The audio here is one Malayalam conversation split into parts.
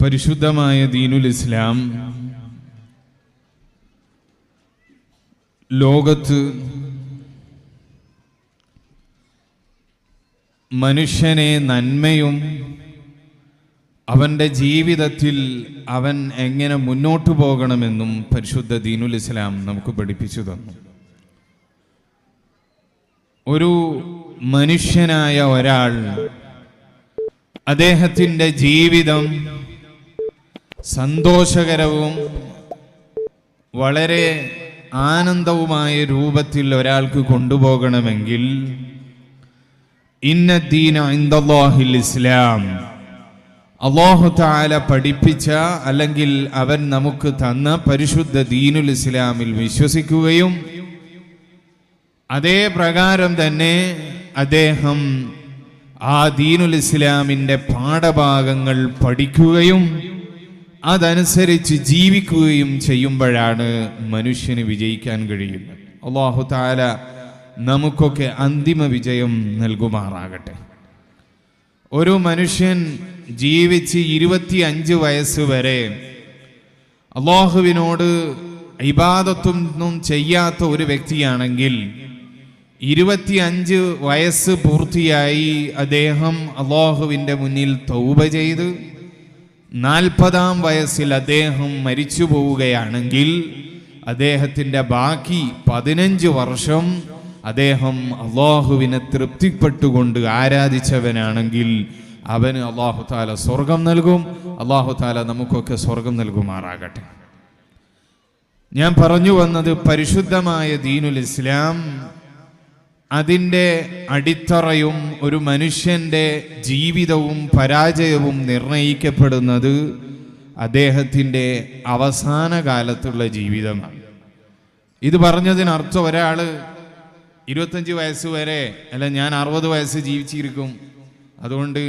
പരിശുദ്ധമായ ദീനുൽ ഇസ്ലാം ലോകത്ത് മനുഷ്യനെ നന്മയും അവൻ്റെ ജീവിതത്തിൽ അവൻ എങ്ങനെ മുന്നോട്ടു പോകണമെന്നും പരിശുദ്ധ ദീനുൽ ഇസ്ലാം നമുക്ക് പഠിപ്പിച്ചു തന്നു. ഒരു മനുഷ്യനായ ഒരാൾ അദ്ദേഹത്തിൻ്റെ ജീവിതം സന്തോഷകരവും വളരെ ആനന്ദവുമായ രൂപത്തിൽ ഒരാൾക്ക് കൊണ്ടുപോകണമെങ്കിൽ ഇന്നദ്ദീന ഇൻദല്ലാഹിൽ ഇസ്ലാം, അല്ലാഹു തആല പഠിപ്പിച്ച അല്ലെങ്കിൽ അവൻ നമുക്ക് തന്ന പരിശുദ്ധ ദീനുൽ ഇസ്ലാമിൽ വിശ്വസിക്കുകയും അതേ പ്രകാരം തന്നെ അദ്ദേഹം ആ ദീനുൽ ഇസ്ലാമിൻ്റെ പാഠഭാഗങ്ങൾ പഠിക്കുകയും അതനുസരിച്ച് ജീവിക്കുകയും ചെയ്യുമ്പോഴാണ് മനുഷ്യന് വിജയിക്കാൻ കഴിയുന്നത്. അല്ലാഹു തആല നമുക്കൊക്കെ അന്തിമ വിജയം നൽകുമാറാകട്ടെ. ഒരു മനുഷ്യൻ ജീവിച്ച് 25 വയസ്സ് വരെ അല്ലാഹുവിനോട് ഇബാദത്തൊന്നും ചെയ്യാത്ത ഒരു വ്യക്തിയാണെങ്കിൽ 25 വയസ്സ് പൂർത്തിയായി അദ്ദേഹം അല്ലാഹുവിൻ്റെ മുന്നിൽ തൗബ ചെയ്ത് 40-ാം വയസ്സിൽ അദ്ദേഹം മരിച്ചു പോവുകയാണെങ്കിൽ അദ്ദേഹത്തിൻ്റെ ബാക്കി 15 വർഷം അദ്ദേഹം അല്ലാഹുവിനെ തൃപ്തിപ്പെട്ടുകൊണ്ട് ആരാധിച്ചവനാണെങ്കിൽ അവന് അല്ലാഹു തആല സ്വർഗം നൽകും. അല്ലാഹു തആല നമുക്കൊക്കെ സ്വർഗം നൽകുമാറാകട്ടെ. ഞാൻ പറഞ്ഞു വന്നത് പരിശുദ്ധമായ ദീനുൽ ഇസ്ലാം അതിൻ്റെ അടിത്തറയും ഒരു മനുഷ്യൻ്റെ ജീവിതവും പരാജയവും നിർണയിക്കപ്പെടുന്നത് അദ്ദേഹത്തിൻ്റെ അവസാന കാലത്തുള്ള ജീവിതമാണ്. ഇത് പറഞ്ഞതിനർത്ഥം ഒരാൾ 25 വയസ്സ് വരെ അല്ല ഞാൻ 60 വയസ്സ് ജീവിച്ചിരിക്കും, അതുകൊണ്ട്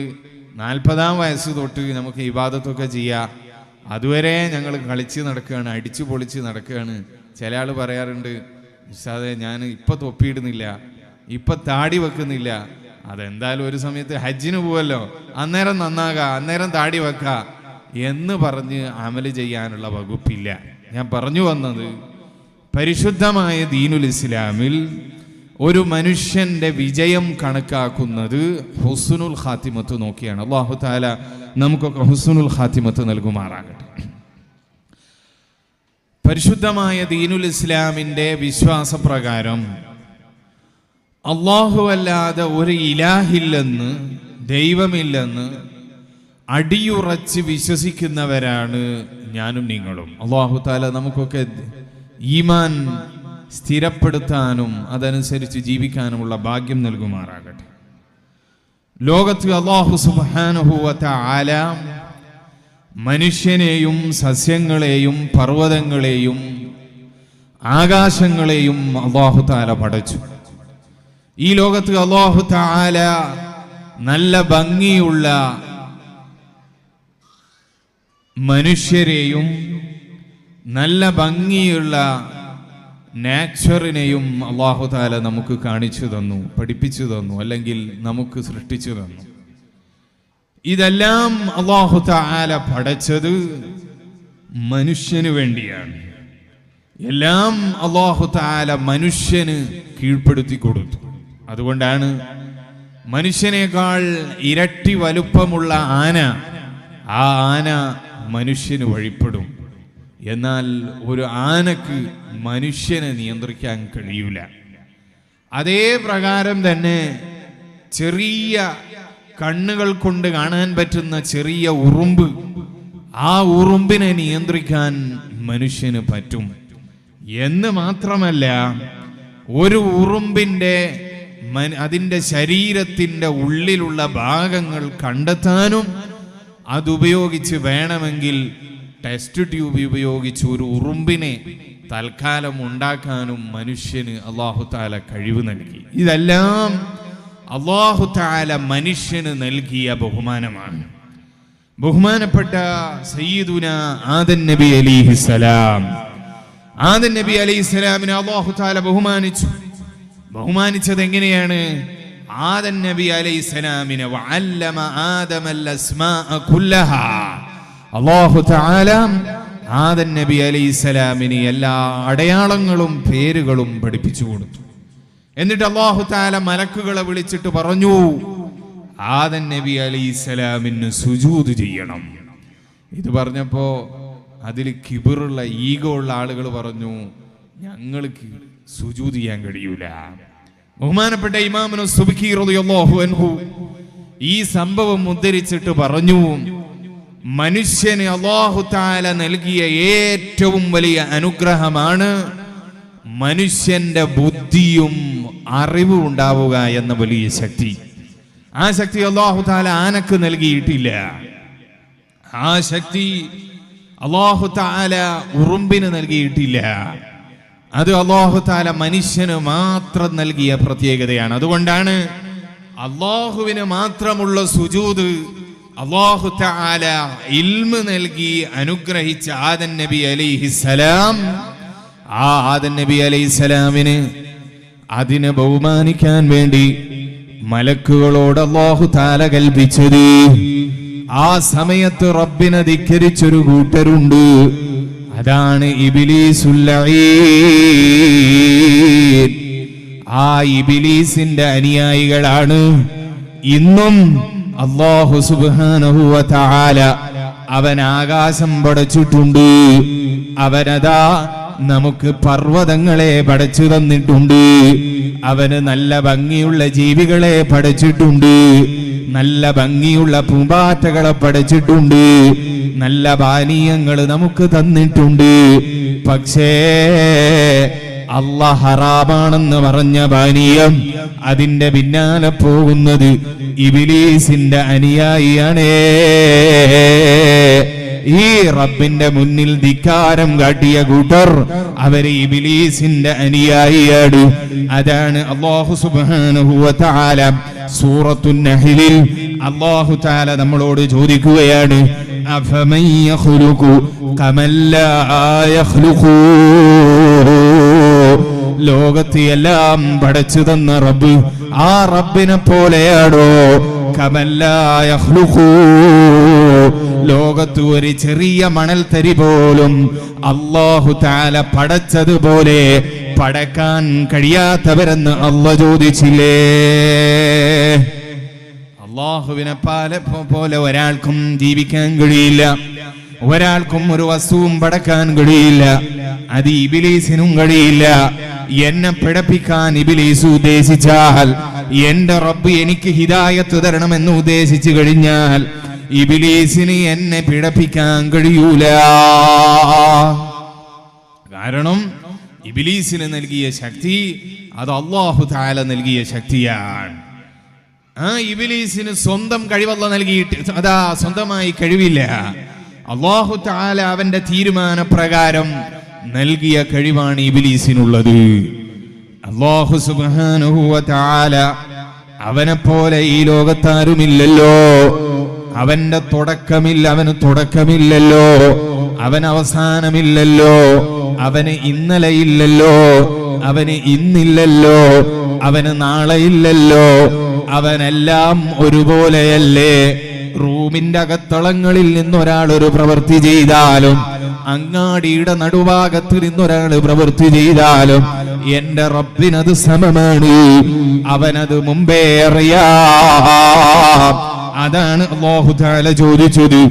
40-ാം വയസ്സ് തൊട്ട് നമുക്ക് ഇബാദത്തൊക്കെ ചെയ്യാം, അതുവരെ ഞങ്ങൾ കളിച്ച് നടക്കുകയാണ്, അടിച്ചു പൊളിച്ച് നടക്കുകയാണ്. ചില ആൾ പറയാറുണ്ട്, ഉസ്താദേ ഞാൻ ഇപ്പം തൊപ്പിയിടുന്നില്ല, ഇപ്പം താടി വെക്കുന്നില്ല, അതെന്തായാലും ഒരു സമയത്ത് ഹജ്ജിന് പോവല്ലോ, അന്നേരം നന്നാകാം, അന്നേരം താടി വെക്കാം എന്ന് പറഞ്ഞ് അമല് ചെയ്യാനുള്ള വകുപ്പില്ല. ഞാൻ പറഞ്ഞു വന്നത് പരിശുദ്ധമായ ദീനുൽ ഇസ്ലാമിൽ ഒരു മനുഷ്യന്റെ വിജയം കണക്കാക്കുന്നത് ഹുസ്നുൽ ഖാത്തിമത്ത് നോക്കിയാണ്. അല്ലാഹു തആല നമുക്കൊക്കെ ഹുസ്നുൽ ഖാത്തിമത്ത് നൽകുമാറാകട്ടെ. പരിശുദ്ധമായ ദീനുൽ ഇസ്ലാമിൻ്റെ വിശ്വാസപ്രകാരം അല്ലാഹു അല്ലാതെ ഒരു ഇലാഹില്ലെന്ന്, ദൈവമില്ലെന്ന് അടിയുറച്ച് വിശ്വസിക്കുന്നവരാണ് ഞാനും നിങ്ങളും. അല്ലാഹു തആല നമുക്കൊക്കെ ഈമാൻ സ്ഥിരപ്പെടുത്താനും അതനുസരിച്ച് ജീവിക്കാനുമുള്ള ഭാഗ്യം നൽകുമാറാകട്ടെ. ലോകത്ത് അല്ലാഹു സുബ്ഹാനഹു വ തആല മനുഷ്യനെയും സസ്യങ്ങളെയും പർവ്വതങ്ങളെയും ആകാശങ്ങളെയും അല്ലാഹു തആല പടച്ചു. ഈ ലോകത്ത് അല്ലാഹു തആല നല്ല ഭംഗിയുള്ള മനുഷ്യരെയും നല്ല ഭംഗിയുള്ള നാച്ചറിനെയും അല്ലാഹു തആല നമുക്ക് കാണിച്ചു തന്നു, പഠിപ്പിച്ചു തന്നു, അല്ലെങ്കിൽ നമുക്ക് സൃഷ്ടിച്ചു തന്നു. ഇതെല്ലാം അല്ലാഹു തആല പടച്ചത് മനുഷ്യന് വേണ്ടിയാണ്. എല്ലാം അല്ലാഹു തആല മനുഷ്യന് കീഴ്പ്പെടുത്തി കൊടുത്തു. അതുകൊണ്ടാണ് മനുഷ്യനേക്കാൾ ഇരട്ടി വലുപ്പമുള്ള ആന, ആ ആന മനുഷ്യന് വഴിപ്പെടും. എന്നാൽ ഒരു ആനക്ക് മനുഷ്യനെ നിയന്ത്രിക്കാൻ കഴിയൂല. അതേ പ്രകാരം തന്നെ ചെറിയ കണ്ണുകൾ കൊണ്ട് കാണാൻ പറ്റുന്ന ചെറിയ ഉറുമ്പ്, ആ ഉറുമ്പിനെ നിയന്ത്രിക്കാൻ മനുഷ്യന് പറ്റും. എന്ന് മാത്രമല്ല, ഒരു ഉറുമ്പിൻ്റെ അതിൻ്റെ ശരീരത്തിൻ്റെ ഉള്ളിലുള്ള ഭാഗങ്ങൾ കണ്ടെത്താനും അതുപയോഗിച്ച് വേണമെങ്കിൽ ടെസ്റ്റ് ട്യൂബ് ഉപയോഗിച്ച് ഒരു ഉറുമ്പിനെ തൽക്കാലം ഉണ്ടാക്കാനും മനുഷ്യന് അല്ലാഹു തആല കഴിവ് നൽകി. ഇതെല്ലാം അല്ലാഹു തആല മനുഷ്യന് നൽകിയ ബഹുമാനമാണ്. ബഹുമാനപ്പെട്ട സയ്യിദുന ആദം നബി അലൈഹിസ്സലാം, ആദം നബി അലൈഹിസ്സലാമിനെ അല്ലാഹു തആല ബഹുമാനിച്ചത് എങ്ങനെയാണ്? ആദം നബി അലൈഹിസ്സലാമിനെ വഅല്ലമ ആദമൽ അസ്മാഅ കുല്ലഹാ, അല്ലാഹു തആല ആദം നബി അലൈഹിസ്സലാമിന് എല്ലാ അടയാളങ്ങളും പേരുകളും പഠിപ്പിച്ചു കൊടുത്തു. എന്നിട്ട് അല്ലാഹു തആല മലക്കുകളെ വിളിച്ചിട്ട് പറഞ്ഞു, ആദം നബി അലൈഹിസ്സലാമിന് സുജൂദ് ചെയ്യണം. ഇത് പറഞ്ഞപ്പോ അതിൽ കിബറുള്ള ഈഗോ ഉള്ള ആളുകൾ പറഞ്ഞു, ഞങ്ങൾക്ക് സുജൂദ് ചെയ്യാൻ കഴിയൂല. ബഹുമാനപ്പെട്ട ഇമാമുന സുബ്കി റളിയല്ലാഹു അൻഹു ഈ സംഭവം ഉദ്ധരിച്ചിട്ട് പറഞ്ഞു, മനുഷ്യന് അല്ലാഹു തആല നൽകിയ ഏറ്റവും വലിയ അനുഗ്രഹമാണ് മനുഷ്യന്റെ ബുദ്ധിയും അറിവും ഉണ്ടാവുക എന്ന വലിയ ശക്തി. ആ ശക്തി അല്ലാഹു തആല ആനക്ക് നൽകിയിട്ടില്ല. ആ ശക്തി അല്ലാഹു തആല ഉറുമ്പിന് നൽകിയിട്ടില്ല. അത് അല്ലാഹു തആല മനുഷ്യന് മാത്രം നൽകിയ പ്രത്യേകതയാണ്. അതുകൊണ്ടാണ് അല്ലാഹുവിന് മാത്രമുള്ള സുജൂദ് അല്ലാഹു തആല ഇൽമ് നൽകി അനുഗ്രഹിച്ച ആദം നബി അലൈഹിസ്സലാം, ആ ആദം നബി അലൈഹിസ്സലാമിന് അതിനെ ബഹുമാനിക്കാൻ വേണ്ടി മലക്കുകളോട് അല്ലാഹു തആല കൽപ്പിച്ചത്. ആ സമയത്ത് റബ്ബിനെ ധിക്കരിച്ചൊരു കൂട്ടരുണ്ട്, അതാണ് ഇബ്ലീസുൽ ലഈൻ. ആ ഇബ്ലീസിന്റെ അനുയായികളാണ് ഇന്നും അല്ലാഹു സുബ്ഹാനഹു വ തആല അവൻ ആകാശം പടച്ചിട്ടുണ്ട്. അവനതാ നമുക്ക് പർവ്വതങ്ങളെ പടച്ചു തന്നിട്ടുണ്ട്. അവന് നല്ല ഭംഗിയുള്ള ജീവികളെ പടച്ചിട്ടുണ്ട്. നല്ല ഭംഗിയുള്ള പൂമ്പാറ്റകളെ പടച്ചിട്ടുണ്ട്. നല്ല പാനീയങ്ങൾ നമുക്ക് തന്നിട്ടുണ്ട്. പക്ഷേ അല്ലാഹ് ഹറാമാണെന്ന് പറഞ്ഞ പാനീയം അതിന്റെ പിന്നാലെ പോകുന്നത് ഇബ്ലീസിന്റെ അനുയായിയാണ്. ഈ റബ്ബിന്റെ മുന്നിൽ ധിക്കാരം കാട്ടിയ കൂട്ടർ അവര് ഇബ്ലീസിന്റെ അനുയായിയാണ്. അതാണ് അല്ലാഹു സുബ്ഹാനഹു വ തആല സൂറത്തുൻ നഹ്ലിൽ അല്ലാഹു തആല നമ്മളോട് ചോദിക്കുകയാണ്, അഫമൻ യഖ്ലുഖു കമല്ലാ യഖ്ലുഖു. ലോകത്തെ എല്ലാം പടച്ചു തന്ന റബ്ബ് ആ റബ്ബിനെ പോലെയാണോ? കമല്ലാ യഖ്ലുഖു. ലോകത്ത് ഒരു ചെറിയ മണൽത്തരി പോലും അല്ലാഹു തആല പടച്ചതുപോലെ പടക്കാൻ കഴിയാത്തവരെന്ന് അല്ലാഹു ചോദിച്ചില്ലേ? അല്ലാഹുവിനെ പോലെ ഒരാൾക്കും ജീവിക്കാൻ കഴിയില്ല. ഒരാൾക്കും ഒരു വസ്തുവും പടക്കാൻ കഴിയില്ല. അത് ഇബ്ലീസിനും കഴിയില്ല. എന്നെ പിഴപ്പിക്കാൻ ഇബ്ലീസ് ഉദ്ദേശിച്ചാൽ, എന്റെ റബ്ബ് എനിക്ക് ഹിദായത്ത് തരണമെന്ന് ഉദ്ദേശിച്ചു കഴിഞ്ഞാൽ ഇബ്ലീസിന് എന്നെ പിഴപ്പിക്കാൻ കഴിയൂല. കാരണം ഇബ്ലീസിന് നൽകിയ ശക്തി അത് അല്ലാഹു തആല നൽകിയ ശക്തിയാണ്. ആ ഇബ്ലീസിന് സ്വന്തം കഴിവല്ല നൽകിയിട്ട് അതാ സ്വന്തമായി കഴിവില്ല. അല്ലാഹു തആല അവന്റെ തീരുമാനപ്രകാരം നൽകിയ കഴിവാണ് ഇബ്ലീസിനുള്ളത്. അല്ലാഹു സുബ്ഹാനഹു വ തആല അവനെ പോലെ ഈ ലോകത്താരുമില്ലല്ലോ. അവന്റെ തുടക്കമില്ല, അവന് തുടക്കമില്ലല്ലോ. അവൻ അവസാനമില്ലല്ലോ. അവന് ഇന്നലെയില്ലല്ലോ. അവന് ഇന്നില്ലല്ലോ. അവന് നാളെയില്ലല്ലോ. അവനെല്ലാം ഒരുപോലെയല്ലേ. റൂമിന്റെ അകത്തളങ്ങളിൽ നിന്നൊരാൾ ഒരു പ്രവൃത്തി ചെയ്താലും, അങ്ങാടിയുടെ നടുഭാഗത്ത് നിന്നൊരാൾ പ്രവൃത്തി ചെയ്താലും എന്റെ റബ്ബിനത് സമമാണ്. അവനത് മുമ്പേ അറിയാം. അതാണ് അല്ലാഹു തആല ചോദിച്ചത്,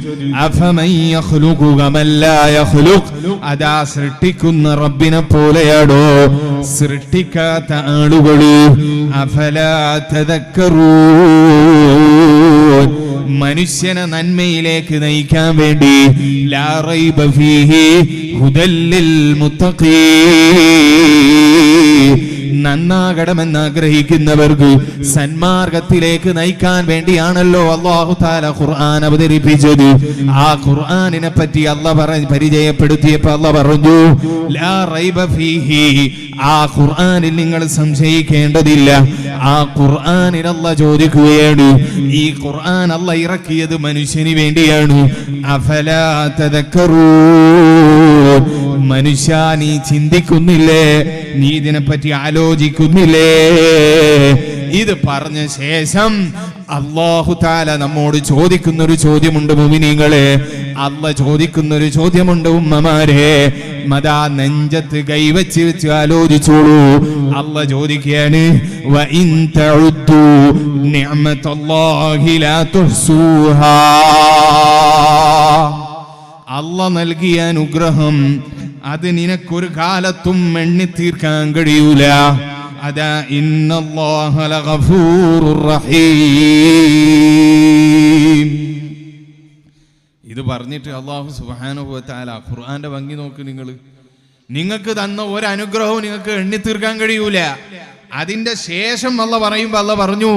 അഫമൻ യഖ്ലുഖു കമല്ലാ യഖ്ലുഖ്. അതാ സൃഷ്ടിക്കുന്ന റബ്ബിനെ പോലെയാണോ സൃഷ്ടിക്കാത്ത ആളുകള്? അഫലാ തദക്കറൂൻ. മനുഷ്യനെ നന്മയിലേക്ക് നയിക്കാൻ വേണ്ടി ലാ റൈബ ഫീഹി ഹുദൽ ലിൽ മുത്തഖീൻ. നന്നാകണമെന്ന് ആഗ്രഹിക്കുന്നവർക്ക് സന്മാർഗത്തിലേക്ക് നയിക്കാൻ വേണ്ടിയാണല്ലോ അല്ലാഹു തആല ഖുർആൻ അവതരിപ്പിച്ചത്. ആ ഖുർആനിനെ പറ്റി അല്ലാഹ് പരിചയപ്പെടുത്തിയപ്പോൾ അല്ലാഹ് പറഞ്ഞു, ലാ റൈബ ഫീഹി. ആ ഖുർആനിൽ നിങ്ങൾ സംശയിക്കേണ്ടതില്ല. ആ ഖുർആനിൽ അല്ലാഹ് ചോദിക്കുകയാണ്, ഈ ഖുർആൻ അല്ലാഹ് ഇറക്കിയത് മനുഷ്യന് വേണ്ടിയാണ്. അഫലാ തദക്കറൂൻ. മനുഷ്യ, നീ ചിന്തിക്കുന്നില്ലേ? നീ ഇതിനെപ്പറ്റി ആലോചിക്കുന്നില്ലേ? ഇത് പറഞ്ഞ ശേഷം അല്ലാഹു തആല നമ്മോട് ചോദിക്കുന്നൊരു ചോദ്യമുണ്ട് മുഅ്മിനീങ്ങളെ, അല്ലാഹ് ചോദിക്കുന്നൊരു ചോദ്യമുണ്ട് ഉമ്മമാരെ. മദാ നെഞ്ചത്ത് കൈവച്ച് വെച്ച് ആലോചിച്ചോളൂ. അല്ലാഹ് ചോദിക്കുകയാണ്, വ ഇൻ തഉദ്ദു നിഅമതല്ലാഹി ലാ തുഹ്സൂഹാ. അല്ലാഹ് നൽകിയ അനുഗ്രഹം അത് നിനക്കൊരു കാലത്തും എണ്ണി തീർക്കാൻ കഴിയൂല. അതാ ഇന്നല്ലാഹ ലഗഫൂറുർ റഹീം. ഇത് പറഞ്ഞിട്ട് അല്ലാഹു സുബ്ഹാനഹു വ തആല ഖുർആന്റെ ഭംഗി നോക്ക്. നിങ്ങൾക്ക് തന്ന ഒരു അനുഗ്രഹവും നിങ്ങൾക്ക് എണ്ണി തീർക്കാൻ കഴിയൂല. അതിന്റെ ശേഷം അല്ലാഹ് പറയുമ്പോൾ അല്ലാഹ് പറഞ്ഞു,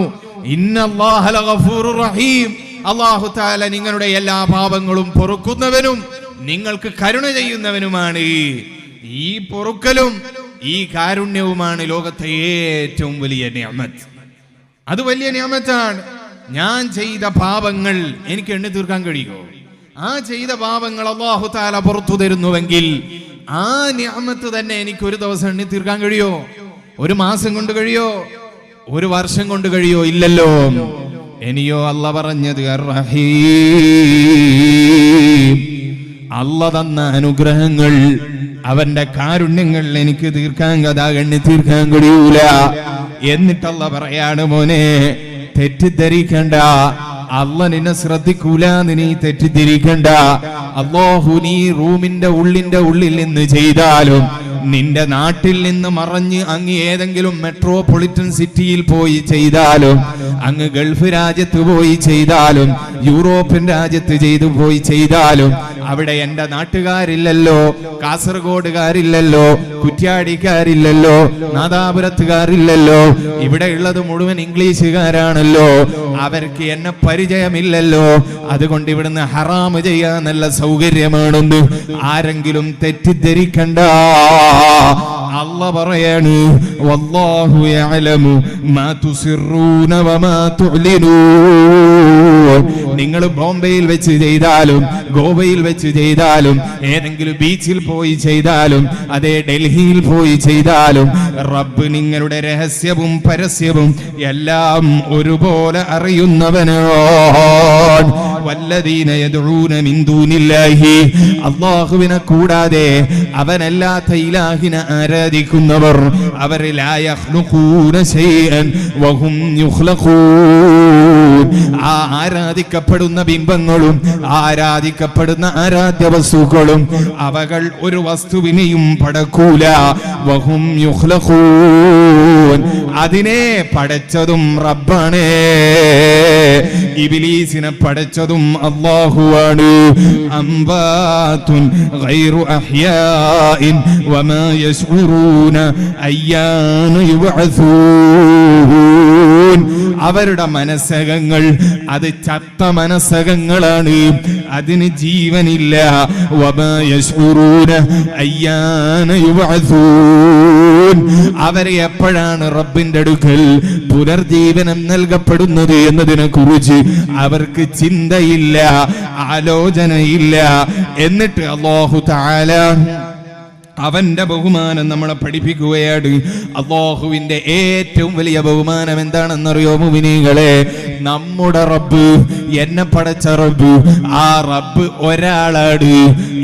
ഇന്നല്ലാഹ ലഗഫൂറുർ റഹീം. അല്ലാഹു തആല നിങ്ങളുടെ എല്ലാ പാപങ്ങളും പൊറുക്കുന്നവനും നിങ്ങൾക്ക് കരുണ ചെയ്യുന്നവനുമാണ്. ഈ പൊറുക്കലും ഈ കാരുണ്യവുമാണ് ലോകത്തെ ഏറ്റവും വലിയ നിഅമത്ത്. അത് വലിയ നിഅമത്താണ്. ഞാൻ ചെയ്ത പാപങ്ങൾ എനിക്ക് എണ്ണി തീർക്കാൻ കഴിയുമോ? ആ ചെയ്ത പാപങ്ങൾ അല്ലാഹു തആല പുറത്തു തരുന്നുവെങ്കിൽ ആ നിഅമത്ത് തന്നെ എനിക്ക് ഒരു ദിവസം എണ്ണി തീർക്കാൻ കഴിയോ? ഒരു മാസം കൊണ്ട് കഴിയോ? ഒരു വർഷം കൊണ്ട് കഴിയോ? ഇല്ലല്ലോ. ഇനിയോ അല്ലാഹ് പറഞ്ഞത് അർ-റഹീം. അല്ലാഹ് തന്ന അനുഗ്രഹങ്ങൾ, അവന്റെ കാരുണ്യങ്ങൾ എനിക്ക് എണ്ണി തീർക്കാൻ കഴിയൂല. എന്നിട്ട് അല്ലാഹ് പറയാണ്, മോനെ തെറ്റിദ്ധരിക്കണ്ട, അല്ലാഹ് നിന്നെ ശ്രദ്ധിക്കൂല, നീ തെറ്റിദ്ധരിക്കണ്ട. അല്ലാഹു നീ റൂമിന്റെ ഉള്ളിൽ നിന്ന് ചെയ്താലും, നിന്റെ നാട്ടിൽ നിന്ന് മറഞ്ഞ് അങ്ങ് ഏതെങ്കിലും മെട്രോപൊളിറ്റൻ സിറ്റിയിൽ പോയി ചെയ്താലും, അങ്ങ് ഗൾഫ് രാജ്യത്ത് പോയി ചെയ്താലും, യൂറോപ്യൻ രാജ്യത്ത് പോയി ചെയ്താലും, അവിടെ എന്റെ നാട്ടുകാരില്ലല്ലോ, കാസർഗോഡുകാരില്ലല്ലോ, കുറ്റ്യാടിക്കാരില്ലല്ലോ, നാദാപുരത്തുകാരില്ലല്ലോ, ഇവിടെ ഉള്ളത് മുഴുവൻ ഇംഗ്ലീഷുകാരാണല്ലോ, അവർക്ക് എന്നെ പരിചയമില്ലല്ലോ, അതുകൊണ്ട് ഇവിടുന്ന് ഹറാമ് ചെയ്യാൻ നല്ല സൗകര്യമാണെന്ന് ആരെങ്കിലും തെറ്റിദ്ധരിക്കണ്ട. അല്ലാഹ് പറയാണ്, വല്ലാഹു യഅലമു മാ തുസിറൂന വമാ തുഅ്ലിനൂൻ. നിങ്ങൾ ബോംബെയിൽ വെച്ച് ചെയ്താലും, ഗോവയിൽ വെച്ച് ചെയ്താലും, ഏതെങ്കിലും ബീച്ചിൽ പോയി ചെയ്താലും, അതേ ഡൽഹിയിൽ പോയി ചെയ്താലും, റബ്ബ് നിങ്ങളുടെ രഹസ്യവും പരസ്യവും എല്ലാം ഒരുപോലെ അറിയുന്നവനാണ്. വല്ലദീന യദ്ഊന മിൻ ദൂനില്ലാഹി. അല്ലാഹുവിനെ കൂടാതെ അവനല്ലാത്ത ഇലാഹിനെ ആരാധിക്കുന്നവർ അവർ ലാ യഖ്ലുഖൂന ശൈഅൻ വഹും യുഖ്ലഖൂൻ. ആ ആരാധിക്കപ്പെടുന്ന ബിംബങ്ങളും ആരാധിക്കപ്പെടുന്ന ആരാധ്യ വസ്തുക്കളും അവകൾ ഒരു വസ്തുവിനെയും പടക്കൂല. വഹും യുഖ്ലഖൂൻ. അതിനെ പടച്ചതും റബ്ബാണ്. ഇബ്ലീസിനെ പടച്ചതും അല്ലാഹുവാണ്. അംബാതുൻ ഗൈറു അഹ്യാഇൻ വമാ യശ്ഉറൂന അയ്യാന യുബ്അസൂൻ. അവരുടെ മനസ്സകങ്ങൾ അത് ചത്ത മനസ്സകങ്ങളാണ്, അതിന് ജീവനില്ല. വമാ യശ്ഉറൂന അയ്യാന യുബ്അസൂൻ. അവരെ എപ്പോഴാണ് റബ്ബിന്റെ അടുക്കൽ പുനർജീവനം നൽകപ്പെടുന്നത് എന്നതിനെ കുറിച്ച് അവർക്ക് ചിന്തയില്ല, ആലോചനയില്ല. എന്നിട്ട് അല്ലാഹു തആല അവന്റെ ബഹുമാനം നമ്മളെ പഠിപ്പിക്കുകയാണ്. അല്ലാഹുവിന്റെ ഏറ്റവും വലിയ ബഹുമാനം എന്താണെന്നറിയോ മുഅ്മിനീങ്ങളെ? നമ്മുടെ റബ്ബ്, എന്നെ പടച്ച റബ്ബ്, ആ റബ്ബ് ഒരാളാണ്.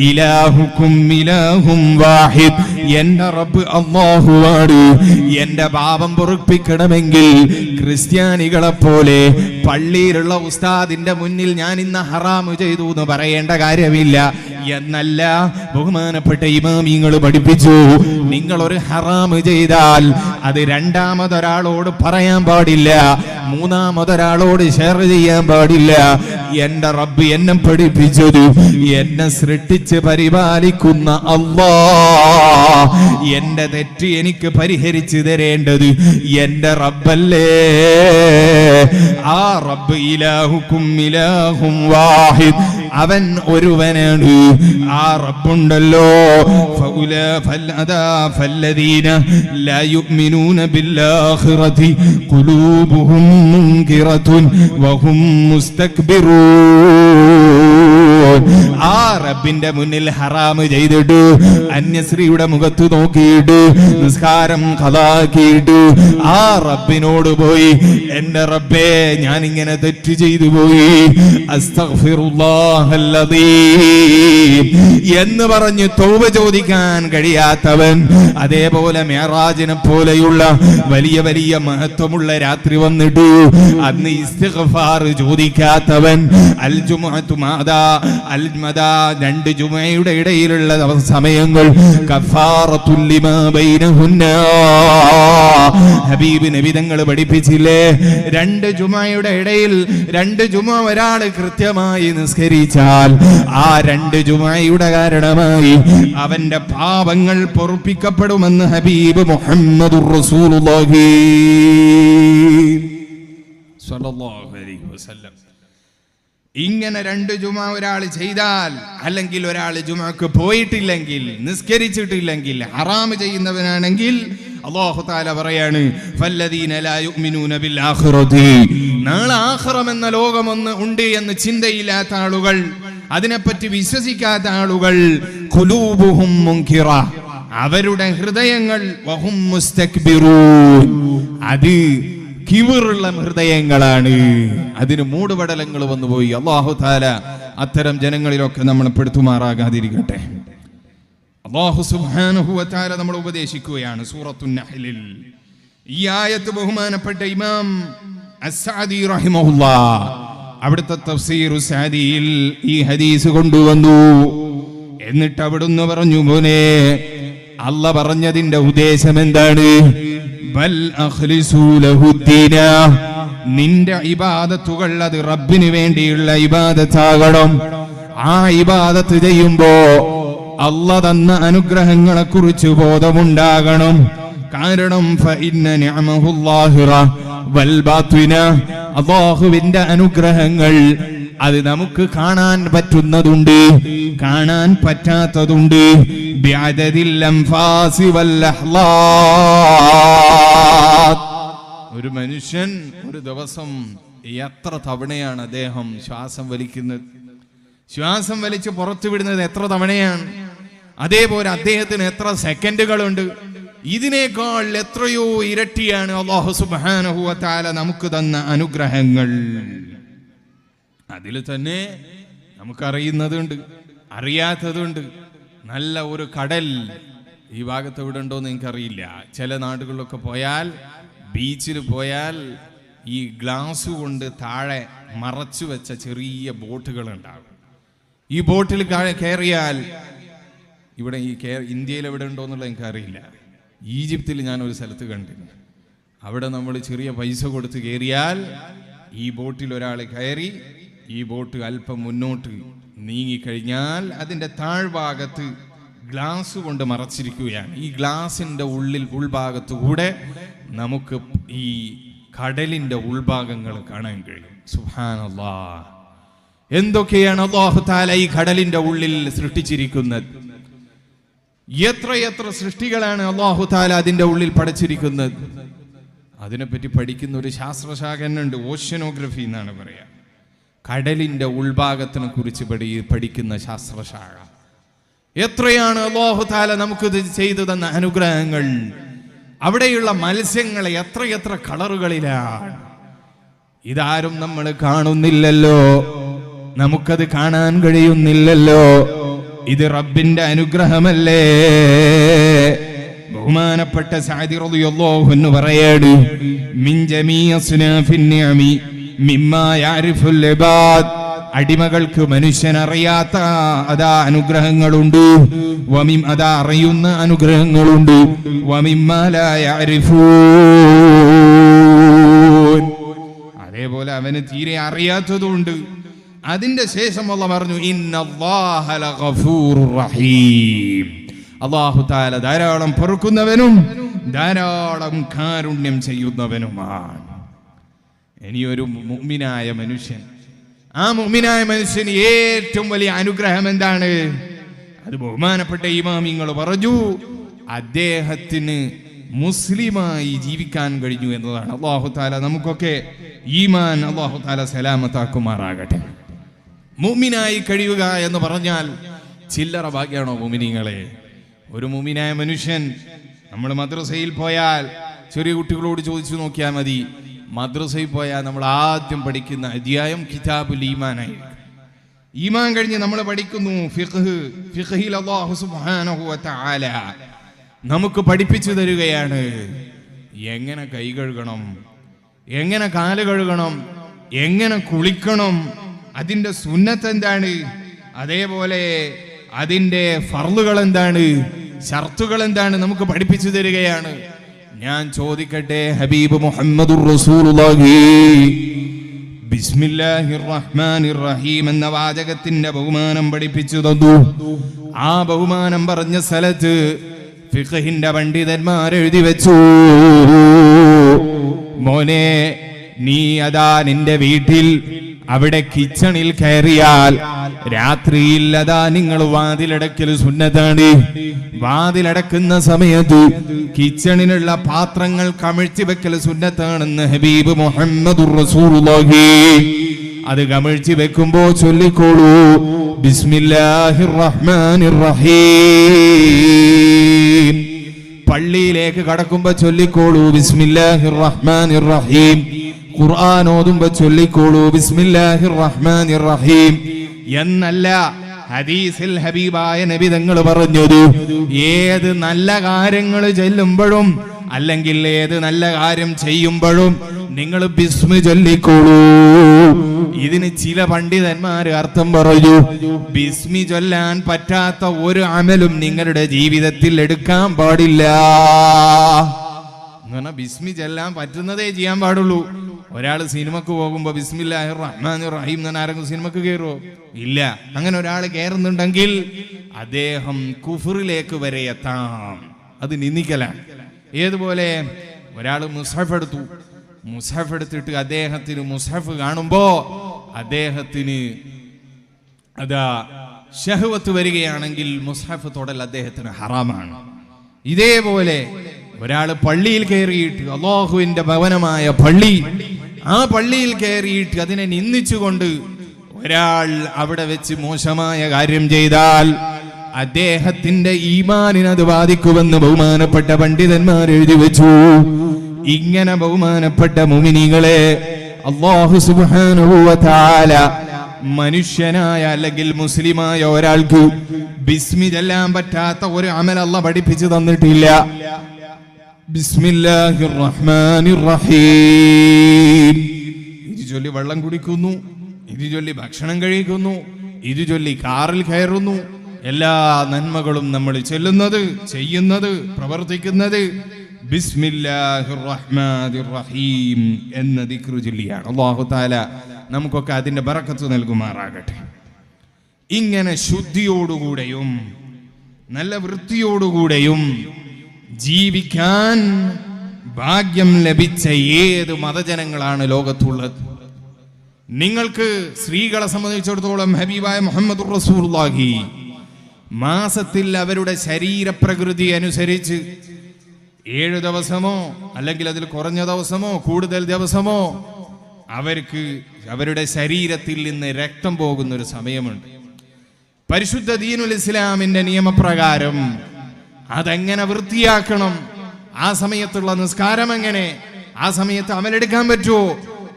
ഇലാഹുക്കും ഇലാഹും വാഹിദ്. എന്റെ റബ്ബ് അല്ലാഹുവാണ്. എന്റെ പാപം പൊറുപ്പിക്കണമെങ്കിൽ ക്രിസ്ത്യാനികളെ പോലെ പള്ളിയിലുള്ള ഉസ്താദിന്റെ മുന്നിൽ ഞാൻ ഇന്ന് ഹറാമ് ചെയ്തു എന്ന് പറയേണ്ട കാര്യമില്ല എന്നല്ല ബഹുമാനപ്പെട്ട ഇമാമിങ്ങൾ പഠിപ്പിച്ചു. നിങ്ങൾ ഒരു ഹറാമ് ചെയ്താൽ അത് രണ്ടാമതൊരാളോട് പറയാൻ പാടില്ല, മൂന്നാമതൊരാളോട് ഷെയർ ചെയ്യാൻ പാടില്ല. എന്റെ റബ്ബ് എന്നെ പഠിപ്പിച്ചത്, എന്നെ സൃഷ്ടിച്ച് പരിപാലിക്കുന്ന അല്ലാഹ്, എന്റെ തെറ്റ് എനിക്ക് പരിഹരിച്ചു തരേണ്ടത് എന്റെ റബ്ബല്ലേ. ആ റബ്ബ് ഇലാഹുക്കും ഇലാഹും വാഹിദ്, അവൻ ഒരുവനാണ്. ആ റബ്ബുണ്ടല്ലോ. ഫല്ലദീന ലാ യുഅ്മിനൂന ബില്ലാഖിറതി ഖുലൂബുഹും മുൻകിറതുൻ വഹും മുസ്തക്ബിറൂൻ. ആ റബ്ബിന്റെ മുന്നിൽ ഹറാമ് ചെയ്തിട്ട് അന്യസ്ത്രീയുടെ മുഖത്ത് നോക്കിയിട്ട് നിസ്കാരം ഖളാക്കിയിട്ട് ആ റബ്ബിനോട് പോയി, എന്റെ റബ്ബേ ഞാൻ ഇങ്ങനെ തെറ്റ് ചെയ്തു പോയി, അസ്തഗ്ഫിറുല്ലാഹല്ലദീം എന്ന് പറഞ്ഞ് തൗബ ചോദിക്കാൻ കഴിയാത്തവൻ, അതേപോലെ മിഅ്റാജിനെ പോലെയുള്ള വലിയ വലിയ മഹത്വമുള്ള രാത്രി വന്നിട്ട് അന്ന് ഇസ്തിഗ്ഫാർ ചോദിക്കാത്തവൻ, അൽ ജുമുഅത്തു മാദാ അൽ മദാ രണ്ട് ജുമുഅയുടെ ഇടയിലുള്ള സമയങ്ങൾ കഫാറത്തുൽ ലിമാ ബൈനഹുന്ന, ഹബീബ് നബി തങ്ങൾ പഠിപ്പിച്ചില്ലേ, രണ്ട് ജുമുഅയുടെ ഇടയിൽ രണ്ട് ജുമുഅ ഒരാൾ കൃത്യമായി നിസ്കരിച്ചാൽ ആ രണ്ട് ജുമുഅയുടെ കാരണമായി അവന്റെ പാപങ്ങൾ പൊറുപ്പിക്കപ്പെടുമെന്ന് ഹബീബ് മുഹമ്മദുർ റസൂലുള്ളാഹി സ്വല്ലല്ലാഹു അലൈഹി വസല്ലം. ഇങ്ങനെ രണ്ട് ജുമുഅ ഒരാൾ ചെയ്താൽ, അല്ലെങ്കിൽ ഒരാൾ ജുമുഅക്ക് പോയിട്ടില്ലെങ്കിൽ, നിസ്കരിച്ചിട്ടില്ലെങ്കിൽ, ഹറാം ചെയ്യുന്നവനാണെങ്കിൽ അല്ലാഹു തആല പറയാണ്, ഫല്ലദീന ലാ യുഅ്മിനൂന ബിൽ ആഖിറതി, നാളെ ആഖിറം എന്ന ലോകമൊന്ന് ഉണ്ട് എന്ന് ചിന്തയില്ലാത്ത ആളുകൾ, അതിനെപ്പറ്റി വിശ്വസിക്കാത്ത ആളുകൾ, ഖുലൂബുഹും മുൻകിറ, അവരുടെ ഹൃദയങ്ങൾ വഹും മുസ്തക്ബിറൂൻ, അത് കിബറുള്ള ഹൃദയങ്ങളാണ്, അതിന് മൂടുപടലങ്ങൾ വന്നുപോയി. അല്ലാഹു തആല അത്തരം ജനങ്ങളിലൊക്കെ നമ്മൾ പെടുത്തുമാറാകാതിരിക്കട്ടെ. അല്ലാഹു സുബ്ഹാനഹു വ തആല നമ്മൾ ഉപദേശിക്കുകയാണ് സൂറത്തുൻ നഹ്ലിൽ. ഈ ആയത്ത് ബഹുമാനപ്പെട്ട ഇമാം അസ്സഅദി റഹിമഹുല്ലാഹ് അവിടുത്തെ തഫ്സീർ സഅദിയിൽ ഈ ഹദീസ് കൊണ്ടുവന്നു. എന്നിട്ട് അവിടുന്ന് പറഞ്ഞു, മോനെ, അല്ല പറഞ്ഞതിന്റെ ഉദ്ദേശം എന്താണ്? ബൽ അഖ്ലിസൂ ലഹുദ്ദീന, നിന്റെ ഇബാദത്തുകൾ അത് റബ്ബിന് വേണ്ടിയുള്ള ഇബാദത്താകണം. ആ ഇബാദത്ത് ചെയ്യുമ്പോ അല്ല തന്ന അനുഗ്രഹങ്ങളെ കുറിച്ച് ബോധമുണ്ടാകണം. കാരണം ഫഇന്ന നിഅമഹുല്ലാഹിറ വൽ ബാത്തിന, അല്ലാഹുവിന്റെ അനുഗ്രഹങ്ങൾ അത് നമുക്ക് കാണാൻ പറ്റുന്നതുണ്ട്, കാണാൻ പറ്റാത്തതുണ്ട്. ബിഅദദിൽ അൻഫാസി വൽ അഹ്ലാത്ത്, ഒരു മനുഷ്യൻ ഒരു ദിവസം എത്ര തവണയാണ് അദ്ദേഹം ശ്വാസം വലിക്കുന്നത്, ശ്വാസം വലിച്ച് പുറത്തു വിടുന്നത് എത്ര തവണയാണ്, അതേപോലെ അദ്ദേഹത്തിന് എത്ര സെക്കൻഡുകളുണ്ട്, ഇതിനേക്കാൾ എത്രയോ ഇരട്ടിയാണ് അല്ലാഹു സുബ്ഹാനഹു വ തആല നമുക്ക് തന്ന അനുഗ്രഹങ്ങൾ. അതിൽ തന്നെ നമുക്കറിയുന്നതുണ്ട്, അറിയാത്തതുണ്ട്. നല്ല ഒരു കടൽ ഈ ഭാഗത്ത് എവിടെ ഉണ്ടോയെന്ന് എനിക്കറിയില്ല. ചില നാടുകളിലൊക്കെ പോയാൽ, ബീച്ചിൽ പോയാൽ ഈ ഗ്ലാസ് കൊണ്ട് താഴെ മറച്ചു വെച്ച ചെറിയ ബോട്ടുകൾ ഉണ്ടാകും. ഈ ബോട്ടിൽ കയറിയാൽ, ഇവിടെ ഈ ഇന്ത്യയിൽ എവിടെ ഉണ്ടോയെന്നുള്ളത് എനിക്കറിയില്ല. ഈജിപ്തിൽ ഞാൻ ഒരു സ്ഥലത്ത് കണ്ടിരുന്നു. അവിടെ നമ്മൾ ചെറിയ പൈസ കൊടുത്ത് കയറിയാൽ ഈ ബോട്ടിൽ ഒരാൾ കയറി, ഈ ബോട്ട് അല്പം മുന്നോട്ട് നീങ്ങിക്കഴിഞ്ഞാൽ അതിൻ്റെ താഴ്ഭാഗത്ത് ഗ്ലാസ് കൊണ്ട് മറച്ചിരിക്കുകയാണ്. ഈ ഗ്ലാസിൻ്റെ ഉൾഭാഗത്ത് കൂടെ നമുക്ക് ഈ കടലിൻ്റെ ഉൾഭാഗങ്ങൾ കാണാൻ കഴിയും. സുബ്ഹാനല്ലാഹ്, എന്തൊക്കെയാണ് അല്ലാഹു തആല ഈ കടലിൻ്റെ ഉള്ളിൽ സൃഷ്ടിച്ചിരിക്കുന്നത്! എത്രയെത്ര സൃഷ്ടികളാണ് അല്ലാഹു തആല അതിൻ്റെ ഉള്ളിൽ പടച്ചിരിക്കുന്നത്! അതിനെപ്പറ്റി പഠിക്കുന്ന ഒരു ശാസ്ത്രശാഖനുണ്ട്, ഓഷ്യനോഗ്രഫി എന്നാണ് പറയാ. കടലിൻ്റെ ഉൾഭാഗത്തിനെ കുറിച്ച് പഠിക്കുന്ന ശാസ്ത്രശാഖ. എത്രയാണ് അല്ലാഹു തആല നമുക്ക് ചെയ്തു തന്ന അനുഗ്രഹങ്ങൾ! അവിടെയുള്ള മത്സ്യങ്ങൾ എത്രയെത്ര കളറുകളിലാണ്! ഇതാരും നമ്മൾ കാണുന്നില്ലല്ലോ, നമുക്കത് കാണാൻ കഴിയുന്നില്ലല്ലോ. ഇത് റബ്ബിന്റെ അനുഗ്രഹമല്ലേ? ബഹുമാനപ്പെട്ട സഅദി റളിയല്ലാഹു അൻഹു പറയാണ്, മിൻ ജമീഇ അസ്നാഫിൻ നിഅമി മിമ്മാ യഅരിഫുൽ ഇബാദ്, അടിമകൾക്ക് മനുഷ്യൻ അറിയാത്ത അതാ അനുഗ്രഹങ്ങളുണ്ട്, അതാ അറിയുന്ന അനുഗ്രഹങ്ങളുണ്ട്. വമിമ്മാ ലാ യഅരിഫൂൻ, അതേപോലെ അവന് തീരെ അറിയാത്തതുണ്ട്. അതിന്റെ ശേഷം അല്ലാഹു പറഞ്ഞു, ഇന്നല്ലാഹ ലഗഫൂറുർ റഹീം, അല്ലാഹു തആല ധാരാളം പൊറുക്കുന്നവനും ധാരാളം കാരുണ്യം ചെയ്യുന്നവനുമാണ്. ഇനിയൊരു മുഅ്മിനായ മനുഷ്യൻ, ആ മുഅ്മിനായ മനുഷ്യന് ഏറ്റവും വലിയ അനുഗ്രഹം എന്താണ്? അത് ബഹുമാനപ്പെട്ട ഇമാമിങ്ങൾ പറഞ്ഞു, അദ്ദേഹത്തിന് മുസ്ലിമായി ജീവിക്കാൻ കഴിഞ്ഞു എന്നതാണ്. അല്ലാഹു തആല നമുക്കൊക്കെ ഈമാൻ അല്ലാഹു തആല സലാമത്താക്കുമാറാകട്ടെ. മുഅ്മിനായി കഴിയുക എന്ന് പറഞ്ഞാൽ ചില്ലറ ഭാഗ്യമാണോ മുഅ്മിനീങ്ങളെ? ഒരു മുഅ്മിനായ മനുഷ്യൻ, നമ്മൾ മദ്രസയിൽ പോയാൽ ചെറിയ കുട്ടികളോട് ചോദിച്ചു നോക്കിയാൽ മതി, മദ്രസയിൽ പോയാൽ നമ്മൾ ആദ്യം പഠിക്കുന്ന അധ്യായം കിതാബുൽ ഈമാനായി. ഈമാൻ കഴിഞ്ഞ് നമ്മൾ പഠിക്കുന്നു ഫിഖ്ഹിൽ അല്ലാഹു സുബ്ഹാനഹു വ തആല നമുക്ക് പഠിപ്പിച്ചു തരികയാണ് എങ്ങനെ കൈ കഴുകണം, എങ്ങനെ കാല് കഴുകണം, എങ്ങനെ കുളിക്കണം, അതിന്റെ സുന്നത്ത് എന്താണ്, അതേപോലെ അതിന്റെ ഫർളുകൾ എന്താണ്, ശർത്തുകൾ എന്താണ്, നമുക്ക് പഠിപ്പിച്ചു തരികയാണ്. ഞാൻ ചോദിക്കട്ടെ, ഹബീബ് മുഹമ്മദുർ റസൂലുള്ളാഹി ബിസ്മില്ലാഹിർ റഹ്മാനിർ റഹീം എന്ന വാചകത്തിന്റെ ബഹുമാനം പഠിപ്പിച്ചു തന്നു. ആ ബഹുമാനം പറഞ്ഞ സ്ഥലത്ത് ഫിഖ്ഹിന്റെ പണ്ഡിതന്മാർ എഴുതി വെച്ചു, മോനെ നീ അതാ നിന്റെ വീട്ടിൽ അവിടെ കിച്ചണിൽ കയറിയാൽ രാത്രിയിൽ അതാ നിങ്ങൾ വാതിലടക്കൽ സുന്നത്താണ്. വാതിലടക്കുന്ന സമയത്ത് കിച്ചണിനുള്ള പാത്രങ്ങൾ കമിഴ്ത്തി വെക്കൽ സുന്നത്താണെന്ന് ഹബീബ് മുഹമ്മദുർ റസൂലുള്ളാഹി. അത് കമിഴ്ത്തി വെക്കുമ്പോ ചൊല്ലിക്കോളൂ ബിസ്മില്ലാഹിർ റഹ്മാനിർ റഹീം. പള്ളിയിലേക്ക് കടക്കുമ്പോ ചൊല്ലിക്കോളൂ ബിസ്മില്ലാഹിർ റഹ്മാനിർ റഹീം. ഖുർആൻ ഓതുമ്പോ ചൊല്ലിക്കോളൂ ബിസ്മില്ലാഹിർ റഹ്മാനിർ റഹീം എന്നല്ല ഹദീസിൽ ഹബീബായ നബി തങ്ങൾ പറഞ്ഞത്. ഏത് നല്ല കാര്യങ്ങൾ ചെല്ലുമ്പോഴും അല്ലെങ്കിൽ ഏത് നല്ല കാര്യം ചെയ്യുമ്പോഴും നിങ്ങൾ ബിസ്മി ചൊല്ലിക്കോളൂ. ഇതിന് ചില പണ്ഡിതന്മാർ അർത്ഥം പറയൂ, ബിസ്മി ചൊല്ലാൻ പറ്റാത്ത ഒരു അമലും നിങ്ങളുടെ ജീവിതത്തിൽ എടുക്കാൻ പാടില്ല. ബിസ്മി ചൊല്ലാൻ പറ്റുന്നതേ ചെയ്യാൻ പാടുള്ളൂ. ഒരാൾ സിനിമക്ക് പോകുമ്പോ ബിസ്മില്ലാഹിർ റഹ്മാനിർ റഹീം എന്ന് ആരെങ്കിലും സിനിമക്ക് കയറുമോ? ഇല്ല. അങ്ങനെ ഒരാൾ കയറുന്നുണ്ടെങ്കിൽ അദ്ദേഹം കുഫറിലേക്ക് വരെ എത്താം. അത് നിന്ദിക്കലാണ്. ഏതുപോലെ ഒരാൾ മുസ്ഹഫ് എടുത്തിട്ട് അദ്ദേഹത്തിന് മുസ്ഹഫ് കാണുമ്പോ അദ്ദേഹത്തിന് അതാ ശഹവത്ത് വരികയാണെങ്കിൽ മുസ്ഹഫ് തൊടൽ അദ്ദേഹത്തിന് ഹറാമാണ്. ഇതേപോലെ ഒരാൾ പള്ളിയിൽ കയറിയിട്ട്, അല്ലാഹുവിന്റെ ഭവനമായ പള്ളി, ആ പള്ളിയിൽ കയറിയിട്ട് അതിനെ നിന്ദിച്ചുകൊണ്ട് ഒരാൾ അവിടെ വെച്ച് മോശമായ കാര്യം ചെയ്താൽ അദ്ദേഹത്തിന്റെ ഈമാനിനത് ബാധിക്കുമെന്ന് ബഹുമാനപ്പെട്ട പണ്ഡിതന്മാർ എഴുതി വെച്ചു. ഇങ്ങനെ ബഹുമാനപ്പെട്ട മുഅ്മിനീങ്ങളെ, അല്ലാഹു സുബ്ഹാനഹു വ തആല മനുഷ്യനായ അല്ലെങ്കിൽ മുസ്ലിമായ ഒരാൾക്ക് ബിസ്മി ചൊല്ലാൻ പറ്റാത്ത ഒരു അമൽ അല്ലാഹു പഠിപ്പിച്ചു തന്നിട്ടില്ല. ബിസ്മില്ലാഹിർ റഹ്മാനിർ റഹീം. ഇത് ചൊല്ലി വെള്ളം കുടിക്കുന്നു, ഇത് ചൊല്ലി ഭക്ഷണം കഴിക്കുന്നു, ഇത് ചൊല്ലി കാറിൽ കയറുന്നു. എല്ലാ നന്മകളും നമ്മൾ ചെല്ലുന്നത്, ചെയ്യുന്നത്, പ്രവർത്തിക്കുന്നത് ബിസ്മില്ലാഹിർ റഹ്മാനിർ റഹീം എന്ന ദിക്ർ ചൊല്ലിയാണ്. അല്ലാഹു തആല നമുക്കൊക്കെ അതിന്റെ ബറക്കത്ത് നൽകുമാറാകട്ടെ. ഇങ്ങനെ ശുദ്ധിയോടുകൂടെയും നല്ല വൃത്തിയോടുകൂടെയും ജീവിക്കാൻ ഭാഗ്യം ലഭിച്ച ഏത് മതജനങ്ങളാണ് ലോകത്തുള്ളത്? നിങ്ങൾക്ക് സ്ത്രീകളെ സംബന്ധിച്ചിടത്തോളം ഹബീബായ മുഹമ്മദുർ റസൂലുള്ളാഹി മാസത്തിൽ അവരുടെ ശരീരപ്രകൃതി അനുസരിച്ച് 7 ദിവസമോ അല്ലെങ്കിൽ അതിൽ കുറഞ്ഞ ദിവസമോ കൂടുതൽ ദിവസമോ അവർക്ക് അവരുടെ ശരീരത്തിൽ നിന്ന് രക്തം പോകുന്ന ഒരു സമയമുണ്ട്. പരിശുദ്ധ ദീനുൽ ഇസ്ലാമിന്റെ നിയമപ്രകാരം അതെങ്ങനെ വൃത്തിയാക്കണം, ആ സമയത്തുള്ള നിസ്കാരം എങ്ങനെ, ആ സമയത്ത് അമലെടുക്കാൻ പറ്റുമോ,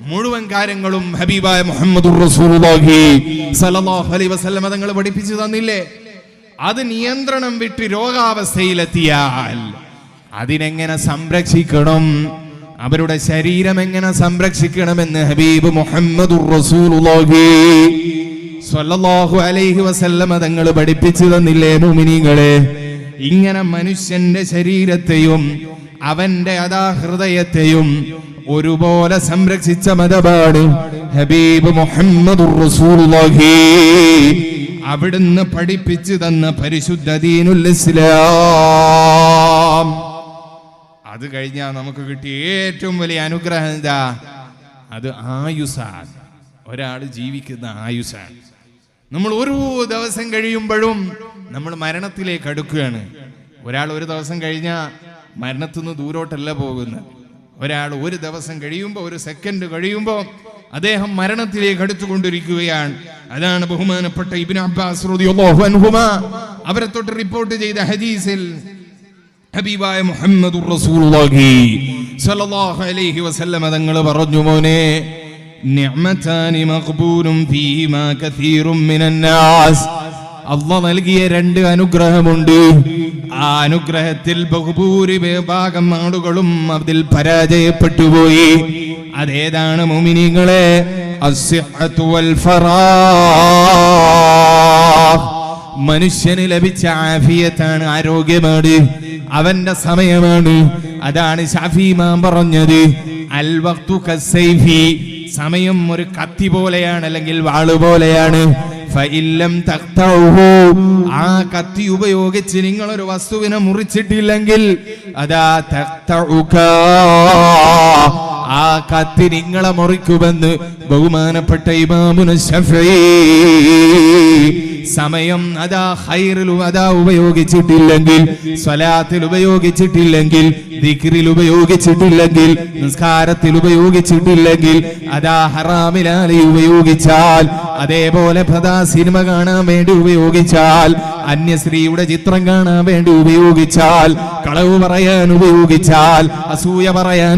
മുഴുവൻ കാര്യങ്ങളും ഹബീബായ മുഹമ്മദുർ റസൂലുള്ളാഹി സ്വല്ലല്ലാഹു അലൈഹി വസല്ലം തങ്ങൾ പഠിപ്പിച്ചു തന്നില്ലേ? അത് നിയന്ത്രണം വിട്ട് രോഗാവസ്ഥയിലെത്തിയാൽ അതിനെങ്ങനെ സംരക്ഷിക്കണം, അവരുടെ ശരീരം എങ്ങനെ സംരക്ഷിക്കണമെന്ന് ഹബീബ് മുഹമ്മദുർ റസൂലുള്ളാഹി സ്വല്ലല്ലാഹു അലൈഹി വസല്ലം തങ്ങൾ പഠിപ്പിച്ചു തന്നില്ലേ മുഅ്മിനീങ്ങളെ? ഇങ്ങനെ മനുഷ്യന്റെ ശരീരത്തെയും അവന്റെ ഹൃദയത്തെയും ഒരുപോലെ സംരക്ഷിച്ച മതമാണ് ഹബീബ് മുഹമ്മദുർ റസൂലുള്ളാഹി. അവിടുന്ന് പഠിപ്പിച്ചു തന്ന പരിശുദ്ധ ദീനുൽ ഇസ്ലാം. അത് കഴിഞ്ഞാൽ നമുക്ക് കിട്ടിയ ഏറ്റവും വലിയ അനുഗ്രഹം എന്താ? അത് ആയുസാണ്. ഒരാൾ ജീവിക്കുന്ന ആയുസാണ്. നമ്മൾ ഓരോ ദിവസം കഴിയുമ്പോഴും നമ്മൾ മരണത്തിലേക്ക് അടുക്കുകയാണ്. ഒരാൾ ഒരു ദിവസം കഴിഞ്ഞാൽ മരണത്തിൽ നിന്ന് ദൂരോട്ടല്ല പോകുന്നത്. ഒരാൾ ഒരു ദിവസം കഴിയുമ്പോൾ, ഒരു സെക്കൻഡ് കഴിയുമ്പോൾ അദ്ദേഹം മരണത്തിലേക്ക് അടുത്തുകൊണ്ടിരിക്കുകയാണ്. അതാണ് ബഹുമാനപ്പെട്ട ഇബ്നു അബ്ബാസ് റളിയല്ലാഹു അൻഹുമാ അവരെ തൊട്ട് റിപ്പോർട്ട് ചെയ്ത ഹദീസിൽ ഹബീബായ മുഹമ്മദുർ റസൂലുള്ളാഹി സ്വല്ലല്ലാഹു അലൈഹി വസല്ലം തങ്ങൾ പറഞ്ഞു, മോനെ, നിഅമതാനി മഖ്ബൂലും ഫീഹിമാ കസീറും മിനന്നാസ്. അല്ലാഹ് നൽകിയ 2 അനുഗ്രഹമുണ്ട്. ആ അനുഗ്രഹത്തിൽ ബഹുഭൂരിഭാഗം ആളുകളും അതിൽ പരാജയപ്പെട്ടുപോയി. അതേതാണ് മുഅ്മിനീങ്ങളെ? അസ്സിഹ്ഹത്തു വൽ ഫറാഹ്. മനുഷ്യന് ലഭിച്ച ആഫിയത്താണ്, ആരോഗ്യമാണ്, അവന്റെ സമയമാണ്. അതാണ് ശാഫി ഇമാം പറഞ്ഞത്, അൽ വഖ്തു കസ്സൈഫി. സമയം ഒരു കത്തി പോലെയാണ്, അല്ലെങ്കിൽ വാള് പോലെയാണ്. ഫഇല്ലം തഖ്തഉഹു, ആ കത്തി ഉപയോഗിച്ച് നിങ്ങൾ ഒരു വസ്തുവിനെ മുറിച്ചിട്ടില്ലെങ്കിൽ അതാ തഖ്തഉക, ആ കത്തി നിങ്ങളെ മുറിക്കുമെന്ന് ബഹുമാനപ്പെട്ട ഇമാമുന ശഫഈ. സമയം അതാ ഖൈറിൽ അതാ ഉപയോഗിച്ചിട്ടില്ലെങ്കിൽ, സ്വലാത്തിൽ ഉപയോഗിച്ചിട്ടില്ലെങ്കിൽ, ദിക്റിൽ ഉപയോഗിച്ചിട്ടില്ലെങ്കിൽ, നിസ്കാരത്തിൽ ഉപയോഗിച്ചിട്ടില്ലെങ്കിൽ, അതാ ഹറാമിലായി ഉപയോഗിച്ചാൽ, അതേപോലെ സിനിമ കാണാൻ വേണ്ടി ഉപയോഗിച്ചാൽ, അന്യസ്ത്രീയുടെ ചിത്രം കാണാൻ വേണ്ടി ഉപയോഗിച്ചാൽ, കളവ് പറയാൻ ഉപയോഗിച്ചാൽ, അസൂയ പറയാൻ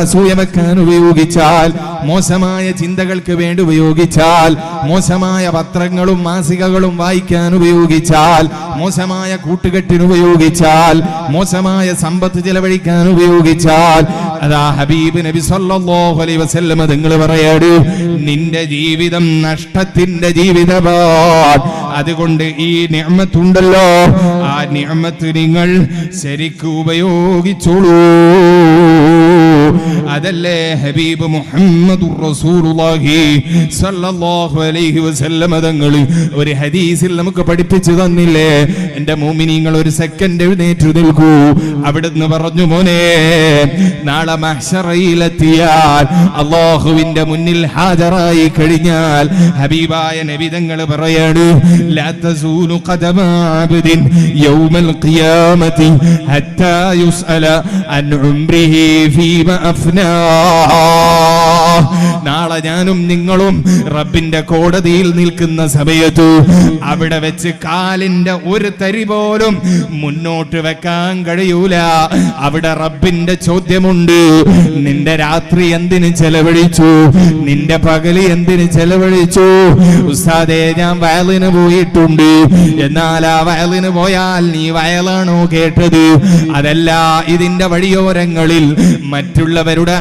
അസൂയ വെക്കാൻ ഉപയോഗിച്ചാൽ, മോശമായ ചിന്തകൾക്ക് വേണ്ടി ഉപയോഗിച്ചാൽ, മോശമായ പത്രങ്ങളും മാസികകളും വായിക്കാൻ ഉപയോഗിച്ചാൽ, മോശമായ കൂട്ടുകെട്ടിന് ഉപയോഗിച്ചാൽ, മോശമായ സമ്പത്ത് ചെലവഴിക്കാൻ ഉപയോഗിച്ചാൽ, അതാ ഹബീബ് നബി സല്ലല്ലാഹു അലൈഹി വസല്ലം തങ്ങൾ പറയാണ്, നിന്റെ ജീവിതം നഷ്ടത്തിന്റെ ജീവിതമാണ്. അതുകൊണ്ട് ഈ നിഅമത്തുണ്ടല്ലോ, ആ നിഅമത്ത് നിങ്ങൾ ശരിക്കും ഉപയോഗിച്ചോളൂ. അതല്ലേ ഹബീബ് മുഹമ്മദുർ റസൂലുള്ളാഹി സ്വല്ലല്ലാഹു അലൈഹി വസല്ലം തങ്ങൾ ഒരു ഹദീസിൽ നമുക്ക് പഠിപ്പിച്ചു തന്നില്ലേ? എന്റെ മുഅ്മിനീങ്ങൾ, ഒരു സെക്കൻഡ് എഴുന്നേറ്റ് നിൽക്കൂ. അവിടുന്ന് പറഞ്ഞു, മോനെ, നാളെ മഹ്ശറയിലെത്തിയാൽ, അല്ലാഹുവിന്റെ മുന്നിൽ ഹാജരായി കഴിഞ്ഞാൽ, ഹബീബായ നബി തങ്ങൾ പറയാണ്, ലാ തസൂലു ഖദമ അബ്ദിൻ യൗമൽ ഖിയാമത്തി ഹത്താ യുസ്അല അൻ ഉംരിഹി ഫീമാ അഫ്നാ. നാളെ ഞാനും നിങ്ങളും റബ്ബിന്റെ കോടതിയിൽ നിൽക്കുന്ന സമയത്ത് അവിടെ വെച്ച് കാലിന്റെ ഒരു തരി പോലും മുന്നോട്ട് വെക്കാൻ കഴിയൂല. അവിടെ റബ്ബിന്റെ ചോദ്യമുണ്ട്, നിന്റെ രാത്രി എന്തിന് ചെലവഴിച്ചു? നിന്റെ പകല് എന്തിന് ചെലവഴിച്ചു? ഉസ്താദേ, ഞാൻ വയലിന് പോയിട്ടുണ്ട്. എന്നാൽ ആ വയലിന് പോയാൽ നീ വയലാണോ കേട്ടത്? അതല്ല, ഇതിന്റെ വഴിയോരങ്ങളിൽ മറ്റുള്ളവരുടെ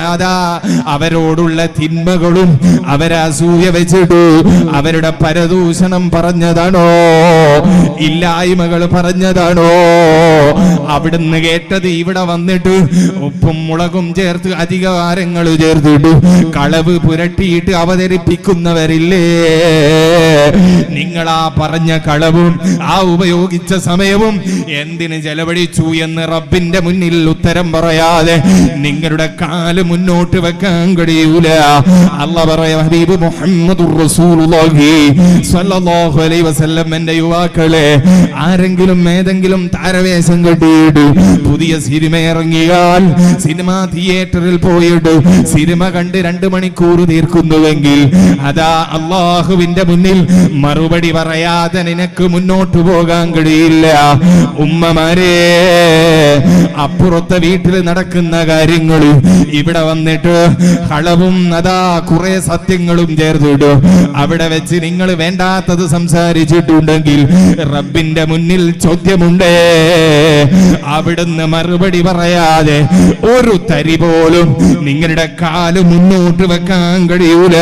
അവരോടുള്ള തിന്മകളും അവരസൂയ വെച്ചിട്ടു അവരുടെ പരദൂഷണം പറഞ്ഞതാണോ? ഇല്ലായ്മകൾ പറഞ്ഞതാണോ? അവിടുന്ന് കേട്ടത് ഇവിടെ വന്നിട്ട് ഉപ്പും മുളകും ചേർത്ത് അധികാരങ്ങൾ ചേർത്തിട്ട് കളവ് പുരട്ടിയിട്ട് അവതരിപ്പിക്കുന്നവരില്ലേ? നിങ്ങളാ പറഞ്ഞ കളവും ആ ഉപയോഗിച്ച സമയവും എന്തിന് ചെലവഴിച്ചു എന്ന് റബ്ബിന്റെ മുന്നിൽ ഉത്തരം പറയാതെ നിങ്ങളുടെ കാല് മുന്നോട്ട് വെക്കാൻ കഴിയൂല. അല്ലാഹു പറയാ, ഹബീബ് മുഹമ്മദുർ റസൂലുള്ളാഹി സ്വല്ലല്ലാഹു അലൈഹി വസല്ലം, എന്റെ യുവാക്കളെ, ആരെങ്കിലും ഏതെങ്കിലും താരവേഷം കെട്ടിയിട്ട് പുതിയ സിനിമ ഇറങ്ങിയാൽ സിനിമാ തിയേറ്ററിൽ പോയിട്ട് സിനിമ കണ്ട് 2 മണിക്കൂർ തീർക്കുന്നുവെങ്കിൽ അതാ അല്ലാഹുവിന്റെ മുന്നിൽ മറുപടി പറയാതെ നിനക്ക് മുന്നോട്ട് പോകാൻ കഴിയില്ല. ഉമ്മമാരെ, അപ്പുറത്തെ വീട്ടിൽ നടക്കുന്ന കാര്യങ്ങൾ ഇവിടെ വന്നിട്ട് കളവും അതാ കുറെ സത്യങ്ങളും ചേർത്തിട്ട് അവിടെ വെച്ച് നിങ്ങൾ വേണ്ടാത്തത് സംസാരിച്ചിട്ടുണ്ടെങ്കിൽ റബ്ബിന്റെ മുന്നിൽ ചോദ്യമുണ്ട്. അവിടുന്ന് മറുപടി പറയാതെ ഒരു തരി പോലും നിങ്ങളുടെ കാല് മുന്നോട്ട് വെക്കാൻ കഴിയൂല.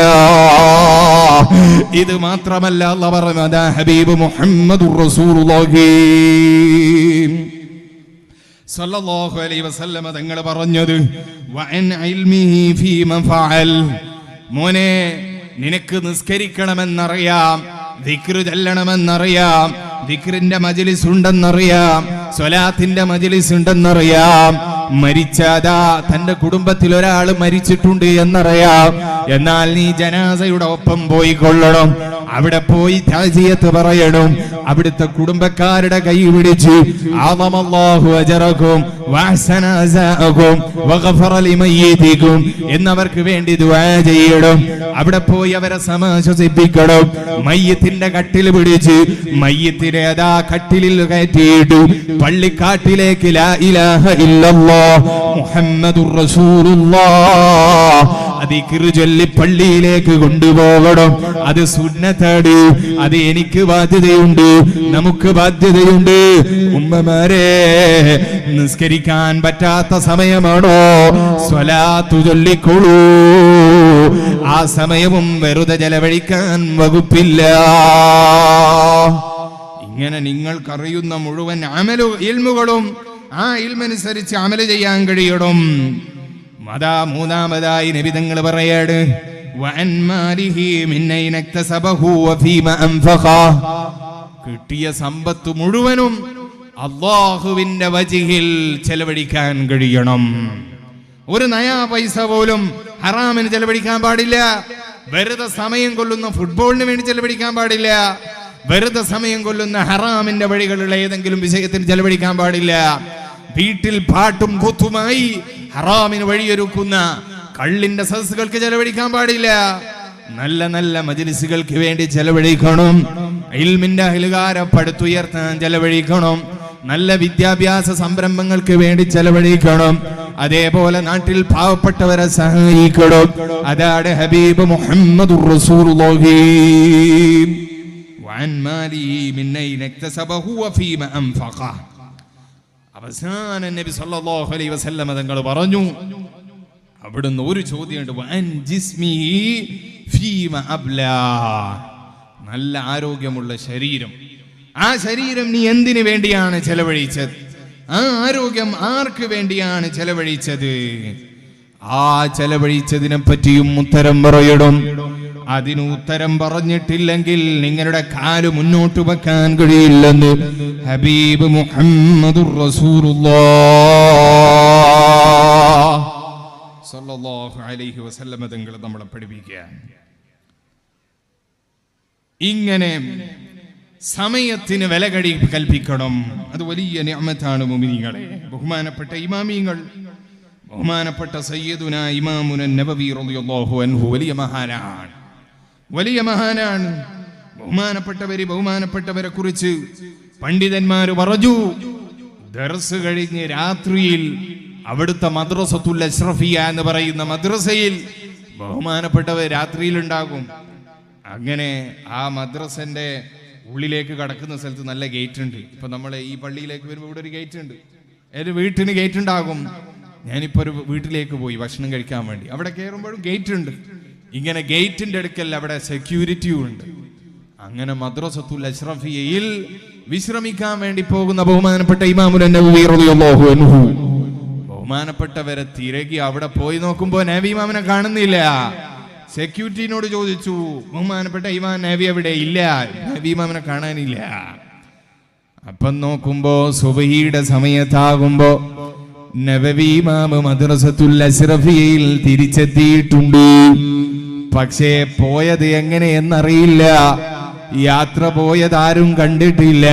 ഇത് മാത്രമല്ല, അല്ലാഹു പറഞ്ഞ ഹബീബ് മുഹമ്മദുർ റസൂലുള്ളാഹി സല്ലല്ലാഹു അലൈഹി വസല്ലം തങ്ങൾ പറഞ്ഞത്, വഅൻ ഇൽമിഹി ഫീമ ഫഅൽ. മോനെ, നിനക്ക് നിസ്കരിക്കണമെന്നറിയാം, ദിക്ർ ചൊല്ലണമെന്നറിയാം, ദിക്റിന്റെ മജ്ലിസ് ഉണ്ടെന്നറിയാം, സ്വലാത്തിന്റെ മജ്ലിസ് ഉണ്ടെന്നറിയാം, മരിച്ചാതാ തന്റെ കുടുംബത്തിൽ ഒരാൾ മരിച്ചിട്ടുണ്ട് എന്നറിയാം. എന്നാൽ നീ ജനാസയുടെ ഒപ്പം പോയി കൊള്ളണം. അവിടെ പോയി താസിയത്ത് പറയണം. അവിടുത്തെ കുടുംബക്കാരുടെ കൈ പിടിച്ച് അല്ലാഹു അജറകും വഅഹ്സന അസാഅകും വഗഫറ ലിമയ്യിതികും എന്നവർക്ക് വേണ്ടി ദുആ ചെയ്യണം. അവിടെ പോയി അവരെ സമാശ്വസിപ്പിക്കണം. മയ്യിത്തിന്റെ കട്ടിൽ പിടിച്ച് മയ്യിത്തിനെ അതാ കട്ടിലിൽ കയറ്റിയിട്ടു പള്ളിക്കാട്ടിലേക്ക് ലാ ഇലാഹ ഇല്ലല്ലാഹ് മുഹമ്മദുർ റസൂലുള്ളാഹ് ദിക്ർ ചൊല്ലി പള്ളിയിലേക്ക് കൊണ്ടുപോകണം. അത് സുന്നത്താണ്. അത് എനിക്ക് ബാധ്യതയുണ്ട്, നമുക്ക് ബാധ്യതയുണ്ട്. ഉമ്മമാരെ, നിസ്കരിക്കാൻ പറ്റാത്ത സമയമാണോ? സ്വലാത്തു ചൊല്ലിക്കൊള്ളൂ. ആ സമയവും വെറുതെ ചെലവഴിക്കാൻ വകുപ്പില്ല. ഇങ്ങനെ നിങ്ങൾക്കറിയുന്ന മുഴുവൻ ഇൽമുകളും ആ ഇൽമനുസരിച്ച് അമല് ചെയ്യാൻ കഴിയണം. അതാ മൂന്നാമതായി നബി തങ്ങൾ പറയാണ്, കിട്ടിയ സമ്പത്ത് മുഴുവനും അല്ലാഹുവിന്റെ വജിഹിൽ ചെലവഴിക്കാൻ കഴിയണം. ഒരു നയാ പൈസ പോലും ഹറാമിന് ചെലവഴിക്കാൻ പാടില്ല. വെറുതെ സമയം കൊല്ലുന്ന ഫുട്ബോളിന് വേണ്ടി ചെലവഴിക്കാൻ പാടില്ല. വെറുതെ സമയം കൊല്ലുന്ന ഹറാമിന്റെ വഴികളുള്ള ഏതെങ്കിലും വിഷയത്തിന് ചെലവഴിക്കാൻ പാടില്ല. വീട്ടിൽ പാട്ടും കൂത്തുമായി ഹറാമിന് വഴിയൊരുക്കുന്ന കള്ളിന്റെ സദസ്സുകൾക്ക് ചെലവഴിക്കാൻ പാടില്ല. നല്ല നല്ല മജ്ലിസുകൾക്ക് വേണ്ടി ചെലവഴിക്കണം. ഇൽമിന്റെ അഹ്ലുകാരെ പടുത്തുയർത്താൻ ചെലവഴിക്കണം. നല്ല വിദ്യാഭ്യാസ സംരംഭങ്ങൾക്ക് വേണ്ടി ചെലവഴിക്കണം. അതേപോലെ നാട്ടിൽ പാവപ്പെട്ടവരെ സഹായിക്കണം. അതാണ് ഹബീബ് മുഹമ്മദുർ റസൂലുള്ളാഹി. വഅൻ മാലിഹി മിൻ അയ്ന ഇക്തസബഹു വഫീമ അൻഫഖ. അവസാന നബി സല്ലല്ലാഹു അലൈഹി വസല്ലം തങ്ങൾ പറഞ്ഞു, അവിടുന്ന് ഒരു ചോദ്യമുണ്ട്, വഅൻ ജിസ്മിഹി ഫീമ അബ്ലാ. നല്ല ആരോഗ്യമുള്ള ശരീരം, ആ ശരീരം നീ എന്തിനു വേണ്ടിയാണ് ചെലവഴിച്ചത്? ആ ആരോഗ്യം ആർക്ക് വേണ്ടിയാണ് ചെലവഴിച്ചത്? ആ ചെലവഴിച്ചതിനെ പറ്റിയും ഉത്തരം പറയണം. അതിന് ഉത്തരം പറഞ്ഞിട്ടില്ലെങ്കിൽ നിങ്ങളുടെ കാല് മുന്നോട്ട് വെക്കാൻ കഴിയില്ലെന്ന് ഹബീബ് മുഹമ്മദുർ റസൂലുള്ളാഹ് സ്വല്ലല്ലാഹു അലൈഹി വസല്ലം തങ്ങൾ നമ്മളെ പഠിപ്പിക്കുകയാണ്. ഇങ്ങനെ സമയത്തിന് വില കൽപ്പിക്കണം. അത് വലിയ നിഅമത്താണ് മുഅ്മിനീങ്ങളെ. ബഹുമാനപ്പെട്ട ഇമാമിങ്ങൾ, ബഹുമാനപ്പെട്ട സയ്യിദുന ഇമാമുന നബവി റളിയല്ലാഹു അൻഹു വലിയ മഹാനാണ്, വലിയ മഹാനാണ്. ബഹുമാനപ്പെട്ടവരെ കുറിച്ച് പണ്ഡിതന്മാര് പറഞ്ഞു, ദർസ് കഴിഞ്ഞ് രാത്രിയിൽ അവിടുത്തെ മദ്രസത്തുൽ അഷ്റഫിയ എന്ന് പറയുന്ന മദ്രസയിൽ ബഹുമാനപ്പെട്ടവർ രാത്രിയിൽ ഉണ്ടാകും. അങ്ങനെ ആ മദ്രസന്റെ ഉള്ളിലേക്ക് കടക്കുന്ന സ്ഥലത്ത് നല്ല ഗേറ്റ് ഉണ്ട്. ഇപ്പൊ നമ്മളെ ഈ പള്ളിയിലേക്ക് വരുമ്പോൾ ഇവിടെ ഒരു ഗേറ്റ് ഉണ്ട്. ഒരു വീട്ടിന് ഗേറ്റ് ഉണ്ടാകും. ഞാനിപ്പോ ഒരു വീട്ടിലേക്ക് പോയി ഭക്ഷണം കഴിക്കാൻ വേണ്ടി. അവിടെ കയറുമ്പോഴും ഗേറ്റ് ഉണ്ട്. ഇങ്ങനെ ഗേറ്റിന്റെ അടുക്കൽ അവിടെ സെക്യൂരിറ്റിയും ഉണ്ട്. അങ്ങനെ മദ്രസത്തുൽ അഷ്റഫിയയിൽ വിശ്രമിക്കാൻ വേണ്ടി പോകുന്ന ബഹുമാനപ്പെട്ട ഇമാമുൽ നബവി റളിയല്ലാഹു അൻഹു ബഹുമാനപ്പെട്ടവരെ തിരക്കി അവിടെ പോയി നോക്കുമ്പോ നബി ഇമാമിനെ കാണുന്നില്ല. സെക്യൂരിറ്റിനോട് ചോദിച്ചു, ബഹുമാനപ്പെട്ട ഇമാം നബി എവിടെ? ഇല്ല, നബി ഇമാമിനെ കാണാനില്ല. അപ്പം നോക്കുമ്പോ സുബഹിയുടെ സമയത്താകുമ്പോ നബവി ഇമാം മദ്രസത്തുൽ അഷ്റഫിയയിൽ തിരിച്ചെത്തിയിട്ടുണ്ട്. പക്ഷേ പോയത് എങ്ങനെയെന്നറിയില്ല. യാത്ര പോയതാരും കണ്ടിട്ടില്ല.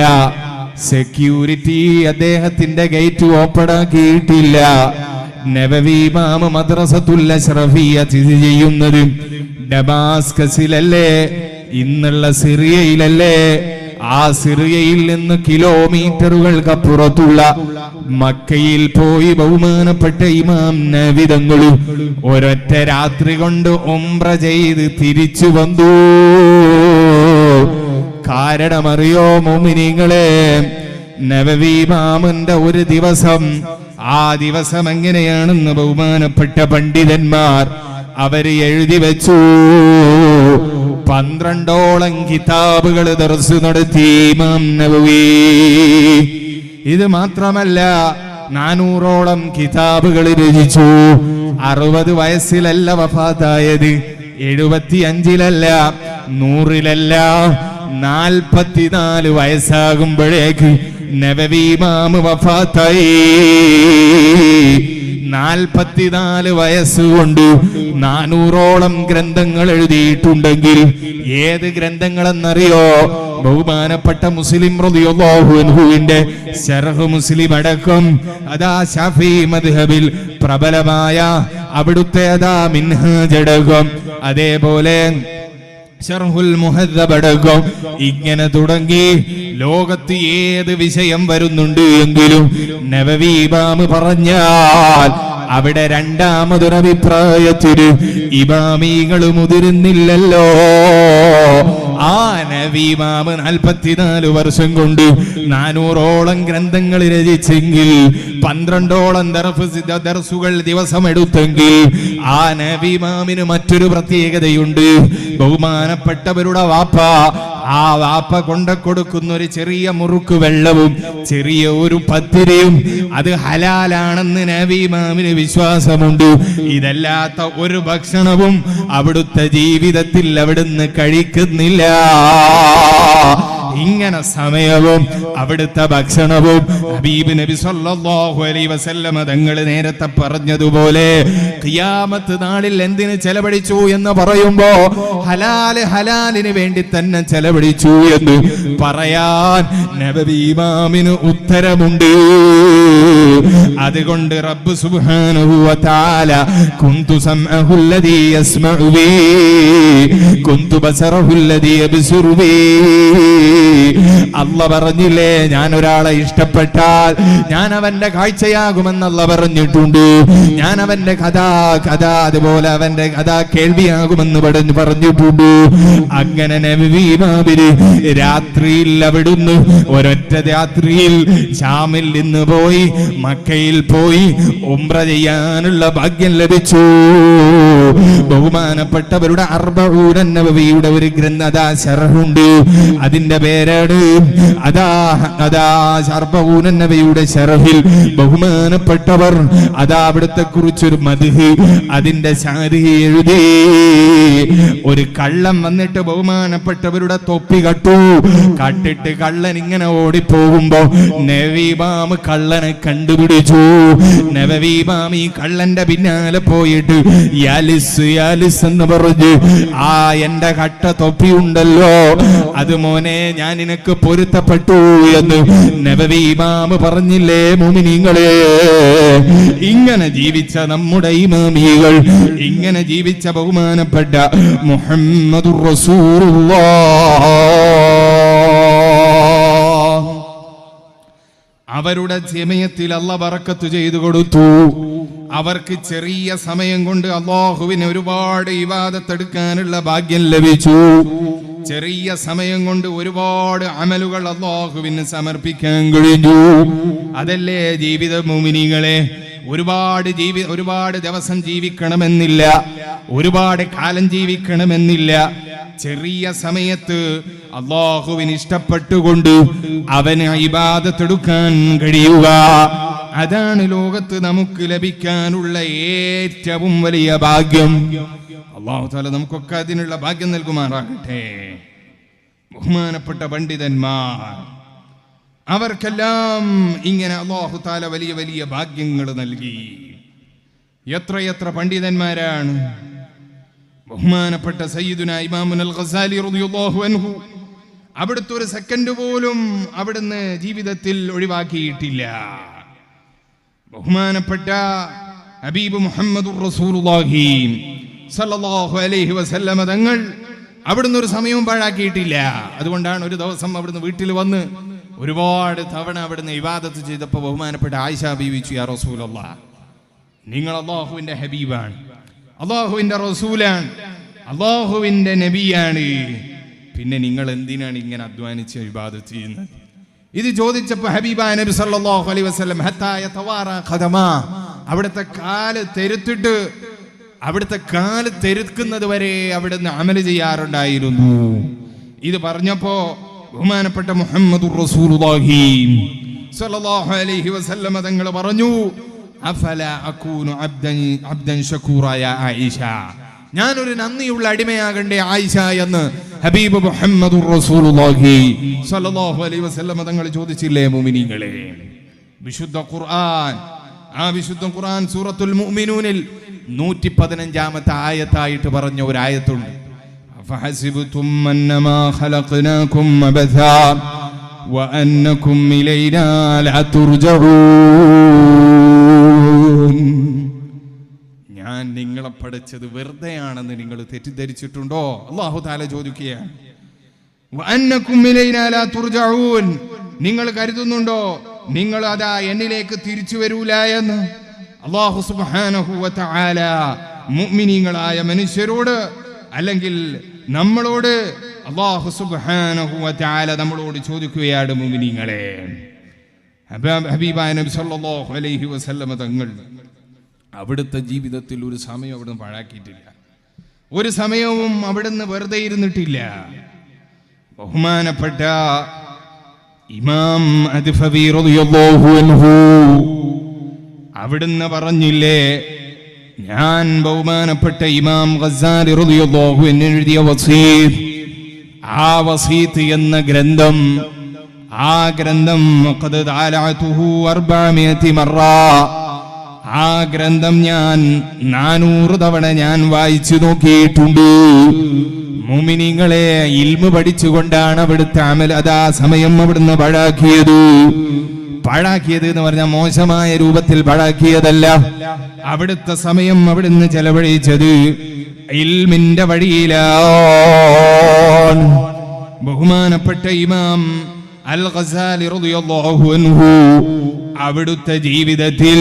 സെക്യൂരിറ്റി അദ്ദേഹത്തിന്റെ ഗേറ്റ് ഓപ്പൺ ആക്കിയിട്ടില്ല. നബവി ഇമാം മദ്രസത്തുൽ അഷ്റഫിയ സ്ഥിതി ചെയ്യുന്നത് ഡമാസ്കസിലല്ലേ, ഇന്നുള്ള സിറിയയിലല്ലേ? ആ സിറിയയിൽ നിന്ന് കിലോമീറ്ററുകൾക്കപ്പുറത്തുള്ള മക്കയിൽ പോയി ബഹുമാനപ്പെട്ട ഇമാം നബി തങ്ങൾ ഒരൊറ്റ രാത്രി കൊണ്ട് ഉംറ ചെയ്ത് തിരിച്ചു വന്നു. കാരണമറിയോ മുഅ്മിനീങ്ങളെ? നബവി ഇമാമിന്റെ ഒരു ദിവസം, ആ ദിവസം എങ്ങനെയാണെന്ന് ബഹുമാനപ്പെട്ട പണ്ഡിതന്മാർ അവര് എഴുതി വെച്ചു. 12ഓളം കിതാബുകൾ ദർസ് നടത്തി ഇമാം നബവി. ഇത് മാത്രമല്ല, 400ഓളം കിതാബുകൾ രചിച്ചു. 60 വയസ്സിലല്ല വഫാത്തായത്, 75-ലല്ല, 100-ലല്ല, 44 വയസ്സാകുമ്പോഴേക്ക് നബവി ഇമാം വഫാത്തായി. 44 വയസ്സുകൊണ്ട് 400ഓളം ഗ്രന്ഥങ്ങൾ എഴുതിയിട്ടുണ്ടെങ്കിൽ ഏത് ഗ്രന്ഥങ്ങളെന്നറിയോ? ബഹുമാനപ്പെട്ട മുസ്ലിം റളിയല്ലാഹു അൻഹുവിന്റെ ശർഹ് മുസ്ലിം അടക്കം അതാ ശാഫി മദ്ഹബിൽ പ്രബലമായ അവിടുത്തെ അതാ മിൻഹാജ് അടക്കം, അതേപോലെ ശർഹുൽ മുഹദ്ദബ് അടക്കം, ഇങ്ങനെ തുടങ്ങി ലോകത്ത് ഏത് വിഷയം വരുന്നുണ്ട് എങ്കിലും നബവി ഇമാം പറഞ്ഞാൽ അവിടെ രണ്ടാമതൊരഭിപ്രായത്തിന് ഇമാമികൾ മുതിരുന്നില്ലല്ലോ. ആ നബി ഇമാം 44 വർഷം കൊണ്ട് 400ഓളം ഗ്രന്ഥങ്ങൾ രചിച്ചെങ്കിൽ 12ഓളം ദർസുകൾ ദിവസം എടുത്തെങ്കിൽ ആ നബി ഇമാമിന് മറ്റൊരു പ്രത്യേകതയുണ്ട്. ബഹുമാനപ്പെട്ടവരുടെ വാപ്പ, ആ വാപ്പ കൊടുക്കുന്ന ഒരു ചെറിയ മുറുക്ക് വെള്ളവും ചെറിയ ഒരു പത്തിരിയും അത് ഹലാലാണെന്ന് നബി ഇമാമിന് വിശ്വാസമുണ്ട്. ഇതല്ലാത്ത ഒരു ഭക്ഷണവും അവിടുത്തെ ജീവിതത്തിൽ അവിടുന്ന് കഴിക്കുന്നില്ല. ഇങ്ങനെ സമയവും അവിടുത്തെ ഭക്ഷണവും ഹബീബ് നബി സല്ലല്ലാഹു അലൈഹി വസല്ലം തങ്ങൾ നേരത്തെ പറഞ്ഞതുപോലെ ഖിയാമത്ത് നാളിൽ എന്തിന് ചെലവഴിച്ചു എന്ന് പറയുമ്പോ ഹലാലിന് വേണ്ടി തന്നെ ചെലവഴിച്ചു എന്ന് പറയാൻ നബവി ഇമാമിന് ഉത്തരമുണ്ട്. അതുകൊണ്ട് റബ്ബ് സുബ്ഹാനഹു വ തആല കുന്തു സമഅഹു അല്ലദീ യസ്മഉ ബി കുന്തു ബസറഹു അല്ലദീ യബ്സുറു ബി. അല്ലാഹ് പറഞ്ഞില്ലേ, ഞാൻ ഒരാളെ ഇഷ്ടപ്പെട്ടാൽ ഞാൻ അവന്റെ കാഴ്ചയാകുമെന്ന് അല്ലാഹ് പറഞ്ഞിട്ടുണ്ട്. ഞാൻ അവന്റെ കഥ അതുപോലെ അവന്റെ കഥ കേൾവിയാകുമെന്ന് പറഞ്ഞിട്ടുണ്ട്. അങ്ങനെ നബി ഇമാമിന് രാത്രിയിൽ അവിടുന്ന് ഒരൊറ്റ രാത്രിയിൽ ഷാമിൽ നിന്ന് പോയി മക്കയിൽ പോയി ഉംറ ചെയ്യാനുള്ള ഭാഗ്യം ലഭിച്ചു. ബഹുമാനപ്പെട്ടവരുടെ അർബഊൻ നബവിയുടെ ഒരു ഗ്രന്ഥ ശർഹുണ്ട്. അതിന്റെ പേരാണ് അർബഊൻ നബവിയുടെ ശർഹിൽ ബഹുമാനപ്പെട്ടവർ അവിടുത്തെ കുറിച്ചൊരു മദ്ഹ് അതിന്റെ ശാരി എഴുതി. ഒരു കള്ളൻ വന്നിട്ട് ബഹുമാനപ്പെട്ടവരുടെ തൊപ്പി കട്ടിട്ട് കള്ളൻ ഇങ്ങനെ ഓടിപ്പോകുമ്പോ നബി ഇമാം കള്ളനെ കണ്ടുപിടിച്ചു. നബി ഇമാം ഈ കള്ളന്റെ പിന്നാലെ പോയിട്ട് യാലിസ് എന്ന് പറഞ്ഞു, ആ എന്റെ കട്ട തൊപ്പിയുണ്ടല്ലോ അത് മോനെ ഞാൻ നിനക്ക് പൊരുത്തപ്പെട്ടു എന്ന് നബി ഇമാം പറഞ്ഞില്ലേ? മുഅ്മിനീങ്ങളെ, ഇങ്ങനെ ജീവിച്ച നമ്മുടെ ഇമാമികൾ, ഇങ്ങനെ ജീവിച്ച ബഹുമാനപ്പെട്ട മുഹമ്മദുർ റസൂലുള്ളാഹ്, അവരുടെ സമയത്തിൽ അല്ലാഹ് ബറക്കത്ത് ചെയ്തു കൊടുത്തു. അവർക്ക് ചെറിയ സമയം കൊണ്ട് അല്ലാഹുവിനെ ഒരുപാട് ഇബാദത്ത് എടുക്കാനുള്ള ഭാഗ്യം ലഭിച്ചു. ചെറിയ സമയം കൊണ്ട് ഒരുപാട് അമലുകൾ അല്ലാഹുവിന് സമർപ്പിക്കാൻ കഴിഞ്ഞു. അതല്ലേ ജീവിത മുഅ്മിനീങ്ങളെ? ഒരുപാട് ദിവസം ജീവിക്കണമെന്നില്ല, ഒരുപാട് കാലം ജീവിക്കണമെന്നില്ല. ചെറിയ സമയത്ത് അല്ലാഹുവിന് ഇഷ്ടപ്പെട്ടുകൊണ്ട് അവന് ഇബാദത്ത് എടുക്കാൻ കഴിയുക, അതാണ് ലോകത്ത് നമുക്ക് ലഭിക്കാനുള്ള ഏറ്റവും വലിയ ഭാഗ്യം. അല്ലാഹു തആല നമുക്കൊക്കെ അതിനുള്ള ഭാഗ്യം നൽകുമാറാകട്ടെ. ബഹുമാനപ്പെട്ട പണ്ഡിതന്മാർ, അവർക്കെല്ലാം ഇങ്ങനെ അല്ലാഹു തആല വലിയ വലിയ ഭാഗ്യങ്ങൾ നൽകി. എത്രയെത്ര പണ്ഡിതന്മാരാണ്! ബഹുമാനപ്പെട്ട സയ്യിദുനാ ഇമാമുൽ ഗസാലി റളിയല്ലാഹു അൻഹു, അവിടുത്തെ ഒരു സെക്കൻഡ് പോലും അവിടുന്ന് ജീവിതത്തിൽ ഒഴിവാക്കിയിട്ടില്ല. ബഹുമാനപ്പെട്ട ഹബീബ് മുഹമ്മദുർ റസൂലുള്ളാഹി സല്ലല്ലാഹു അലൈഹി വസല്ലം തങ്ങൾ അവിടുന്ന് ഒരു സമയവും പാഴാക്കിയിട്ടില്ല. അതുകൊണ്ടാണ് ഒരു ദിവസം അവിടുന്ന് വീട്ടിൽ വന്ന് ഒരുപാട് തവണ അവിടുന്ന് ഇബാദത്ത് ചെയ്തപ്പോൾ ബഹുമാനപ്പെട്ട ആയിഷ ബീവി ചോദിച്ചു, യാ റസൂലല്ലാഹ്, നിങ്ങൾ അല്ലാഹുവിന്റെ ഹബീബാണ്, അല്ലാഹുവിന്റെ റസൂലാണ്, അല്ലാഹുവിന്റെ നബിയാണ്, പിന്നെ നിങ്ങൾ എന്തിനാണ് ഇങ്ങനെ അധ്വാനിച്ച് ഇബാദത്ത് ചെയ്യുന്നത്? ഇത് ചോദിച്ചപ്പോൾ ഹബീബായ നബി സല്ലല്ലാഹു അലൈഹി വസല്ലം ഹത്താ യതവാറാ ഖദമാ, അവിടുത്തെ കാല് തെരുത്തിട്ട് അവിടുത്തെ കാല് തെരുക്കുന്നത് വരെ അവിടുന്ന് അമല് ചെയ്യാറുണ്ടായിരുന്നു. ഇത് പറഞ്ഞപ്പോ ബഹുമാനപ്പെട്ട മുഹമ്മദുർ റസൂലുള്ളാഹി സ്വല്ലല്ലാഹു അലൈഹി വസല്ലം തങ്ങൾ പറഞ്ഞു, അഫല അകൂനു അബ്ദൻ ശകൂറ യാ ആയിഷ, ഞാനൊരു നന്ദിയുള്ള അടിമയാകണ്ടേ ആയിഷ എന്ന് ഹബീബ് മുഹമ്മദുർ റസൂലുള്ളാഹി സ്വല്ലല്ലാഹു അലൈഹി വസല്ലം തങ്ങൾ ചോദിച്ചില്ലേ മുഅ്മിനീങ്ങളെ? വിശുദ്ധ ഖുർആൻ, ആ വിശുദ്ധ ഖുർആൻ സൂറത്തുൽ മുഅ്മിനൂനിൽ 115-ാമത്തെ ആയത്തായിട്ട് പറഞ്ഞ ഒരു ആയത്തുണ്ട്. അഫഹസിബ്തും അന്നമാ ഖലഖനാകും അബഥാ വഅന്നകും ഇലൈനാ ലാ തുർജഊൻ. ഞാൻ നിങ്ങളെ പഠിച്ചത് വെറുതെയാണെന്ന് നിങ്ങൾ തെറ്റിദ്ധരിച്ചിട്ടുണ്ടോ? അല്ലാഹു തആല ചോദിക്കുകയാണ്. വഅന്നകും ഇലൈനാ ലാ തുർജഊൻ, നിങ്ങൾ കരുതുന്നുണ്ടോ നിങ്ങൾ അതാ എന്നിലേക്ക് തിരിച്ചു വരൂല എന്ന്? അല്ലാഹു സുബ്ഹാനഹു വ തആല മുഅ്മിനീങ്ങളായ മനുഷ്യരോട്, അല്ലെങ്കിൽ നമ്മളോട് അല്ലാഹു സുബ്ഹാനഹു വ തആല നമ്മളോട് ചോദിക്കുകയാണ്, മുഅ്മിനീങ്ങളെ. ഹബീബായ നബി സല്ലല്ലാഹു അലൈഹി വസല്ലം തങ്ങൾ അവിടുത്തെ ജീവിതത്തിൽ ഒരു സമയം അവിടുന്ന് പാഴാക്കിയിട്ടില്ല, ഒരു സമയവും അവിടുന്ന് വെറുതെ ഇരുന്നിട്ടില്ല. ബഹുമാനപ്പെട്ട ഇമാം അദ്ഫവി റളിയല്ലാഹു അൻഹു അവിടുന്ന് പറഞ്ഞില്ലേ, ഞാൻ ബഹുമാനപ്പെട്ട ഇമാം ഗസാലി റളിയല്ലാഹു അൻഹു എഴുതിയ വസീത്ത്, ആ വസീത്ത് എന്ന ഗ്രന്ഥം, ആ ഗ്രന്ഥം ഖദ് തഅലഅതുഹു 400 മറ, ആ ഗ്രന്ഥം ഞാൻ 400 തവണ ഞാൻ വായിച്ചു നോക്കിയിട്ടുണ്ട്. മുഅ്മിനീങ്ങളെ, ഇൽമു പഠിച്ചുകൊണ്ടാണ് അവിടുത്തെ അമൽ അതാ സമയം അവിടുന്ന് പാഴാക്കിയത് എന്ന് പറഞ്ഞാൽ മോശമായ രൂപത്തിൽ പാഴാക്കിയതല്ല. അവിടുത്തെ സമയം അവിടുന്ന് ചെലവഴിച്ചത് ഇൽമിന്റെ വഴിയിലാണ്. ബഹുമാനപ്പെട്ട ഇമാം അൽ ഗസാലി റളിയല്ലാഹു അൻഹു അവിടുത്തെ ജീവിതത്തിൽ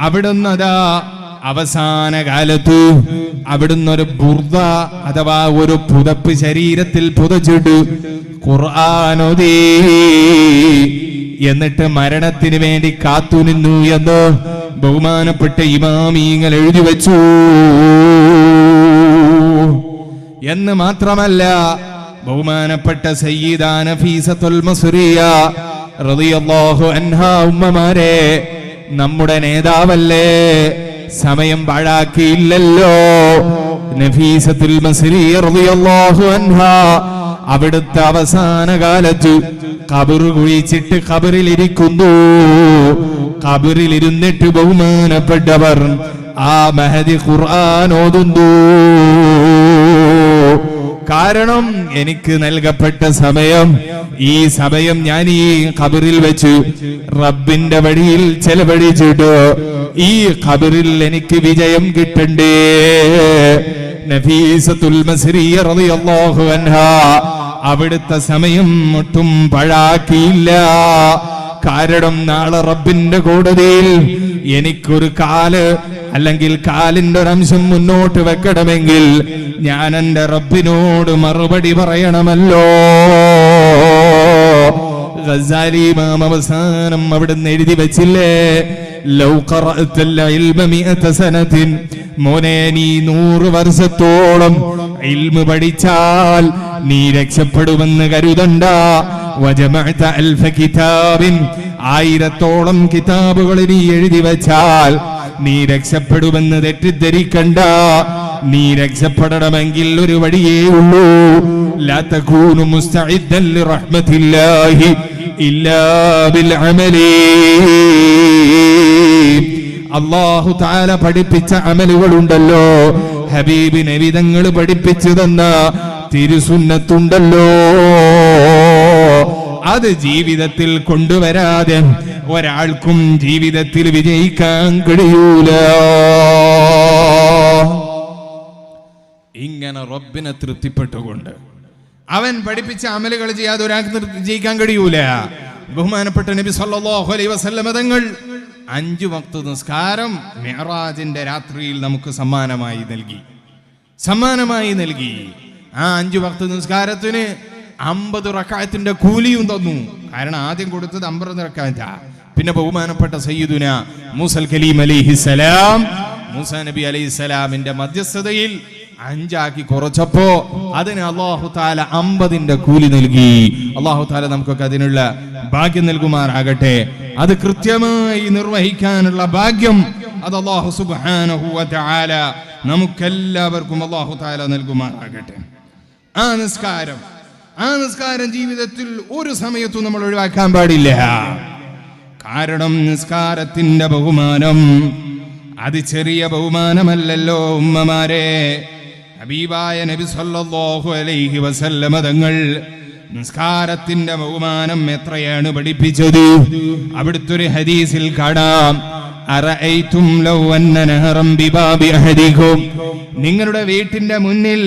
അവിടുന്ന് അതാ അവസാന കാലത്ത് അവിടുന്ന് ഒരു ബുർദ അഥവാ ഒരു പുതപ്പ് ശരീരത്തിൽ പുതച്ചിട്ട് ഖുർആനോദി, എന്നിട്ട് മരണത്തിന് വേണ്ടി കാത്തുനിന്നു എന്ന് ബഹുമാനപ്പെട്ട ഇമാമീങ്ങൾ എഴുതി വെച്ചു. എന്ന് മാത്രമല്ല, ബഹുമാനപ്പെട്ട സയ്യിദ നഫീസത്തുൽ മസ്രിയ റളിയല്ലാഹു അൻഹാ ഉമ്മമാരെ, നമ്മുടെ നേതാവല്ലേ, സമയം പാഴാക്കിയില്ലല്ലോ. നഫീസത്തുൽ മസ്രിയ റളിയല്ലാഹു അൻഹാ അവിടുത്തെ അവസാന കാലത്ത് ഖബർ കുഴിച്ചിട്ട് ഖബറിലിരിക്കുന്നു. ഖബറിലിരുന്നിട്ട് ബഹുമാനപ്പെട്ടവർ ആ മഹദി ഖുർആൻ ഓതുന്നു. കാരണം എനിക്ക് നൽകപ്പെട്ട സമയം, ഈ സമയം ഞാൻ ഈ ഖബറിൽ വെച്ച് റബ്ബിന്റെ വഴിയിൽ ചെലവഴിച്ചിട്ട് ഈ ഖബറിൽ എനിക്ക് വിജയം കിട്ടണ്ടേ. നഫീസത്തുൽ മസ്രിയ റളിയല്ലാഹു അൻഹാ അവിടുത്തെ സമയം ഒട്ടും പാഴാക്കിയില്ല. കാരണം നാളെ റബ്ബിന്റെ കോടതിയിൽ എനിക്കൊരു കാല് അല്ലെങ്കിൽ കാലിന്റെ ഒരംശം മുന്നോട്ട് വെക്കണമെങ്കിൽ ഞാൻ എന്റെ റബ്ബിനോട് മറുപടി പറയണമല്ലോ. ഗസാലി ഇമാം അവസാനം അവിടുന്ന് എഴുതി വെച്ചില്ലേ, ലൗ ഖറഅതൽ ഇൽമ 100 സനതിൻ, മോനെ നീ 100 വർഷത്തോളം ഇൽമു പഠിച്ചാൽ നീ രക്ഷപ്പെടുമെന്ന് കരുതണ്ട. വജമഅത അൽഫ കിതാബിൻ, 1000-ഓളം കിതാബുകൾ നീ എഴുതി വെച്ചാൽ നീ രക്ഷപ്പെടുമെന്ന് തെറ്റിദ്ധരിക്കണ്ട. നീ രക്ഷപ്പെടണമെങ്കിൽ ഒരു വഴിയേ ഉള്ളൂ, ലാ തകൂനു മുസ്തഇദ്ദൻ ലിറഹ്മത്തില്ലാഹി ഇല്ലാ ബിൽ അമലി. അല്ലാഹു തആല പഠിപ്പിച്ച അമലുകളുണ്ടല്ലോ, ഹബീബ് നബി തങ്ങൾ പഠിപ്പിച്ചു തന്ന തിരുസുന്നത്തുണ്ടല്ലോ, അത് ജീവിതത്തിൽ കൊണ്ടുവരാതെ ഒരാൾക്കും ജീവിതത്തിൽ വിജയിക്കാൻ കഴിയൂല. ഇങ്ങനെ റബ്ബിനെ തൃപ്തിപ്പെട്ടുകൊണ്ട് അവൻ പഠിപ്പിച്ച അമലുകൾ ചെയ്യാതെ ഒരാൾക്ക് വിജയിക്കാൻ കഴിയൂല. ബഹുമാനപ്പെട്ട നബി സല്ലല്ലാഹു അലൈഹി വസല്ലം തങ്ങൾ 5 വക്ത് നിസ്കാരം മിഅ്റാജിന്റെ രാത്രിയിൽ നമുക്ക് സമ്മാനമായി നൽകി. ആ 5 വക്ത് നിസ്കാരത്തിന് 50 റക്അത്തിന്റെ കൂലിയും തന്നു. കാരണം ആദ്യം കൊടുത്തത് 50 റക്അത്താ. പിന്നെ ബഹുമാനപ്പെട്ട സയ്യിദുന മൂസൽ കലീം അലൈഹിസ്സലാം, മൂസാ നബി അലൈഹിസ്സലാമിന്റെ മധ്യസ്ഥതയിൽ 5 ആക്കി കുറച്ചപ്പോ അതിന് അല്ലാഹു തആല 50ന്റെ കൂലി നൽകി. അല്ലാഹു തആല നമുക്കൊക്കെ അതിനുള്ള ഭാഗ്യം നൽകുമാറാകട്ടെ. അത് കൃത്യമായി നിർവഹിക്കാനുള്ള ഭാഗ്യം അത് അല്ലാഹു സുബ്ഹാനഹു വ തആല നമുക്കെല്ലാവർക്കും അല്ലാഹു തആല നൽകുമാറാകട്ടെ. ആ നിസ്കാരം ജീവിതത്തിൽ ഒരു സമയത്തും നമ്മൾ ഒഴിവാക്കാൻ പാടില്ല. കാരണം നിസ്കാരത്തിന്റെ ബഹുമാനം അത് ചെറിയ ബഹുമാനമല്ലല്ലോ ഉമ്മമാരെ. ഹബീബായ നബി സല്ലല്ലാഹു അലൈഹി വസല്ലമ തങ്ങൾ നിസ്കാരത്തിന്റെ ബഹുമാനം എത്രയാണ് പഠിപ്പിച്ചത്. അവിടുത്തെ ഒരു ഹദീസിൽ കാണാം, അറഅയ്തും ലൗ അന്ന നഹറൻ ബിബാബി അഹദികും, നിങ്ങളുടെ വീട്ടിന്റെ മുന്നിൽ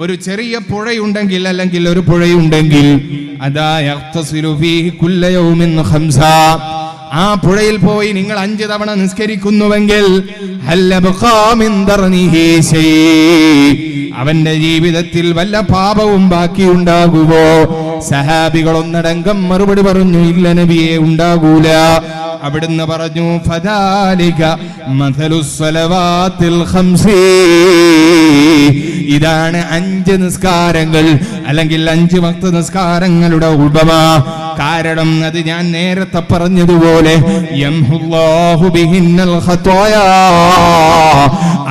ഒരു ചെറിയ പുഴയുണ്ടെങ്കിൽ, അല്ലെങ്കിൽ ഒരു പുഴയുണ്ടെങ്കിൽ, അദാ യഗ്തസിലു ഫീഹി കുല്ല യൗമിൻ ഖംസ, ആ പുഴയിൽ പോയി നിങ്ങൾ 5 തവണ നിസ്കരിക്കുന്നുവെങ്കിൽ, ഹൽ അബ്ഖാ മിൻ ദർനിഹി ശൈ, അവന്റെ ജീവിതത്തിൽ വല്ല പാപവും ബാക്കിയുണ്ടാകുമോ? സഹാബികൾ ഒന്നടങ്കം മറുപടി പറഞ്ഞു, ഇല്ല നബിയെ, ഉണ്ടാകൂല. അവിടുന്ന് പറഞ്ഞു, ഫദാലിക മഥലുസ് സ്വലവാത്തിൽ ഖംസി, ഇതാണ് 5 നിസ്കാരങ്ങൾ അല്ലെങ്കിൽ 5 വക്ത് നിസ്കാരങ്ങളുടെ ഉപമ. കാരണം അത് ഞാൻ നേരത്തെ പറഞ്ഞതുപോലെ യംഹുല്ലാഹു ബിഹിന്നൽ ഖതായാ,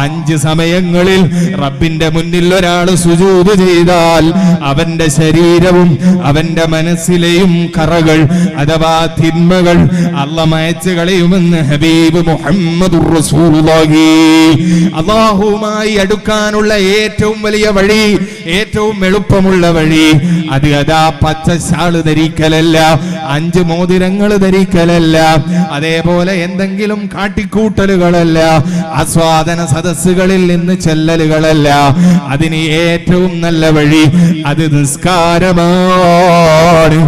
5 സമയങ്ങളിൽ റബ്ബിന്റെ മുന്നിൽ ഒരാൾ സുജൂദ് ചെയ്താൽ അവന്റെ ശരീരവും അവന്റെ മനസ്സിലെയും കറകൾ അഥവാ തിന്മകൾ അല്ലാഹു മായ്ച്ചു കളയുമെന്ന് ഹബീബ് മുഹമ്മദുർ റസൂലുള്ളാഹി. അല്ലാഹുവുമായി അടുക്കാനുള്ള ഏറ്റവും വലിയ വഴി, ഏറ്റവും എളുപ്പമുള്ള വഴി, അത് അതാ പച്ച ഷാള് ധരിക്കലല്ല, 5 മോതിരങ്ങൾ ധരിക്കലല്ല, അതേപോലെ എന്തെങ്കിലും കാട്ടിക്കൂട്ടലുകളല്ല, ആസ്വാദന സദസ്സുകളിൽ നിന്ന് ചെല്ലലുകളല്ല. അതിന് ഏറ്റവും നല്ല വഴി അത് നിസ്കാരമാണ്.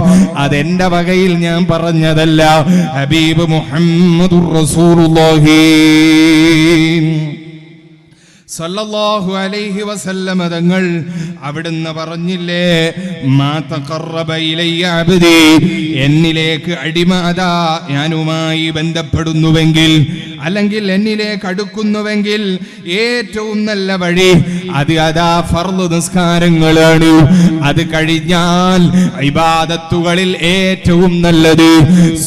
അതെന്റെ വകയിൽ ഞാൻ പറഞ്ഞതല്ല, ഹബീബ് മുഹമ്മദുർ റസൂലുള്ളാഹി സല്ലല്ലാഹു അലൈഹി വസല്ലമ തങ്ങൾ അവിടുന്ന് പറഞ്ഞില്ലേ, മാ തഖറബ ഇലയ്യ അബ്ദി, എന്നിലേക്ക് അടിമ അതാ ഞാനുമായി ബന്ധപ്പെടുന്നുവെങ്കിൽ, അല്ലെങ്കിൽ എന്നിലേക്ക് അടുക്കുന്നുവെങ്കിൽ ഏറ്റവും നല്ല വഴി അത് അതാ ഫർള് നിസ്കാരങ്ങളാണ്. അത് കഴിഞ്ഞാൽ ഇബാദത്തുകളിൽ ഏറ്റവും നല്ലത്,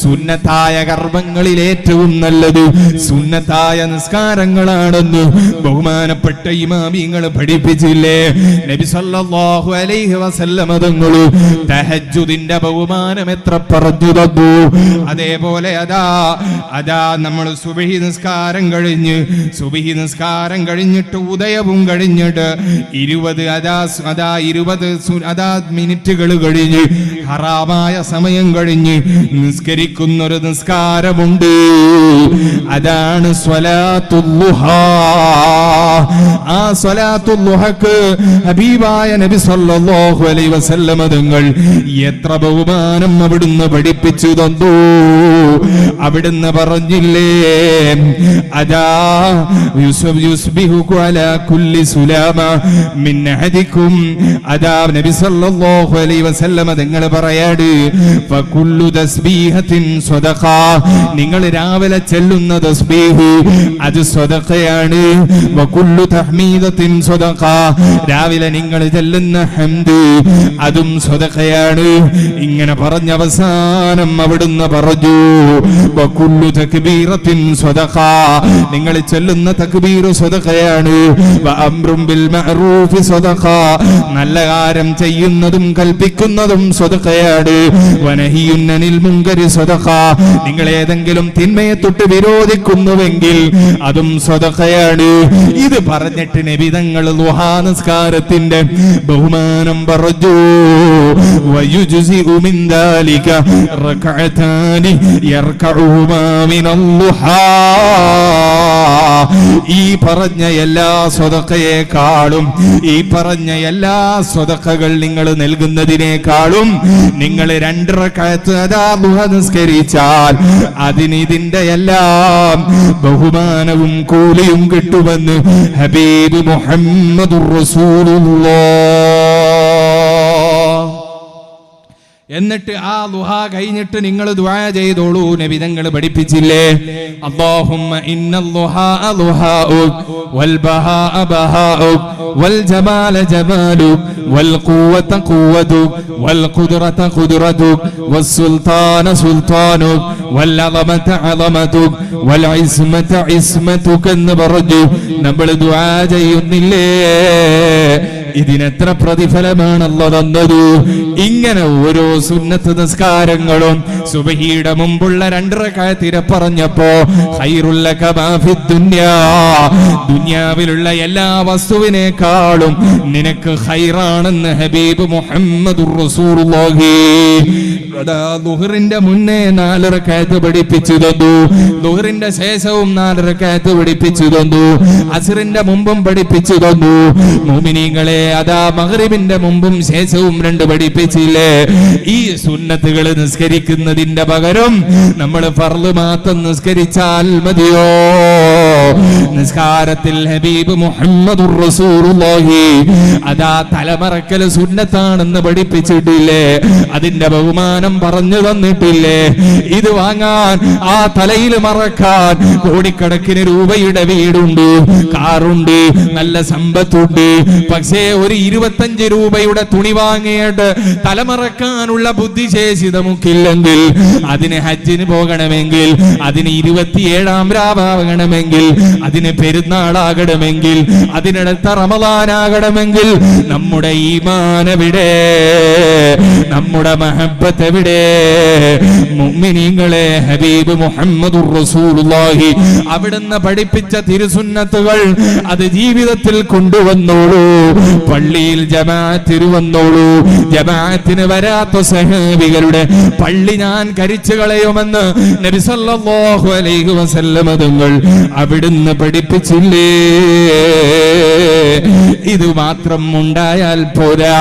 സുന്നത്തായ കർമ്മങ്ങളിൽ ഏറ്റവും നല്ലത് സുന്നത്തായ നിസ്കാരങ്ങളാണെന്ന് ബഹുമാനപ്പെട്ട ഇമാമിങ്ങൾ പഠിപ്പിച്ചില്ലേ. നബി സല്ലല്ലാഹു അലൈഹി വസല്ലമ തങ്ങൾ തഹജ്ജുദിന്റെ ബഹുമാനം എത്ര പറഞ്ഞു തന്നു. അതേപോലെ അതാ നമ്മൾ സുബ്ഹി നിസ്കാരം കഴിഞ്ഞിട്ട് ഉദയവും കഴിഞ്ഞിട്ട് 20 മിനിറ്റുകൾ കഴിഞ്ഞ് ഹറാമായ സമയം കഴിഞ്ഞ് നിസ്കരിക്കുന്നൊരു നിസ്കാരമുണ്ട്, അതാണ് സ്വലാത്തുൽ ളുഹാ. ആ സ്വലാത്തുൽ ളുഹക്ക് ഹബീബായ നബി സല്ലല്ലാഹു അലൈഹി വസല്ലമ തങ്ങൾ എത്ര ബഹുമാനം അവിടുന്ന് പഠിപ്പിച്ചു തന്നു. അവിടുന്ന് പറഞ്ഞില്ലേ, അദാ യുസ്ബിഹു അലാ കുല്ലി സുലാമ മിൻ അഹദികും, അദാ നബി സല്ലല്ലാഹു അലൈഹി വസല്ലമ തങ്ങൾ പറയാണ്, ഫകുല്ലു തസ്ബീഹത്തിൻ സ്വദഖ, നിങ്ങൾ രാവിലെ ചൊല്ലുന്ന തസ്ബീഹ് അത് സ്വദഖയാണ്. വകുല്ലു തഹ്മീദത്തിൻ സ്വദഖ, രാവിലെ നിങ്ങൾ ചൊല്ലുന്ന ഹംദ് അതും സ്വദഖയാണ്. ഇങ്ങനെ പറഞ്ഞ അവസാനം അവിടുന്ന് പറഞ്ഞു, വകുല്ലു തക്ബീറത്തിൻ സ്വദഖ, നിങ്ങൾ ചൊല്ലുന്ന തക്ബീർ സ്വദഖയാണ്. വഅംറും ബിൽ മഅറൂഫി സ്വദഖ, നല്ല കാര്യം ചെയ്യുന്നതും കൽപ്പിക്കുന്നതും സ്വദഖയാണ്. വനഹിയുൻ അനിൽ മുൻകരി സ്വദഖ, നിങ്ങൾ ഏതെങ്കിലും തിന്മയെ തൊട്ട് വിരോധിക്കുന്നുവെങ്കിൽ അതും സ്വദഖയാണ്. ഇത് പറഞ്ഞിട്ട് നബി തങ്ങൾ ളുഹാ നിസ്കാരത്തിന്റെ ബഹുമാനം പറഞ്ഞു. വയുജ്സിഉ മിൻ ദാലിക റകഅതാനി യർകഉഹുമാ മിനൽ ളുഹാ, ഈ പറഞ്ഞ എല്ലാ സ്വദഖയേക്കാളും, ഈ പറഞ്ഞ എല്ലാ സ്വദഖകൾ നിങ്ങൾ നൽകുന്നതിനേക്കാളും നിങ്ങൾ 2 റക്അത്ത് അതാ ളുഹ നിസ്കരിച്ചാൽ അതിന് ഇതിന്റെ എല്ലാം ബഹുമാനവും കൂലിയും കിട്ടുമെന്ന് ഹബീബ് മുഹമ്മദുർ റസൂലുള്ളാഹ്. എന്നിട്ട് ആ ദുആ കഴിഞ്ഞിട്ട് നിങ്ങൾ ദുആ ചെയ്തോളൂ. നബി തങ്ങൾ പഠിപ്പിച്ചില്ലേ, അല്ലാഹുമ്മ ഇന്നൽ ദുആ ദുആഉക് വൽ ബഹാഅ ബഹാഉക് വൽ ജമാല ജമാലുക് വൽ ഖുവത ഖുവതുക് വൽ ഖുദ്റത ഖുദ്റതുക് വസ് സുൽത്താന സുൽത്താനുക് വൽ അളമത അളമതുക് വൽ ഇസ്മത ഇസ്മതുക് എന്ന് പറഞ്ഞു നമ്മൾ ദുആ ചെയ്യുന്നില്ലേ? ഇതിനെത്ര പ്രതിഫലമാണ് അല്ലാഹു തന്നത്. ഇങ്ങനെ ഓരോ സുന്നത്ത് നിസ്കാരങ്ങളും സുബ്ഹിയുടെ മുമ്പുള്ള 2 റക്അത്തിനെ പറഞ്ഞപ്പോ ഖൈറുൽ ലക മാ ഫിദ് ദുനിയാ, ദുനിയാവിലുള്ള എല്ലാ വസ്തുവിനേക്കാളും നിനക്ക് ഖൈറാണെന്ന് ഹബീബ് മുഹമ്മദുർ റസൂലുള്ളാഹി. ദുഹറിന്റെ മുന്നേ 4 റക്അത്ത് പഠിപ്പിച്ചു തന്നു, ദുഹറിന്റെ ശേഷവും 4 റക്അത്ത് പഠിപ്പിച്ചു തന്നു, അസ്റിന്റെ മുമ്പും പഠിപ്പിച്ചു തന്നു. മുഅ്മിനീങ്ങളെ, അതാ മഗ്രിബിന്റെ മുമ്പും ശേഷവും 2 പഠിപ്പിച്ചില്ലേ? ഈ സുന്നത്തുകൾ നിസ്കരിക്കുന്നതിന്റെ പകരം നമ്മൾ ഫർള് മാത്രം നിസ്കരിച്ചാൽ മതിയോ? നിസ്കാരത്തിൽ ഹബീബ് മുഹമ്മദുർ റസൂലുള്ളാഹി അതാ തലമറക്കൽ സുന്നത്താണെന്ന് പഠിപ്പിച്ചിട്ടില്ലേ? അതിന്റെ ബഹുമാനം പറഞ്ഞു തന്നിട്ടില്ലേ? ഇത് വാങ്ങാൻ, ആ തലയിൽ മറക്കാൻ കോടിക്കണക്കിന് രൂപയുടെ വീടുണ്ട്, കാറുണ്ട്, നല്ല സമ്പത്തുണ്ട്. പക്ഷേ ഒരു 25 രൂപയുടെ തുണി വാങ്ങിയിട്ട് തലമറക്കാനുള്ള ബുദ്ധിശേഷി നമുക്കില്ലെങ്കിൽ, അതിന് ഹജ്ജിന് പോകണമെങ്കിൽ, അതിന് 27-ാം രാവാകണമെങ്കിൽ, അതിന് പെരുന്നാളാകണമെങ്കിൽ, അതിനടുത്ത റമളാനാകണമെങ്കിൽ നമ്മുടെ ഈമാൻ എവിടെ? നമ്മുടെ മഹബ്ബത്ത് എവിടെ? മുഅ്മിനീങ്ങളെ, ഹബീബ് മുഹമ്മദുർ റസൂലുള്ളാഹി അവിടുന്ന് പഠിപ്പിച്ച തിരുസുന്നത്തുകൾ അത് ജീവിതത്തിൽ കൊണ്ടുവന്നോളൂ. പള്ളിയിൽ ജമാഅത്തിന് വന്നോളൂ. ജമാഅത്തിന് വരാത്ത സഹാബികളുടെ പള്ളി ഞാൻ കരിച്ചു കളയുമെന്ന് നബി സല്ലല്ലാഹു അലൈഹി വസല്ലം തങ്ങൾ അവിടുന്ന് പഠിപ്പിച്ചില്ലേ? ഇത് മാത്രം ഉണ്ടായാൽ പോരാ.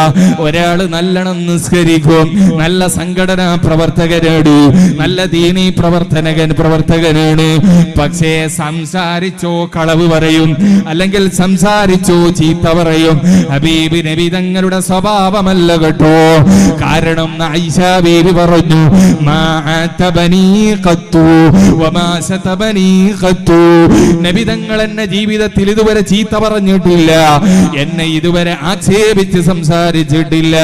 ഒരാൾ നല്ലോണം നിസ്കരിക്കും, നല്ല സംഘടനാ പ്രവർത്തകനാണ്, നല്ല ദീനീ പ്രവർത്തകനാണ്. പക്ഷേ സംസാരിച്ചോ കളവ് പറയും, അല്ലെങ്കിൽ സംസാരിച്ചോ ചീത്ത പറയും. ഹബീബ് നബി തങ്ങളുടെ സ്വഭാവമല്ല കേട്ടോ. കാരണം ആയിഷ ബീവി പറഞ്ഞു, മാ അതബനി ഖത്തു വമാ സതബനി ഖത്തു. നബി തങ്ങൾ എന്നെ ജീവിതത്തിൽ ഇതുവരെ ചീത്ത പറഞ്ഞിട്ടില്ല, എന്നെ ഇതുവരെ ആക്ഷേപിച്ച് സംസാരിച്ചിട്ടില്ല.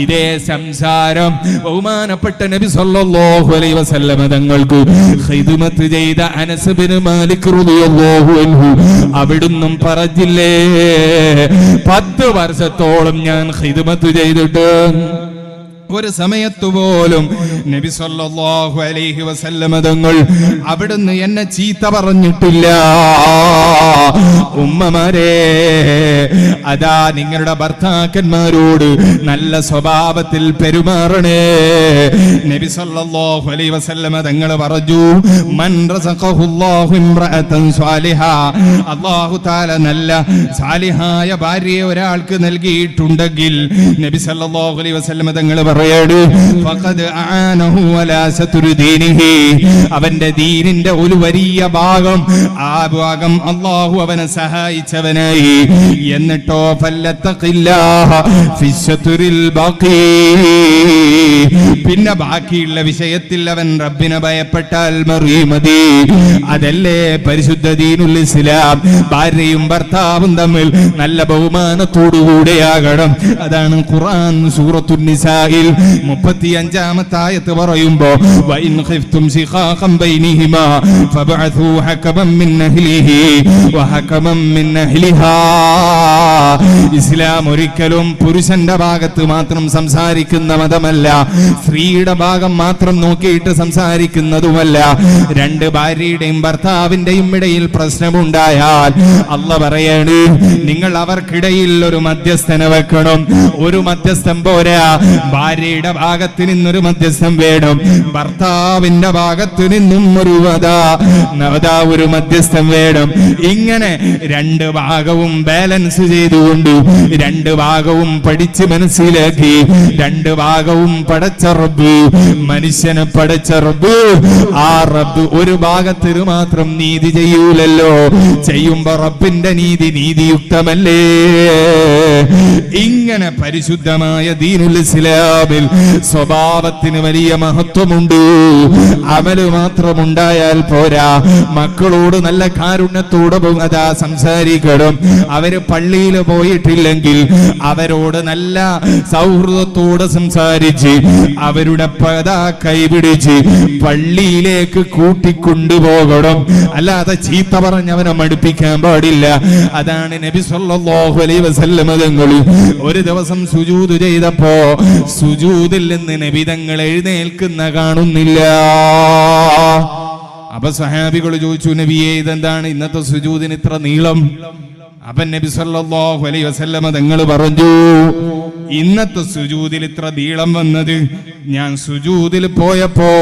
ഇതേ സംസാരം ബഹുമാനപ്പെട്ട നബി സല്ലല്ലാഹു അലൈഹി വസല്ലം തങ്ങൾക്ക് ഖിദ്മത്ത് ചെയ്ത അനസ് ബിൻ മാലിക് റളിയല്ലാഹു അൻഹു അവിടുന്നും പറഞ്ഞില്ലേ, 10 വർഷത്തോളം ഞാൻ ഖിദ്മത്ത് ചെയ്തിട്ട് ഒരു സമയത്ത് പോലും നബി സല്ലല്ലാഹു അലൈഹി വസല്ലം തങ്ങൾ അവിടുന്ന് എന്നെ ചീത്ത പറഞ്ഞിട്ടില്ല. ഉമ്മമാരെ, അതാ നിങ്ങളുടെ ഭർത്താക്കന്മാരോട് നല്ല സ്വഭാവത്തിൽ പെരുമാറണേ. നബി സല്ലല്ലാഹു അലൈഹി വസല്ലം തങ്ങൾ പറഞ്ഞു, മൻ റസഖഹുല്ലാഹു ഇംറഅതൻ സ്വാലിഹ, അല്ലാഹു തആല നല്ല സാലിഹായ ഭാര്യയെ ഒരാൾക്ക് നൽകിയിട്ടുണ്ടെങ്കിൽ നബി സല്ലല്ലാഹു അലൈഹി വസല്ലം തങ്ങൾ അവന്റെ ദീനിന്റെ ഒരു വലിയ ഭാഗം, ആ ഭാഗം അല്ലാഹു അവനെ സഹായിച്ചവനായി. എന്നിട്ടോ പിന്നെ ബാക്കിയുള്ള വിഷയത്തിൽ അവൻ റബ്ബിനെ ഭയപ്പെട്ടാൽ മതി. അതല്ലേ പരിശുദ്ധ ദീനുൽ ഇസ്ലാം. ഭാര്യയും ഭർത്താവും തമ്മിൽ നല്ല ബഹുമാനത്തോടുകൂടെയാകണം. അതാണ് ഖുർആൻ സൂറത്തുൻ നിസായിൽ 35-ാമത്തെ ആയത്ത് പറയുമ്പോ, വഇൻ ഖിഫ്തും ശിഖാഖൻ ബൈനിഹിമാ ഫബഅഥൂ ഹകമൻ മിൻ അഹ്ലിഹി വഹകമൻ മിൻ അഹ്ലിഹാ. ഇസ്ലാം ഒരിക്കലും പുരുഷന്റെ ഭാഗത്ത് മാത്രം സംസാരിക്കുന്ന മതമല്ല, സ്ത്രീയുടെ ഭാഗം മാത്രം നോക്കിയിട്ട് സംസാരിക്കുന്നതുമല്ല. 2 ഭാര്യയുടെയും ഭർത്താവിന്റെയും ഇടയിൽ പ്രശ്നമുണ്ടായാൽ അല്ലാഹ് പറയാണ്, നിങ്ങൾ അവർക്കിടയിൽ ഒരു മധ്യസ്ഥനെ വെക്കണം. ഒരു മധ്യസ്ഥൻ പോരാ, ഭാര്യയുടെ ഭാഗത്ത് നിന്നൊരു മധ്യസ്ഥം വേണം, ഭർത്താവിന്റെ ഭാഗത്ത് നിന്നും ഒരു മധ്യസ്ഥം വേണം. ഇങ്ങനെ 2 ഭാഗവും ബാലൻസ് ചെയ്തുകൊണ്ട് 2 ഭാഗവും പഠിച്ച് മനസ്സിലാക്കി 2 ഭാഗവും പടച്ച റബ്ബ്, മനുഷ്യനെ പടച്ച റബ്ബ്, ആ റബ്ബ് ഒരു ഭാഗത്തിന് മാത്രം നീതി ചെയ്യൂലല്ലോ. ചെയ്യുമ്പോ റബ്ബിന്റെ നീതിയുക്തമല്ലേ? ഇങ്ങനെ പരിശുദ്ധമായ ദീനുൽ ഇസ്ലാം ഇസ്ലാമിൽ സ്വഭാവത്തിന് വലിയ മഹത്വമുണ്ട്. അമല് മാത്രമുണ്ടായാൽ പോരാ, മക്കളോട് നല്ല കാരുണ്യത്തോടെ അതാ സംസാരിക്കണം. അവര് പള്ളിയിൽ പോയിട്ടില്ലെങ്കിൽ അവരോട് നല്ല സൗഹൃദത്തോടെ സംസാരിച്ച് അവരുടെ പതാ കൈപിടിച്ച് പള്ളിയിലേക്ക് കൂട്ടിക്കൊണ്ടുപോകണം. അല്ലാതെ ചീത്ത പറഞ്ഞവനെ മടുപ്പിക്കാൻ പാടില്ല. അതാണ് നബി സല്ലല്ലാഹു അലൈഹി വസല്ലം തങ്ങൾ ഒരു ദിവസം സുജൂദ് ചെയ്തപ്പോ സുജൂദിൽ നിന്ന് നബി തങ്ങൾ എഴുന്നേൽക്കുന്ന കാണുന്നില്ല. അപ്പൊ സഹാബികൾ ചോദിച്ചു, നബിയേ ഇതെന്താണ് ഇന്നത്തെ സുജൂദിന് ഇത്ര നീളം? അപ്പൊ നബി സല്ലല്ലാഹു അലൈഹി വസല്ലം തങ്ങൾ പറഞ്ഞു, ഇന്നത്തെ സുജൂദിൽ ഇത്ര നീളം വന്നത് ഞാൻ സുജൂദിൽ പോയപ്പോ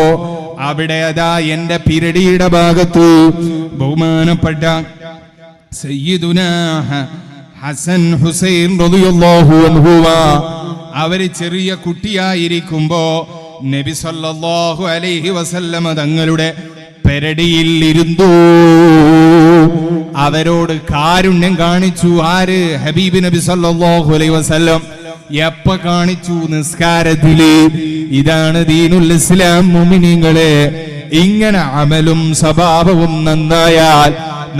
അവിടെ അതാ എന്റെ പിരടിയുടെ ഭാഗത്ത് ബഹുമാനപ്പെട്ട സയ്യിദുനാ ഹസൻ ഹുസൈൻ റളിയല്ലാഹു അൻഹുവ അവര് ചെറിയ കുട്ടിയായിരിക്കുമ്പോ നബി സല്ലല്ലാഹു അലൈഹി വസല്ലം തങ്ങളുടെ പെരടിയിൽ ഇരുന്നു. അവരോട് കാരുണ്യം കാണിച്ചു. ആര്? ഹബീബ് നബി സല്ലല്ലാഹു അലൈഹി വസല്ലം. എപ്പ കാണിച്ചു? നിസ്കാരത്തില്. ഇതാണ് ദീനുൽ ഇസ്ലാം. മുഅ്മിനീങ്ങളെ, ഇങ്ങനെ അമലും സ്വഭാവവും നന്നായാൽ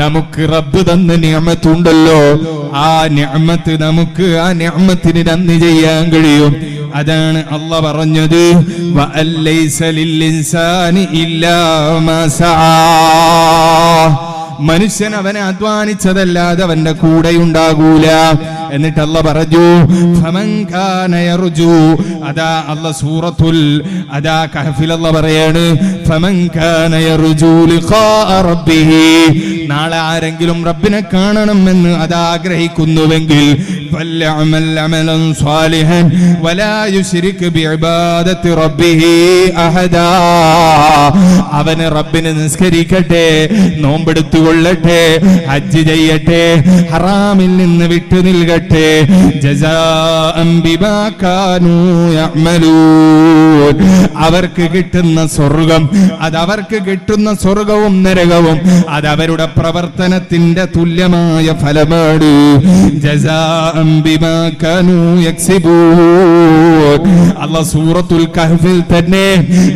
നമുക്ക് റബ്ബ് തന്ന നിഅമത്തുണ്ടല്ലോ, ആ നിഅമത്ത് നമുക്ക് ആ നിഅമത്തിന് നന്ദി ചെയ്യാൻ കഴിയും. അതാണ് അല്ലാഹ് പറഞ്ഞത്, വഅല്ലൈസ ലിൽ ഇൻസാനി ഇല്ലാ മാ സആ. മനുഷ്യൻ അവനെ അധ്വാനിച്ചതല്ലാതെ അവന്റെ കൂടെ ഉണ്ടാകൂല. എന്നിട്ട് അല്ലാഹ് പറഞ്ഞു, ഫമൻ കാന യർജു. അതാ അല്ലാഹ് സൂറത്തുൽ അതാ കഹ്ഫിൽ അല്ലാഹ് പറയാണ്, ഫമൻ കാന യർജു ലിഖാ റബ്ബിഹി. നാളെ ആരെങ്കിലും റബ്ബിനെ കാണണമെന്ന് അതാ ആഗ്രഹിക്കുന്നുവെങ്കിൽ ഫൽയഅമൽ അമലൻ സ്വാലിഹൻ വലാ യുശ്രിക് ബിഇബാദത്തി റബ്ബിഹി അഹദാ. അവന് റബ്ബിനെ നിസ്കരിക്കട്ടെ, നോമ്പെടുത്തുകൊള്ളട്ടെ, ഹജ്ജ് ചെയ്യട്ടെ, ഹറാമിൽ നിന്ന് വിട്ടു നിൽക്കട്ടെ. ജസാഅൻ ബിമാ കാനൂ യഅമലൂൻ. അവർക്ക് കിട്ടുന്ന സ്വർഗം, അതവർക്ക് കിട്ടുന്ന സ്വർഗവും നരകവും അതവരുടെ പ്രവർത്തനത്തിന്റെ തുല്യമായ ഫലമാണ്. ജസാഅൻ ബിമാ കാനൂ യക്സിബൂൻ. അല്ലാഹ് സൂറത്തുൽ കഹ്ഫിൽ തന്നെ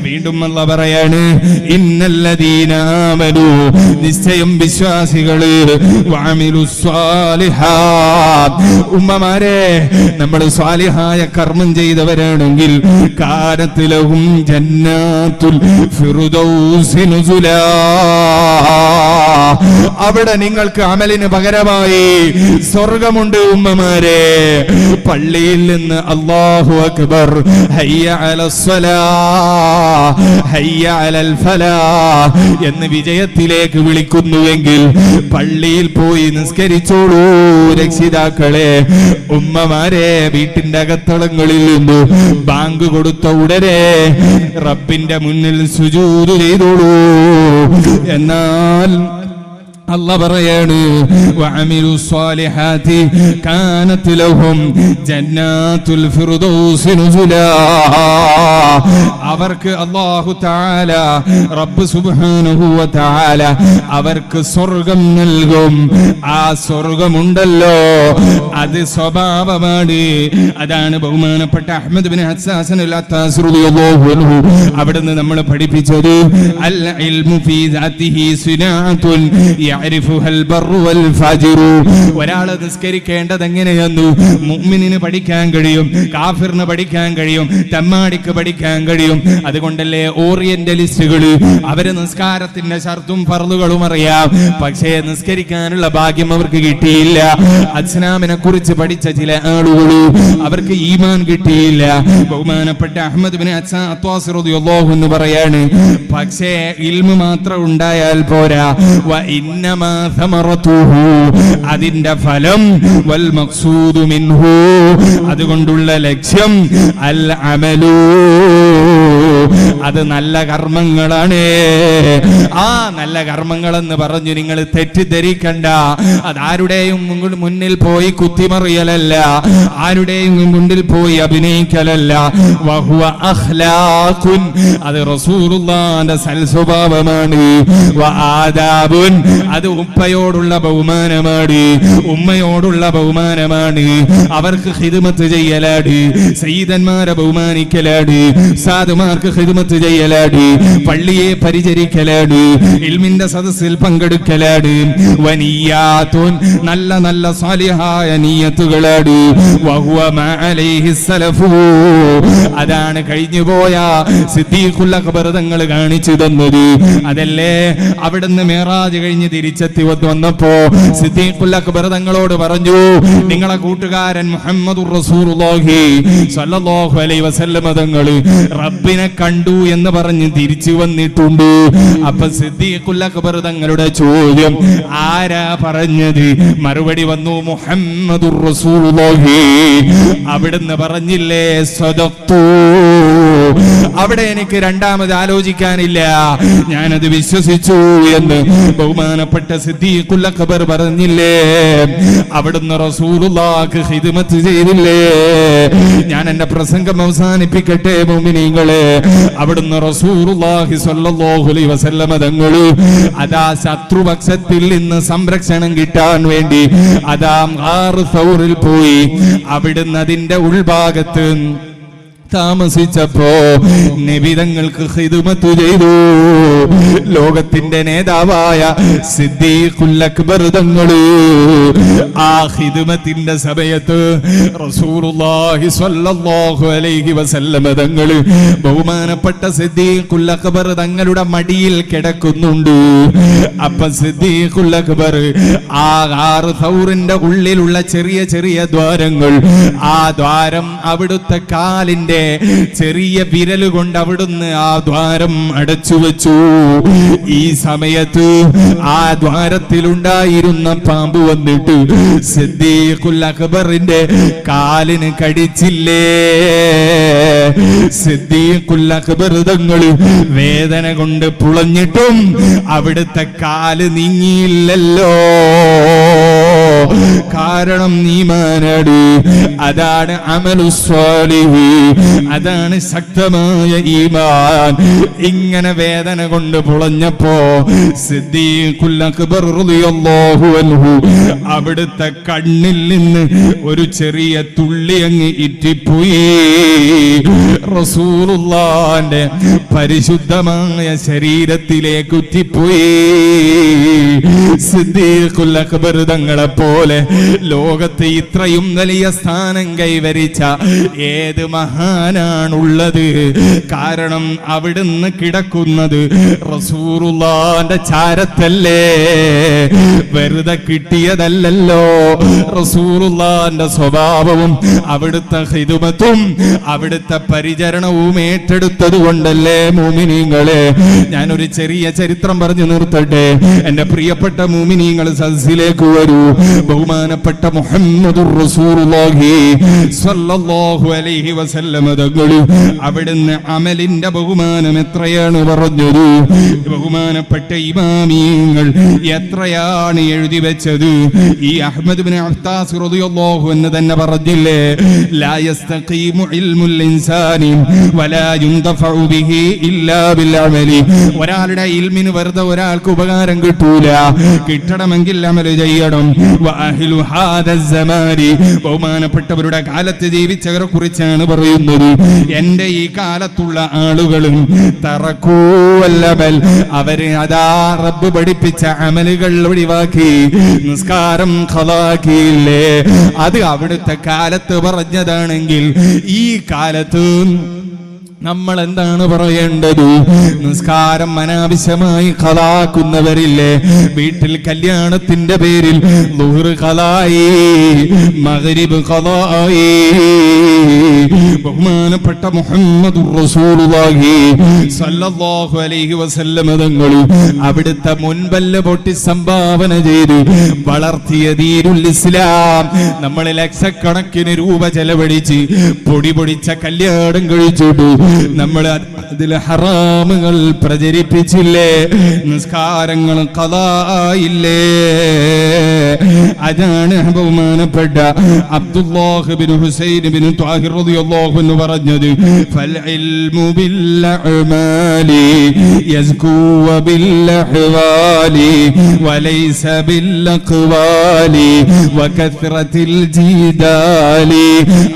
വീണ്ടും അല്ലാഹ് പറയാണ്, ഇന്നല്ലദീന ആമനൂ. നിശ്ചയം വിശ്വാസികള്, വഅമിലുസ് സ്വാലിഹാത്ത്. ഉമ്മമാരെ, നമ്മൾ സ്വാലിഹായ കർമ്മം ചെയ്തവരാണെങ്കിൽ കാനത്ത് ലഹും ജന്നാത്തുൽ ഫിർദൗസി നുസുലാ. അവിടെ നിങ്ങൾക്ക് അമലിന് പകരമായി സ്വർഗമുണ്ട്. ഉമ്മമാരെ, പള്ളിയിൽ നിന്ന് അല്ലാഹു അക്ബർ, ഹയ്യ അലസ്സലാ, ഹയ്യ അലൽ ഫലാഹ് എന്ന് വിജയത്തിലേക്ക് വിളിക്കുന്നുവെങ്കിൽ പള്ളിയിൽ പോയി നിസ്കരിച്ചോളൂ രക്ഷിതാക്കളെ. ഉമ്മമാരെ, വീട്ടിന്റെ അകത്തളങ്ങളിൽ നിന്ന് ബാങ്ക് കൊടുത്ത ഉടനെ റബ്ബിന്റെ മുന്നിൽ സുജൂദ് ചെയ്തോളൂ. എന്നാൽ അല്ലാഹ് പറയാണ്, വഅമിലുസ് സ്വാലിഹാത്തി കാനത് ലഹും ജന്നാത്തുൽ ഫിർദൗസി നുസുലാ. അവർക്ക് അല്ലാഹു തആല റബ്ബ് സുബ്ഹാനഹു വ തആല അവർക്ക് സ്വർഗം നൽകും. ആ സ്വർഗമുണ്ടല്ലോ, അത് സ്വഭാവമാണ്. അതാണ് ബഹുമാനപ്പെട്ട അഹ്മദ് ബിൻ ഹസ്സാൻ അൽ-അത്താസ് റളിയല്ലാഹു അൻഹു അവിടുന്ന് നമ്മൾ പഠിപ്പിച്ചത്, അൽ ഇൽമു ഫീ ദാതിഹി സിനാഅത്തുൻ യഅരിഫുഹൽ ബർറു വൽ ഫാജിറു. ഒരാൾ നിസ്കരിക്കേണ്ടത് എങ്ങനെയെന്ന് മുഅ്മിനിന് പഠിക്കാൻ കഴിയും, കാഫിറിന് പഠിക്കാൻ കഴിയും, തമ്മാടിക്ക് പഠിക്കാൻ കഴിയും. അതുകൊണ്ടല്ലേ ഓറിയന്റലിസ്റ്റുകൾ അവര് നിസ്കാരത്തിന്റെ ശർത്തും ഫർളുകളും അറിയാം, പക്ഷേ നിസ്കരിക്കാനുള്ള ഭാഗ്യം അവർക്ക് കിട്ടിയില്ല. ഇസ്ലാമിനെ കുറിച്ച് പഠിച്ച ചില ആളുകൾ അവർക്ക് ഈമാൻ കിട്ടിയില്ല. ബഹുമാനപ്പെട്ട അഹ്മദ് ബിൻ അത്താസ് റളിയല്ലാഹു അൻഹു പറയാണ്, പക്ഷേ ഇൽമു മാത്രം ഉണ്ടായാൽ പോരാ, വ ഇന്നമാ സമറതുഹു, അതിന്റെ ഫലം, വൽ മഖ്സൂദു മിൻഹു, അതുകൊണ്ടുള്ള ലക്ഷ്യം, അൽ അമലു അത് നല്ല കർമ്മങ്ങളാണ്. ആ നല്ല കർമ്മങ്ങളെന്ന് പറഞ്ഞു നിങ്ങൾ തെറ്റിദ്ധരിക്കണ്ട. അതാരുടെയും മുന്നിൽ പോയി കുത്തിമറിയലല്ല, ആരുടെയും മുന്നിൽ പോയി അഭിനയിക്കലല്ല. വഹുവ അഖ്ലാഖുൻ, അത് റസൂലുള്ളാഹിന്റെ സൽസ്വഭാവമാണ്. വആദാബുൻ, അത് ഉപ്പയോടുള്ള ബഹുമാനമാണ്, ഉമ്മയോടുള്ള ബഹുമാനമാണ്. അവർക്ക് ഖിദ്മത്ത് ചെയ്യലാണ്, സയ്യിദന്മാരെ ബഹുമാനിക്കലാണ്, സാധുമാർക്ക് ഖിദ്മത്ത് ചെയ്യലാണ്, പള്ളിയെ പരിചരിക്കലാണ്, ഇൽമിന്റെ സദസ്സിൽ പങ്കെടുക്കലാണ്. വനിയാത്തുൻ, നല്ല നല്ല സാലിഹായ നിയ്യത്തുകളാണ്. വഹുവ മാ അലൈഹി സലഫു, അതാണ് കഴിഞ്ഞുപോയ സിദ്ദീഖുൽ അക്ബർ തങ്ങൾ കാണിച്ചു തന്നത്. അതല്ലേ അവിടുന്ന് മിഅ്റാജ് കഴിഞ്ഞ് തിരിച്ചെത്തി വന്നപ്പോ സിദ്ദീഖുൽ അക്ബർ തങ്ങളോട് പറഞ്ഞു, നിങ്ങളെ കൂട്ടുകാരൻ മുഹമ്മദുർ റസൂലുള്ളാഹി സ്വല്ലല്ലാഹു അലൈഹി വസല്ലം തങ്ങൾ റബ്ബിനെ കണ്ടു എന്ന് പറഞ്ഞ് തിരിച്ചു വന്നിട്ടുണ്ട്. അപ്പൊ സിദ്ദീഖുൽ അക്ബർ തങ്ങളുടെ ചോദ്യം, ആരാ പറഞ്ഞത്? മറുപടി വന്നു, മുഹമ്മദുർ റസൂലുള്ളാഹി. അവിടുന്ന് പറഞ്ഞില്ലേ സദഖ്തു. അവിടെ എനിക്ക് രണ്ടാമത് ആലോചിക്കാനില്ല, ഞാനത് വിശ്വസിച്ചു എന്ന് ബഹുമാനപ്പെട്ട സിദ്ദീഖുൽ അക്ബർ പറഞ്ഞില്ലേ? അവിടുന്ന് റസൂലുള്ളാഹിക്ക് ഖിദ്മത്ത് ചെയ്തില്ലേ? ഞാൻ എന്റെ പ്രസംഗം അവസാനിപ്പിക്കട്ടെ മുഅ്മിനീങ്ങളെ. അവിടുന്ന് റസൂലുള്ളാഹി സ്വല്ലല്ലാഹു അലൈഹി വസല്ലം തങ്ങൾ അതാ ശത്രുപക്ഷത്തിൽ നിന്ന് സംരക്ഷണം കിട്ടാൻ വേണ്ടി അതാ ഗാർ സൗറിൽ പോയി. അവിടുന്ന് അതിന്റെ ഉൾഭാഗത്ത് താമസിച്ചപ്പോ നബിതങ്ങൾക്ക് ഖിദ്മത്ത് ചെയ്തു. ലോകത്തിന്റെ നേതാവായ സിദ്ദീഖുൽ അക്ബർ തങ്ങൾ ആ ഖിദ്മത്തിന്റെ സമയത്ത് റസൂലുള്ളാഹി സ്വല്ലല്ലാഹു അലൈഹി വസല്ലം തങ്ങൾ ബഹുമാനപ്പെട്ട സിദ്ദീഖുൽ അക്ബർ തങ്ങളുടെ മടിയിൽ കിടക്കുന്നുണ്ട്. അപ്പൊ സിദ്ദീഖുൽ അക്ബർ ആ ഗാർ സൗറിന്റെ ഉള്ളിലുള്ള ചെറിയ ചെറിയ ദ്വാരങ്ങൾ, ആ ദ്വാരം അവിടുത്തെ കാലിന്റെ ചെറിയ വിരല് കൊണ്ട് അവിടുന്ന് ആ ദ്വാരം അടച്ചു വെച്ചു. ഈ സമയത്ത് ആ ദ്വാരത്തിലുണ്ടായിരുന്ന പാമ്പ് വന്നിട്ട് സിദ്ദീഖുൽ അക്ബറിന്റെ കാലിന് കടിച്ചില്ലേ? സിദ്ദീഖുൽ അക്ബർ തങ്ങൾ വേദന കൊണ്ട് പുളഞ്ഞിട്ടും അവിടുത്തെ കാല് നീങ്ങിയില്ലല്ലോ. കാരണം ഈമാനാണ്, അതാണ് അമലുസ്വാലിഹി, അതാണ് ശക്തമായ ഈമാൻ. ഇങ്ങനെ വേദന കൊണ്ട് പുളഞ്ഞപ്പോ സിദ്ദീഖുൽ അക്ബർ റളിയല്ലാഹു അൻഹു അവിടുത്തെ കണ്ണിൽ നിന്ന് ഒരു ചെറിയ തുള്ളി അങ്ങ് ഇറ്റിപ്പോയി. റസൂലുള്ളാഹിന്റെ പരിശുദ്ധമായ ശരീരത്തിലേക്ക് ഉറ്റിപ്പോയി. സിദ്ദീഖുൽ അക്ബർ തങ്ങളെ പോലെ ലോകത്ത് ഇത്രയും വലിയ സ്ഥാനം കൈവരിച്ച ഏത് മഹാനാണുള്ളത്? കാരണം അവിടുന്ന് കിടക്കുന്നത് റസൂലുള്ളാഹിന്റെ ചാരത്തല്ലേ, വെറുതെ കിട്ടിയതല്ലല്ലോ. റസൂലുള്ളാഹിന്റെ സ്വഭാവവും അവിടുത്തെ ഖിദ്മത്തും അവിടുത്തെ പരിചരണവും ഏറ്റെടുത്തത് കൊണ്ടല്ലേ മുഅ്മിനീങ്ങളെ. ഞാനൊരു ചെറിയ ചരിത്രം പറഞ്ഞു നിർത്തട്ടെ. എന്റെ പ്രിയപ്പെട്ട മുഅ്മിനീങ്ങൾ സദസ്സിലേക്ക് വരൂ. ബഹുമാനപ്പെട്ട മുഹമ്മദുർ റസൂലുള്ളാഹി സ്വല്ലല്ലാഹു അലൈഹി വസല്ലം തങ്ങൾ അവിടുന്ന് അമലിന്റെ ബഹുമാനം എത്രയാണ് പറഞ്ഞത്? ബഹുമാനപ്പെട്ട ഇമാമിയങ്ങൾ എത്രയാണ് എഴുതി വെച്ചത്? ഈ അഹ്മദ് ഇബ്നു അത്താസ് റളിയല്ലാഹു അൻഹു തന്നെ പറഞ്ഞില്ലേ, ലാ യസ്തഖീമു ഇൽമുൽ ഇൻസാനി വലാ യുൻതഫഉ ബിഹി ഇല്ലാ ബിൽ അമലി. ഒരാളുടെ ഇൽമിന് വെറുതെ ഒരാൾക്ക് ഉപകാരം കിട്ടൂല, കിട്ടണമെങ്കിൽ അമൽ ചെയ്യണം. വഅഹ്ലു ഹാദാ സമാനി, ബഹുമാനപ്പെട്ടവരുടെ കാലത്ത് ജീവിച്ചവരെ കുറിച്ചാണ് പറയുന്നത്. എന്റെ ഈ കാലത്തുള്ള ആളുകളും തറക്കൂവല്ലമൽ, അവര് അതാ റബ്ബ് പഠിപ്പിച്ച അമലുകൾ ഒഴിവാക്കി, നിസ്കാരം ഖളാക്കിയില്ലേ? അത് അവിടുത്തെ കാലത്ത് പറഞ്ഞതാണെങ്കിൽ ഈ കാലത്ത് നമ്മൾ എന്താണ് പറയേണ്ടത്? നിസ്കാരം അനാവശ്യമായി ഖളാക്കുന്നവരില്ലേ? വീട്ടിൽ കല്യാണത്തിന്റെ പേരിൽ ളുഹ്ർ ഖളായി, മഗ്രിബ് ഖളായി. ബഹുമാനപ്പെട്ട മുഹമ്മദുർ റസൂലുള്ളാഹി സ്വല്ലല്ലാഹു അലൈഹി വസല്ലം തങ്ങൾ അവിടുത്തെ മുൻപല്ല് പൊട്ടി സംഭാവന ചെയ്ത് വളർത്തിയ ദീനുൽ ഇസ്ലാം നമ്മൾ ലക്ഷക്കണക്കിന് രൂപ ചെലവഴിച്ച് പൊടി പൊടിച്ച കല്യാണം കഴിച്ചിട്ട് നമ്മൾ അതിൽ ഹറാമുകൾ പ്രചരിപ്പിച്ചില്ലേ, നിസ്കാരങ്ങൾ ഖളായില്ലേ. അതാണ് ബഹുമാനപ്പെട്ട അബ്ദുല്ലാഹ് ബിൻ ഹുസൈൻ ബിൻ ത്വാഹിർ റളിയല്ലാഹു അൻഹു പറഞ്ഞത്, ഫൽ ഇൽമു ബിൽ അഅമാലി യസ്കു ബിൽ അഹ്വാലി വലൈസ ബിൽ അഖ്വാലി വകത്റത്തിൽ ജിദാലി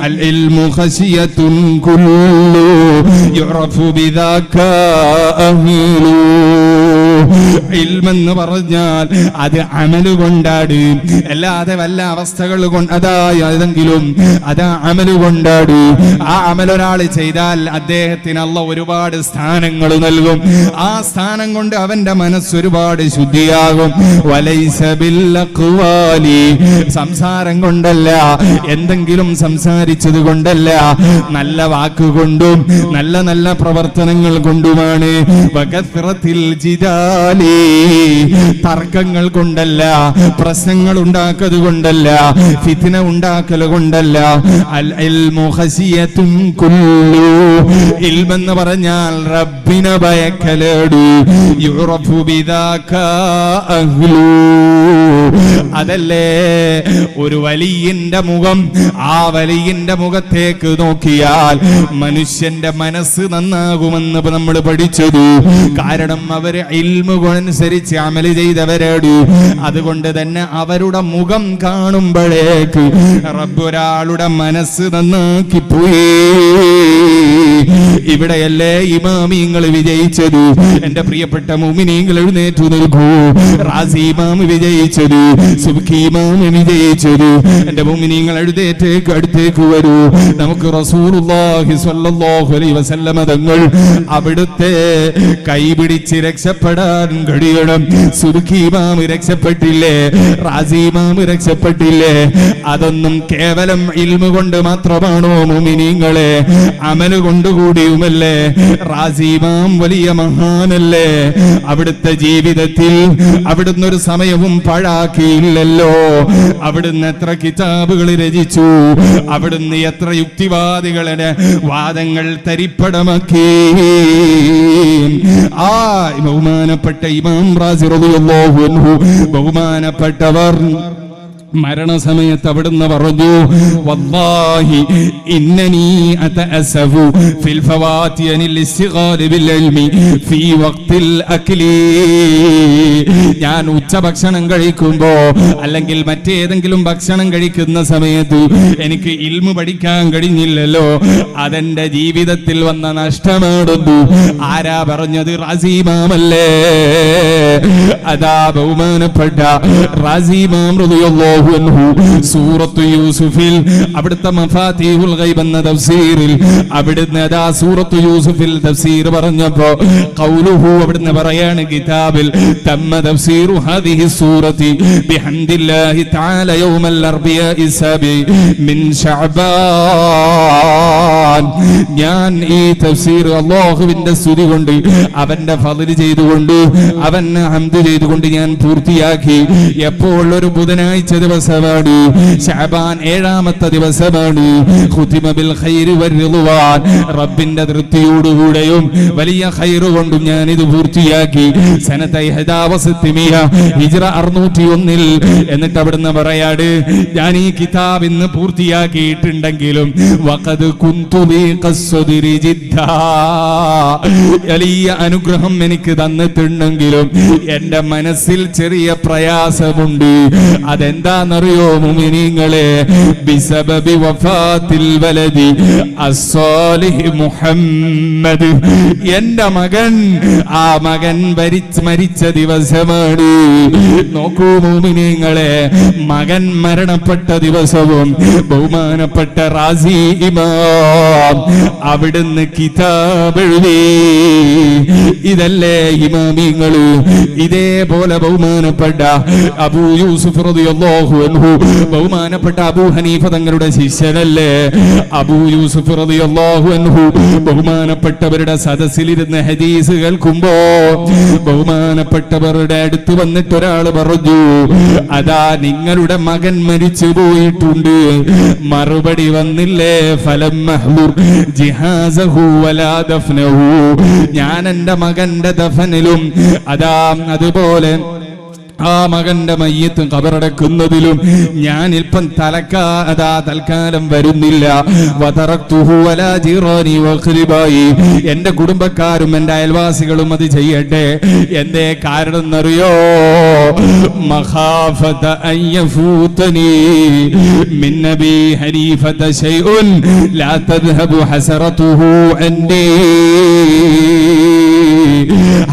അൽ ഇൽമു ഖശിയത്തുൻ കുല്ലു യുറഫു ബിദാക അഹ്ലു. ഇൽമെന്ന് പറഞ്ഞാൽ അത് അമല് കൊണ്ടാണ്, അല്ലാതെ വല്ല അവസ്ഥകൾ കൊണ്ട് അതായതെങ്കിലും അതാ അമല് കൊണ്ടാണ്. ആ അമലൊരാൾ ചെയ്താൽ അദ്ദേഹത്തിന് അല്ലാഹു ഒരുപാട് സ്ഥാനങ്ങൾ നൽകും. ആ സ്ഥാനം കൊണ്ട് അവന്റെ മനസ്സ് ഒരുപാട് ശുദ്ധിയാകും. വലൈസ ബിൽ അഖ്വാലി, സംസാരം കൊണ്ടല്ല, എന്തെങ്കിലും സംസാരിച്ചത് കൊണ്ടല്ല, നല്ല വാക്കുകൊണ്ടും നല്ല നല്ല പ്രവർത്തനങ്ങൾ കൊണ്ടുമാണ്. വകത്റത്തിൽ ജിദാലി, തർക്കങ്ങൾ കൊണ്ടല്ല, പ്രശ്നങ്ങൾ ഉണ്ടാക്കത് കൊണ്ടല്ല, ഫിത്ന ഉണ്ടാക്കൽ കൊണ്ടല്ല. അൽ ഇൽമു ഖശിയത്തുൻ കുല്ലു, ഇൽമെന്ന് പറഞ്ഞാൽ റബ്ബിനെ ഭയക്കലേട്. യുറഫു ബിദാക അഹ്ലു, അതല്ലേ ഒരു വലിയന്റെ മുഖം. ആ വലിയന്റെ മുഖത്തേക്ക് നോക്കിയാൽ മനുഷ്യന്റെ മനസ്സ് നന്നാകുമെന്ന് നമ്മൾ പഠിച്ചത്. കാരണം അവര് ഇൽമു അനുസരിച്ച് അമല് ചെയ്തവരാണ്. അതുകൊണ്ട് തന്നെ അവരുടെ മുഖം കാണുമ്പോഴേക്ക് റബ്ബ് ഒരാളുടെ മനസ്സ് നന്നാക്കി പോയി. ഇവിടെയല്ലേ ഇമാമിങ്ങൾ വിജയിച്ചത്. എന്റെ പ്രിയപ്പെട്ട മുഅ്മിനീങ്ങൾ എഴുന്നേറ്റു നിൽക്കൂ. റാസി ഇമാം വിജയിച്ചത്, സുബ്കി ഇമാം വിജയിച്ചത്. എന്റെ മുഅ്മിനീങ്ങൾ എഴുന്നേറ്റേക്ക് അടുത്തേക്ക് വരൂ. നമുക്ക് റസൂലുള്ളാഹി സ്വല്ലല്ലാഹു അലൈഹി വസല്ലമ തങ്ങൾ അവിടുത്തെ കൈപിടിച്ച് രക്ഷപ്പെടാൻ കഴിയണം. സുബ്കി ഇമാം രക്ഷപ്പെട്ടില്ലേ, റാസി ഇമാം രക്ഷപ്പെട്ടില്ലേ? അതൊന്നും കേവലം ഇൽമു കൊണ്ട് മാത്രമാണോ മുഅ്മിനീങ്ങളെ? അമല് കൊണ്ടുകൂടിയുമല്ലേ? റാസി ഇമാം വലിയ മഹാനല്ലേ? അവിടുത്തെ ജീവിതത്തിൽ അവിടുന്ന് ഒരു സമയവും പാഴാക്കിയില്ലല്ലോ. അവിടുന്ന് എത്ര കിതാബുകൾ രചിച്ചു, അവിടുന്ന് എത്ര യുക്തിവാദികളുടെ വാദങ്ങൾ തരിപ്പടമാക്കി. ആ ബഹുമാനപ്പെട്ട ഇമാം റാസി റളിയല്ലാഹു അൻഹു, ബഹുമാനപ്പെട്ടവർ മരണസമയത്ത് അവിടുന്ന് പറഞ്ഞു, വല്ലാഹി ഇന്നനി അതഅസഫു ഫിൽ ഫവാതി അനിൽ ഇസ്തിഗാൽ ബിൽ ഇൽമി ഫീ വഖ്തിൽ അക്ലി. ഞാൻ ഉച്ചഭക്ഷണം കഴിക്കുമ്പോ അല്ലെങ്കിൽ മറ്റേതെങ്കിലും ഭക്ഷണം കഴിക്കുന്ന സമയത്ത് എനിക്ക് ഇൽമു പഠിക്കാൻ കഴിഞ്ഞില്ലല്ലോ, അതെന്റെ ജീവിതത്തിൽ വന്ന നഷ്ടമാണെന്നു. ആരാ പറഞ്ഞത്? റാസി ഇമാമല്ലേ? അതാ ബഹുമാനപ്പെട്ട റാസി ഇമാം റളിയല്ലാഹു സൂറത്തു യൂസുഫിൽ അവിടുത്തെ മഫാത്തിഹുൽ ഗൈബ് എന്ന തഫ്സീറിൽ അവിടുന്ന് അതാ സൂറത്തു യൂസുഫിൽ തഫ്സീർ പറഞ്ഞപ്പോ ഖൗലുഹു അവിടുന്ന് പറയാണ് കിതാബിൽ തമ്മ തഫ്സീറു ഹാദിഹി സൂറത്തി ബിഹംദില്ലാഹി തആല യൗമൽ അർബിയാഇ സബി മിൻ ശഅബാൻ. ഞാൻ ഈ തഫ്സീർ അല്ലാഹുവിന്റെ സ്തുതി കൊണ്ട്, അവന്റെ ഫദ്ൽ ചെയ്തുകൊണ്ട്, അവനെ ഹംദ് ചെയ്തുകൊണ്ട് ഞാൻ പൂർത്തിയാക്കി. എപ്പോൾ? ഒരു ബുധനാഴ്ച ദിവസമാണ്, ശഅബാൻ 7ാമത്തെ ദിവസമാണ്. ഖുതിമ ബിൽ ഖൈരി വർ-റിദ്വാൻ, റബ്ബിന്റെ തൃപ്തിയോടുകൂടെയും വലിയ ഖൈറ് കൊണ്ടും ഞാൻ ഇത് പൂർത്തിയാക്കി. സനത 61 ഹിജ്റ 601. എന്നിട്ട് അവിടുന്ന് പറയാട്, ഞാൻ ഈ കിതാബ് ഇന്ന് പൂർത്തിയാക്കിയിട്ടുണ്ടെങ്കിലും വഖദ് കുന്തു ബിഖസ്ദരി ജിദ്ദാ, വലിയ അനുഗ്രഹം എനിക്ക് തന്നിട്ടുണ്ടെങ്കിലും എന്റെ മനസ്സിൽ ചെറിയ പ്രയാസമുണ്ട്. അതെന്താണെന്നറിയോ മുഅ്മിനീങ്ങളെ? ബിസബബി വഫാത്തിൽ വലദി അസ്സാലിഹ് മുഹമ്മദ്. എന്റെ മകൻ, ആ മകൻ മരിച്ച ദിവസമാണ്. നോക്കൂ മുഅ്മിനീങ്ങളെ, മകൻ മരണപ്പെട്ട ദിവസവും ബഹുമാനപ്പെട്ട റാസി ഇമാം അവിടുന്ന് കിതാബ് എഴുതി. ഇതല്ലേ ഇമാമിങ്ങള്? ഇതേപോലെ ബഹുമാനപ്പെട്ട അബൂ യൂസുഫ് റളിയല്ലാഹു റളിയല്ലാഹു അൻഹു ബഹുമാനപ്പെട്ട അബൂ ഹനീഫ തങ്ങളുടെ ശിഷ്യനല്ലേ? അബൂ യൂസുഫ് റളിയല്ലാഹു അൻഹു ബഹുമാനപ്പെട്ടവരുടെ സദസ്സിലിരുന്ന് ഹദീസ് കേൾക്കുമ്പോ ബഹുമാനപ്പെട്ടവരുടെ അടുത്ത് വന്നിട്ട് ഒരാൾ പറഞ്ഞു, അതാ നിങ്ങളുടെ മകൻ മരിച്ചു പോയിട്ടുണ്ട്. മറുപടി വന്നില്ലേ, ഫലം മഹ്ദുർ ജിഹാസഹു വലാ ദഫ്നഹു. ഞാൻ എൻ്റെ മകന്റെ ദഫനിലും അതുപോലെ ആ മകന്റെ മയ്യത്ത് ഖബറടക്കുന്നതിലും ഞാൻ ഇൽപ്പം തൽക്കാലം വരുന്നില്ല. വതറക്തുഹു വലാ ജിറാനി വഖരിബായി. എന്റെ കുടുംബക്കാരും എന്റെ അയൽവാസികളും അത് ചെയ്യട്ടെ. എന്തേ കാരണം എന്നറിയോ? മഖാഫത അൻ യഫൂതനി മിൻ നബി ഹനീഫത ശൈഉൻ ലാ തദ്ഹബു ഹസറതുഹു അൻനി.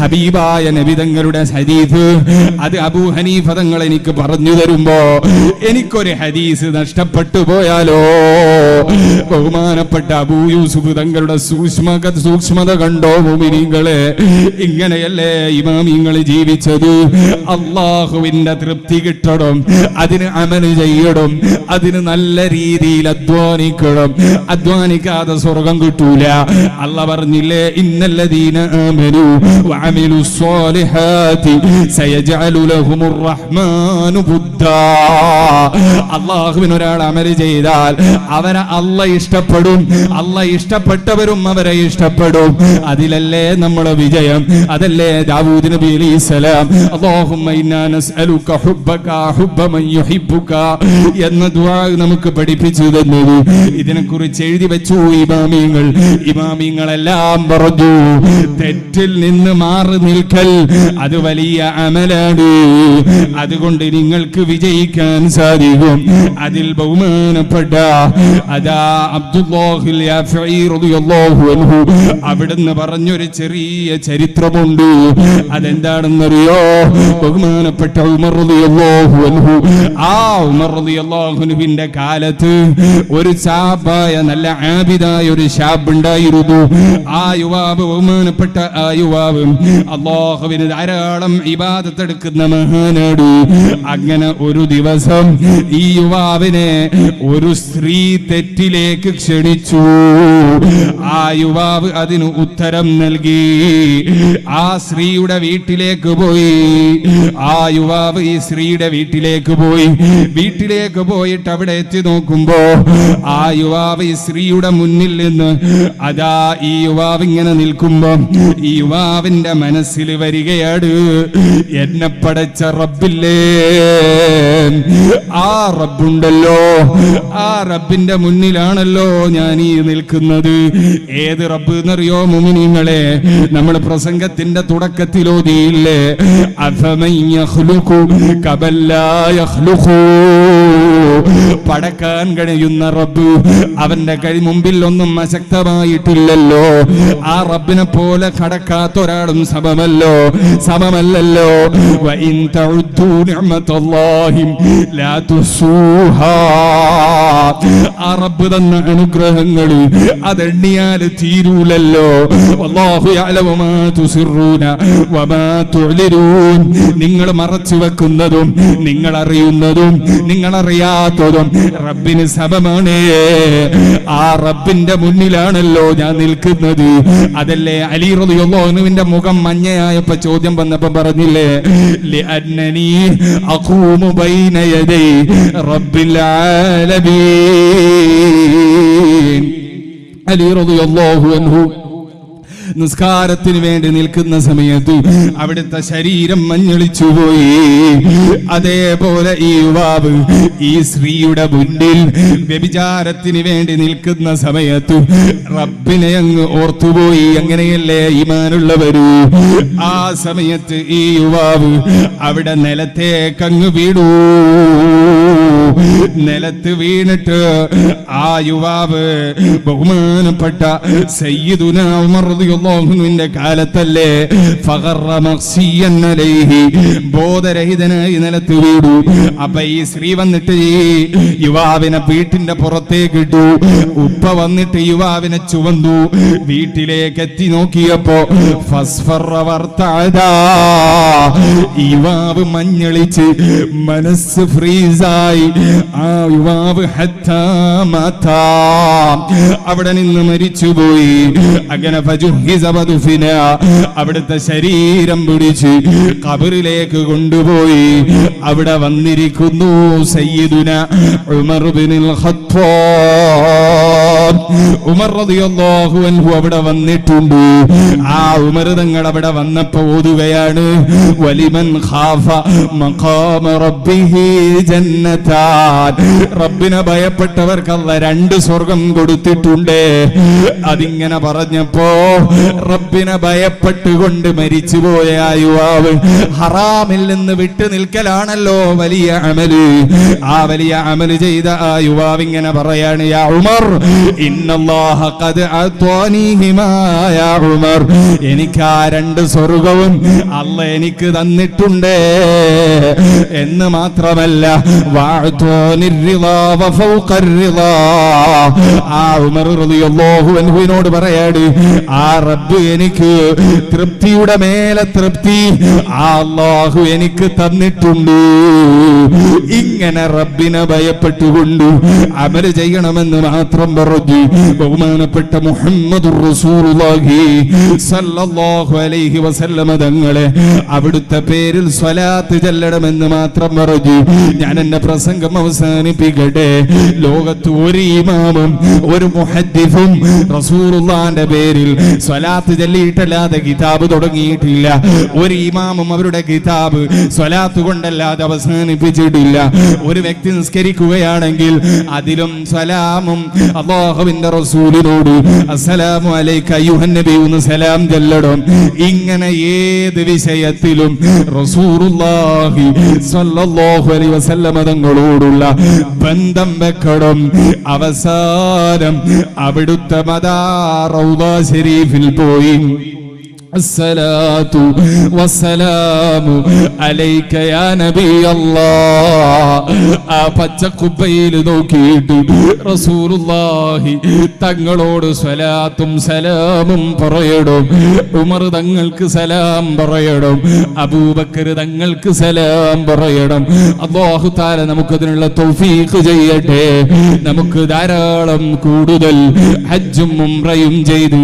ഹബീബായ നബി തങ്ങളുടെ ഹദീസ് അത് അബൂ ഹനീഫ തങ്ങൾ എനിക്ക് പറഞ്ഞു തരുമ്പോ എനിക്കൊരു ഹദീസ് നഷ്ടപ്പെട്ടു പോയാലോ? ബഹുമാനപ്പെട്ട അബൂ യൂസുഫ് തങ്ങളുടെ സൂക്ഷ്മത കണ്ടോ മുഅ്മിനീങ്ങളെ? ഇങ്ങനെയല്ലേ ഇമാമിങ്ങൾ ജീവിച്ചത്? അള്ളാഹുവിന്റെ തൃപ്തി കിട്ടണം, അതിന് അമല് ചെയ്യണം, അതിന് നല്ല രീതിയിൽ അധ്വാനിക്കണം. അധ്വാനിക്കാതെ സ്വർഗം കിട്ടൂല. അല്ലാഹ് പറഞ്ഞില്ലേ, ഇന്നല്ലദീന ആമനു വഅമിലു സ്വാലിഹാതി സയജഅലു ലഹുമുർ റഹ്മാനു ബുദ്ദാ. അല്ലാഹുവിന് ഒരാൾ അമൽ ചെയ്താൽ അവരെ അല്ലാഹ് ഇഷ്ടപ്പെടും. അല്ലാഹ് ഇഷ്ടപ്പെട്ടവരും അവരെ ഇഷ്ടപ്പെടും. അതിലല്ലേ നമ്മുടെ വിജയം. അതല്ലേ ദാവൂദ് നബി അലൈഹിസ്സലാം അല്ലാഹുമ്മ ഇന്നാ നസ്അലുക ഹുബ്ബക ഹുബ്ബ മൻ യുഹിബ്ബുക എന്ന ദുആ നമുക്ക് പഠിപ്പിച്ചു തന്നത്. ഇതിനെക്കുറിച്ച് എഴുതി വെച്ചു ഇമാമിങ്ങളെല്ലാം പറഞ്ഞു, തെറ്റിൽ നിന്ന് മാറി നിൽക്കൽ അത് വലിയ അമലാണ്. അതുകൊണ്ട് നിങ്ങൾക്ക് വിജയിക്കാൻ സാധിക്കും. അതിൽ ബഹുമാനപ്പെട്ട അബ്ദുല്ലാഹിൽ യാഫഈ റളിയല്ലാഹു അൻഹു അവിടുന്ന് പറഞ്ഞൊരു ചെറിയ ചരിത്രമുണ്ട്. അതെന്താണെന്നറിയോ? ബഹുമാനപ്പെട്ട ഉമർ റളിയല്ലാഹു അൻഹു, ആ ഉമർ റളിയല്ലാഹു അൻഹുവിന്റെ കാലത്ത് ഒരു ശാബായ നല്ല ആബിദായ ഒരു ശാബ് ഉണ്ടായിരുന്നു. ആ യുവാവ്, ബഹുമാനപ്പെട്ട ആ യുവാവ് അല്ലാഹുവിന് ധാരാളം ഇബാദത്ത് എടുക്കുന്ന മഹാനാണ്. അങ്ങനെ ഒരു ദിവസം ഈ യുവാവിനെ ഒരു സ്ത്രീ തെറ്റിലേക്ക് ക്ഷണിച്ചു. ആ യുവാവ് അതിന് ഉത്തരം നൽകി. ആ സ്ത്രീയുടെ വീട്ടിലേക്ക് പോയി. ആ യുവാവ് ഈ സ്ത്രീയുടെ വീട്ടിലേക്ക് പോയിട്ട് അവിടെ എത്തി നോക്കുമ്പോ ആ യുവാവ് ഈ സ്ത്രീയുടെ മുന്നിൽ നിന്ന് ഈ യുവാവ് ഇങ്ങനെ നിൽക്കുമ്പോ ഈ യുവാവിന്റെ മനസ്സിൽ വരികയാണ്, എന്നെ പടച്ച റബ്ബില്ലേ, ആ റബ്ബുണ്ടല്ലോ, ആ റബ്ബിന്റെ മുന്നിലാണല്ലോ ഞാൻ ഈ നിൽക്കുന്നത്. ഏത് റബ്ബ് എന്നറിയോ മുഅ്മിനീങ്ങളെ? നമ്മൾ പ്രസംഗത്തിന്റെ തുടക്കത്തിൽ ഓതിയില്ലേ, അഫമൻ യഖ്ലുഖു കബല്ലാ യഖ്ലുഖു. പടക്കാൻ കഴിയുന്ന റബ്ബ്, അവന്റെ മുമ്പിൽ ഒന്നും അശക്തമായിട്ടില്ലല്ലോ. ആ റബ്ബിനെ പോലെ കടക്കാത്ത ഒരാളും സമമല്ലല്ലോ. വഇൻ തഉദ്ദു നിഅമതല്ലാഹി ലാ തുസൂഹാ. ആ റബ്ബ് തന്ന അനുഗ്രഹങ്ങൾ അതെണ്ണിയാൽ തീരൂലല്ലോ. വല്ലാഹു യഅലമു മാ തുസിറൂന വമാ തുഅ്ലിനൂൻ. നിങ്ങൾ മറച്ചു വെക്കുന്നതും നിങ്ങൾ അറിയുന്നതും നിങ്ങൾ അറിയാത്തതും റബ്ബിന് സമമാണ്. ആ റബ്ബിന്റെ മുന്നിലാണല്ലോ ഞാൻ നിൽക്കുന്നത്. അതല്ലേ അലി റളിയല്ലാഹു അൻഹുവിന്റെ മുഖം മഞ്ഞയായപ്പോ ചോദ്യം വന്നപ്പോ പറഞ്ഞില്ലേ, ലിഅന്നനി അഖൂമു ബൈന യദൈ റബ്ബിൽ ആലമീൻ. അലി റളിയല്ലാഹു അൻഹു നിസ്കാരത്തിന് വേണ്ടി നിൽക്കുന്ന സമയത്ത് അവിടുത്തെ ശരീരം മഞ്ഞളിച്ചുപോയി. അതേപോലെ ഈ യുവാവ് ഈ സ്ത്രീയുടെ മുന്നിൽ വ്യഭിചാരത്തിന് വേണ്ടി നിൽക്കുന്ന സമയത്ത് റബ്ബിനെ അങ്ങ് ഓർത്തുപോയി. അങ്ങനെയല്ലേ ഈമാനുള്ളവര്? ആ സമയത്ത് ഈ യുവാവ് അവിടെ നിലത്തേക്കങ്ങ് വീണു. നിലത്ത് വീണിട്ട് ആ ആ യുവാവ് ബഹുമാനപ്പെട്ട സയ്യിദുന ഉമർ റളിയല്ലാഹു അൻഹുവിന്റെ കാലത്തല്ലേ ഫഖറ മഖ്സിയൻ അലൈഹി, ബോധരഹിതനായി നിലത്ത് വീണു. അപ്പൊ ഈ സ്ത്രീ വന്നിട്ട് ഈ യുവാവിനെ വീട്ടിന്റെ പുറത്തേക്ക് ഇട്ടു. ഉപ്പ വന്നിട്ട് യുവാവിനെ ചുവന്നു. വീട്ടിലേക്ക് എത്തി നോക്കിയപ്പോ യുവാവ് മഞ്ഞളിച്ച് മനസ്സ് ഫ്രീസായി. ആ യുവാവ് അവിടെ നിന്ന് മരിച്ചുപോയി. അങ്ങനെ അവിടുത്തെ ശരീരം പിടിച്ച് ഖബറിലേക്ക് കൊണ്ടുപോയി. അവിടെ വന്നിരിക്കുന്നു സയ്യിദുന ഉമർ ഇബ്നുൽ ഖത്താബ്. ഉമർ റളിയല്ലാഹു അൻഹു അവിടെ വന്നിട്ടുണ്ട്. ആ ഉമർ തങ്ങൾ അവിടെ വന്നപ്പോ ഓതുകയാണ് വലിമൻ ഖാഫ മഖാമ റബ്ബിഹി ജന്നതാൻ. റബ്ബിനെ ഭയപ്പെട്ടവർക്ക് അല്ലാഹ് 2 സ്വർഗ്ഗം കൊടുത്തിട്ടുണ്ട്. അതിങ്ങനെ പറഞ്ഞപ്പോ റബ്ബിനെ ഭയപ്പെട്ടുകൊണ്ട് മരിച്ചുപോയ ആ യുവാവ് ഹറാമിൽ നിന്ന് വിട്ടു നിൽക്കലാണല്ലോ വലിയ അമല്. ആ വലിയ അമല് ചെയ്ത ആ യുവാവ് ഇങ്ങനെ പറയാണ് യാ ഉമർ ഇന്നല്ലാഹ ഖദ് അത്വാനിഹിമാ യാ ഉമർ, എനിക്ക് ആ 2 സ്വർഗ്ഗവും അല്ലാഹ് എനിക്ക് തന്നിട്ടുണ്ട് എന്ന് മാത്രമല്ല വഅത്വാനിർ റിളാ വഫൗഖർ റിളാ. ആ ഉമർ റളിയല്ലാഹു അൻഹുവിനോട് പറയാണ് ആ റബ്ബ് എനിക്ക് തൃപ്തിയുടെ മേലെ തൃപ്തി ആ അല്ലാഹു എനിക്ക് തന്നിട്ടുണ്ട്. ഇങ്ങനെ റബ്ബിനെ ഭയപ്പെട്ടുകൊണ്ട് അമൽ ചെയ്യണമെന്ന് മാത്രം പറഞ്ഞു ബഹുമാനപ്പെട്ട മുഹമ്മദുർ റസൂലുള്ളാഹി സല്ലല്ലാഹു അലൈഹി വസല്ലമ തങ്ങളെ അവിടുത്തെ പേരിൽ സ്വലാത്ത് ചൊല്ലണമെന്ന് മാത്രം പറഞ്ഞു. ഞാൻ എന്റെ പ്രസംഗം അവസാനിപ്പിക്കട്ടെ. ലോകത്ത് ഒരു ഇമാമും ഒരു മുഹദ്ദിസും റസൂലുള്ളാഹിന്റെ പേരിൽ സ്വലാത്ത് ചൊല്ലിയിട്ടല്ലാതെ കിതാബ് തുടങ്ങിയിട്ടില്ല. ഒരു ഇമാമും അവരുടെ കിതാബ് സ്വലാത്ത് കൊണ്ടല്ലാതെ അവസാനിപ്പിച്ചിട്ടില്ല. ഒരു വ്യക്തി നിസ്കരിക്കുകയാണെങ്കിൽ അതിലും സലാമും അല്ലാഹുവിന്റെ റസൂലിനോട് അസ്സലാമു അലൈക അയ്യുഹൻ നബി എന്ന് സലാം ചൊല്ലണം. ഇങ്ങനെ ഏത് വിഷയത്തിലും റസൂലുള്ളാഹി സ്വല്ലല്ലാഹു അലൈഹി വസല്ലമ തങ്ങളോടുള്ള ബന്ധം വെക്കണം. അവസാനം അവിടുത്തെ റൗള ശരീഫിൽ പോയി അസ്സലാത്തു വസ്സലാമു അലൈക യാ നബി അല്ലാഹ്. ആ പച്ചക്കുപ്പയിൽ നോക്കിയിട്ട് റസൂലുള്ളാഹി തങ്ങളോട് സ്വലാത്തും സലാമും പറയണം. ഉമർ തങ്ങൾക്ക് സലാം പറയണം. അബൂബക്കർ തങ്ങൾക്ക് സലാം പറയണം. അല്ലാഹു തആല നമുക്കതിനുള്ള തൗഫീഖ് ചെയ്യട്ടെ. നമുക്ക് ധാരാളം കൂടുതൽ ഹജ്ജും ഉംറയും ചെയ്ത്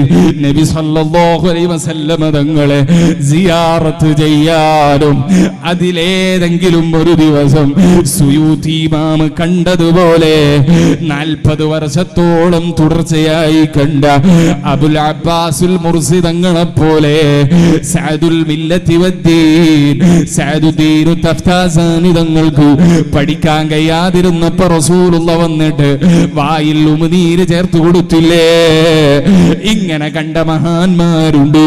നബി സല്ലല്ലാഹു അലൈഹി വസല്ലം തങ്ങളെ സിയാറത്ത് ചെയ്യാനും അതിലേതെങ്കിലും ഒരു ദിവസം സുയൂത്തി ഇമാം കണ്ടതുപോലെ 40 വർഷത്തോളം തുടർച്ചയായി കണ്ട അബുൽ അബ്ബാസുൽ മുർസി തങ്ങളെ പോലെ സഅദുൽ മില്ലത്തി വദ്ദീൻ സഅദുദ്ദീൻ തഫ്താസാനി തങ്ങൾക്ക് പഠിക്കാൻ കഴിയാതിരുന്നപ്പോൾ റസൂലുള്ളാഹി വന്നിട്ട് വായിൽ ഉമിനീര് ചേർത്ത് കൊടുത്തില്ലേ. ഇങ്ങനെ കണ്ട മഹാന്മാരുണ്ട്.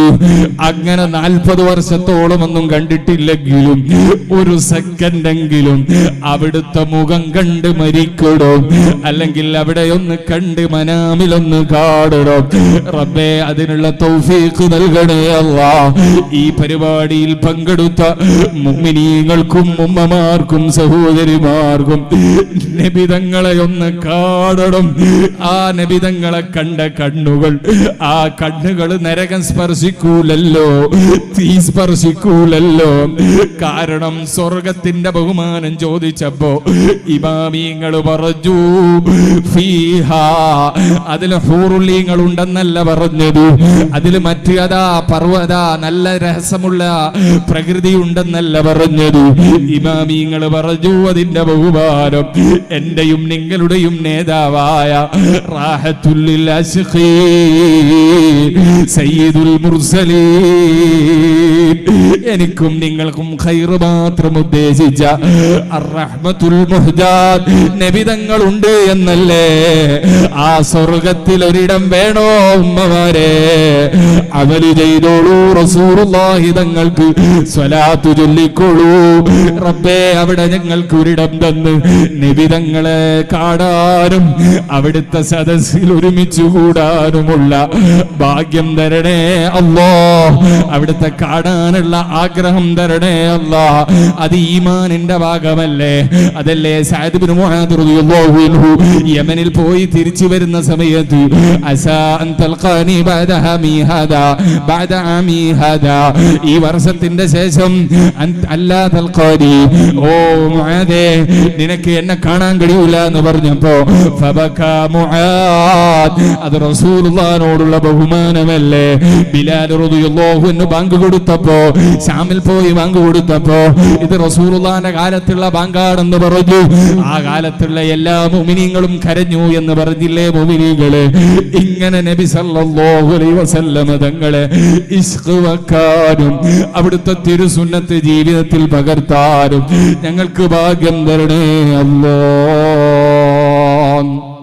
അങ്ങനെ 40 വർഷത്തോളം ഒന്നും കണ്ടിട്ടില്ലെങ്കിലും ഒരു സെക്കൻഡെങ്കിലും അവിടുത്തെ മുഖം കണ്ട് മരിക്കണം, അല്ലെങ്കിൽ അവിടെ ഒന്ന് കണ്ട് മനാമിലൊന്ന് കാണണം. റബ്ബേ അതിനുള്ള തൗഫീഖ് നൽകണേ അല്ലാഹ്. ഈ പരിപാടിയിൽ പങ്കെടുത്ത മുഅ്മിനീങ്ങൾക്കും ഉമ്മമാർക്കും സഹോദരിമാർക്കും നബിതങ്ങളെ ഒന്ന് കാണണം. ആ നബിതങ്ങളെ കണ്ട കണ്ണുകൾ, ആ കണ്ണുകൾ നരകം സ്പർശിക്കൂലല്ലോ, തീ സ്പർശിക്കൂലല്ലോ. കാരണം സ്വർഗത്തിന്റെ ബഹുമാനം ചോദിച്ചപ്പോ ഇമാമിങ്ങൾ പറഞ്ഞു ഫീഹാ, അതിൽ ഹൂറുലീങ്ങൾ ഉണ്ടെന്നല്ല പറഞ്ഞത്, അതിൽ മറ്റ് അതാ പർവ്വത നല്ല രഹസ്യമുള്ള പ്രകൃതി ഉണ്ടെന്നല്ല പറഞ്ഞത്. ഇമാമിങ്ങൾ പറഞ്ഞു അതിന്റെ ബഹുമാനം എന്റെയും നിങ്ങളുടെയും നേതാവായ റാഹത്തുൽ ലിൽ അശ്ഖീൻ സയ്യിദുൽ മുർസലീൻ മുബീൻ. എനിക്കും നിങ്ങൾക്കും ഖൈറ് മാത്രം ഉദ്ദേശിച്ച അർ-റഹ്മത്തുൽ മുഹ്ദാദ് നബിതങ്ങളുണ്ട് എന്നല്ലേ? ആ സ്വർഗത്തിൽ ഒരിടം വേണോ ഉമ്മമാരെ? അമല് ചെയ്തോളൂ, റസൂലുള്ളാഹി തങ്ങൾക്ക് സ്വലാത്ത് ചൊല്ലിക്കോളൂ. റബ്ബേ, അവിടെ ഞങ്ങൾക്ക് ഒരിടം തന്ന് നബിതങ്ങളെ കാണാനും അവിടുത്തെ സദസ്സിൽ ഒരുമിച്ച് കൂടാനുമുള്ള ഭാഗ്യം തരണേ അല്ലാ. അവിടുത്തെ കാണാനുള്ള ആഗ്രഹം തരണേ അല്ലാ. അത് ഈമാനിന്റെ ഭാഗമല്ലേ? അതല്ലേ സഅദ് ഇബ്നു മുആദ് റളിയല്ലാഹു അൻഹു യമനിൽ പോയി തിരിച്ചു വരുന്ന സമയത്ത് അസാ അൻ തൽഖാനി ബഅദ ആമി ഹാദാ ബഅദ ആമി ഹാദാ, ഈ വർഷത്തിന്റെ ശേഷം അല്ലാ തൽഖാനി, ഓ മുആദേ നിനക്ക് എന്നെ കാണാൻ കഴിയൂല എന്ന് പറഞ്ഞപ്പോ ഫബകാ മുആദ്, അത് റസൂലുള്ളാഹിനോടുള്ള ബഹുമാനമല്ലേ? ബിലാൽ റളിയല്ലാഹു അൻഹു ബാങ്ക് കൊടുത്തപ്പോ, ശാമിൽ പോയി ബാങ്ക് കൊടുത്തപ്പോ ഇത് റസൂലുള്ളാഹിന്റെ കാലത്തുള്ള ബാങ്കാണെന്ന് പറഞ്ഞു. ആ കാലത്തുള്ള എല്ലാ മുഅ്മിനീങ്ങളും കരഞ്ഞു എന്ന് പറഞ്ഞില്ലേ മുഅ്മിനീകള്? ഇങ്ങനെ നബി സല്ലല്ലാഹു അലൈഹി വസല്ലം തങ്ങളെ ഇശ്ഖ് വെക്കാനും അവിടുത്തെ തിരുസുന്നത്ത് ജീവിതത്തിൽ പകർത്താനും ഞങ്ങൾക്ക് ഭാഗ്യം തരണേ അല്ലാഹ്.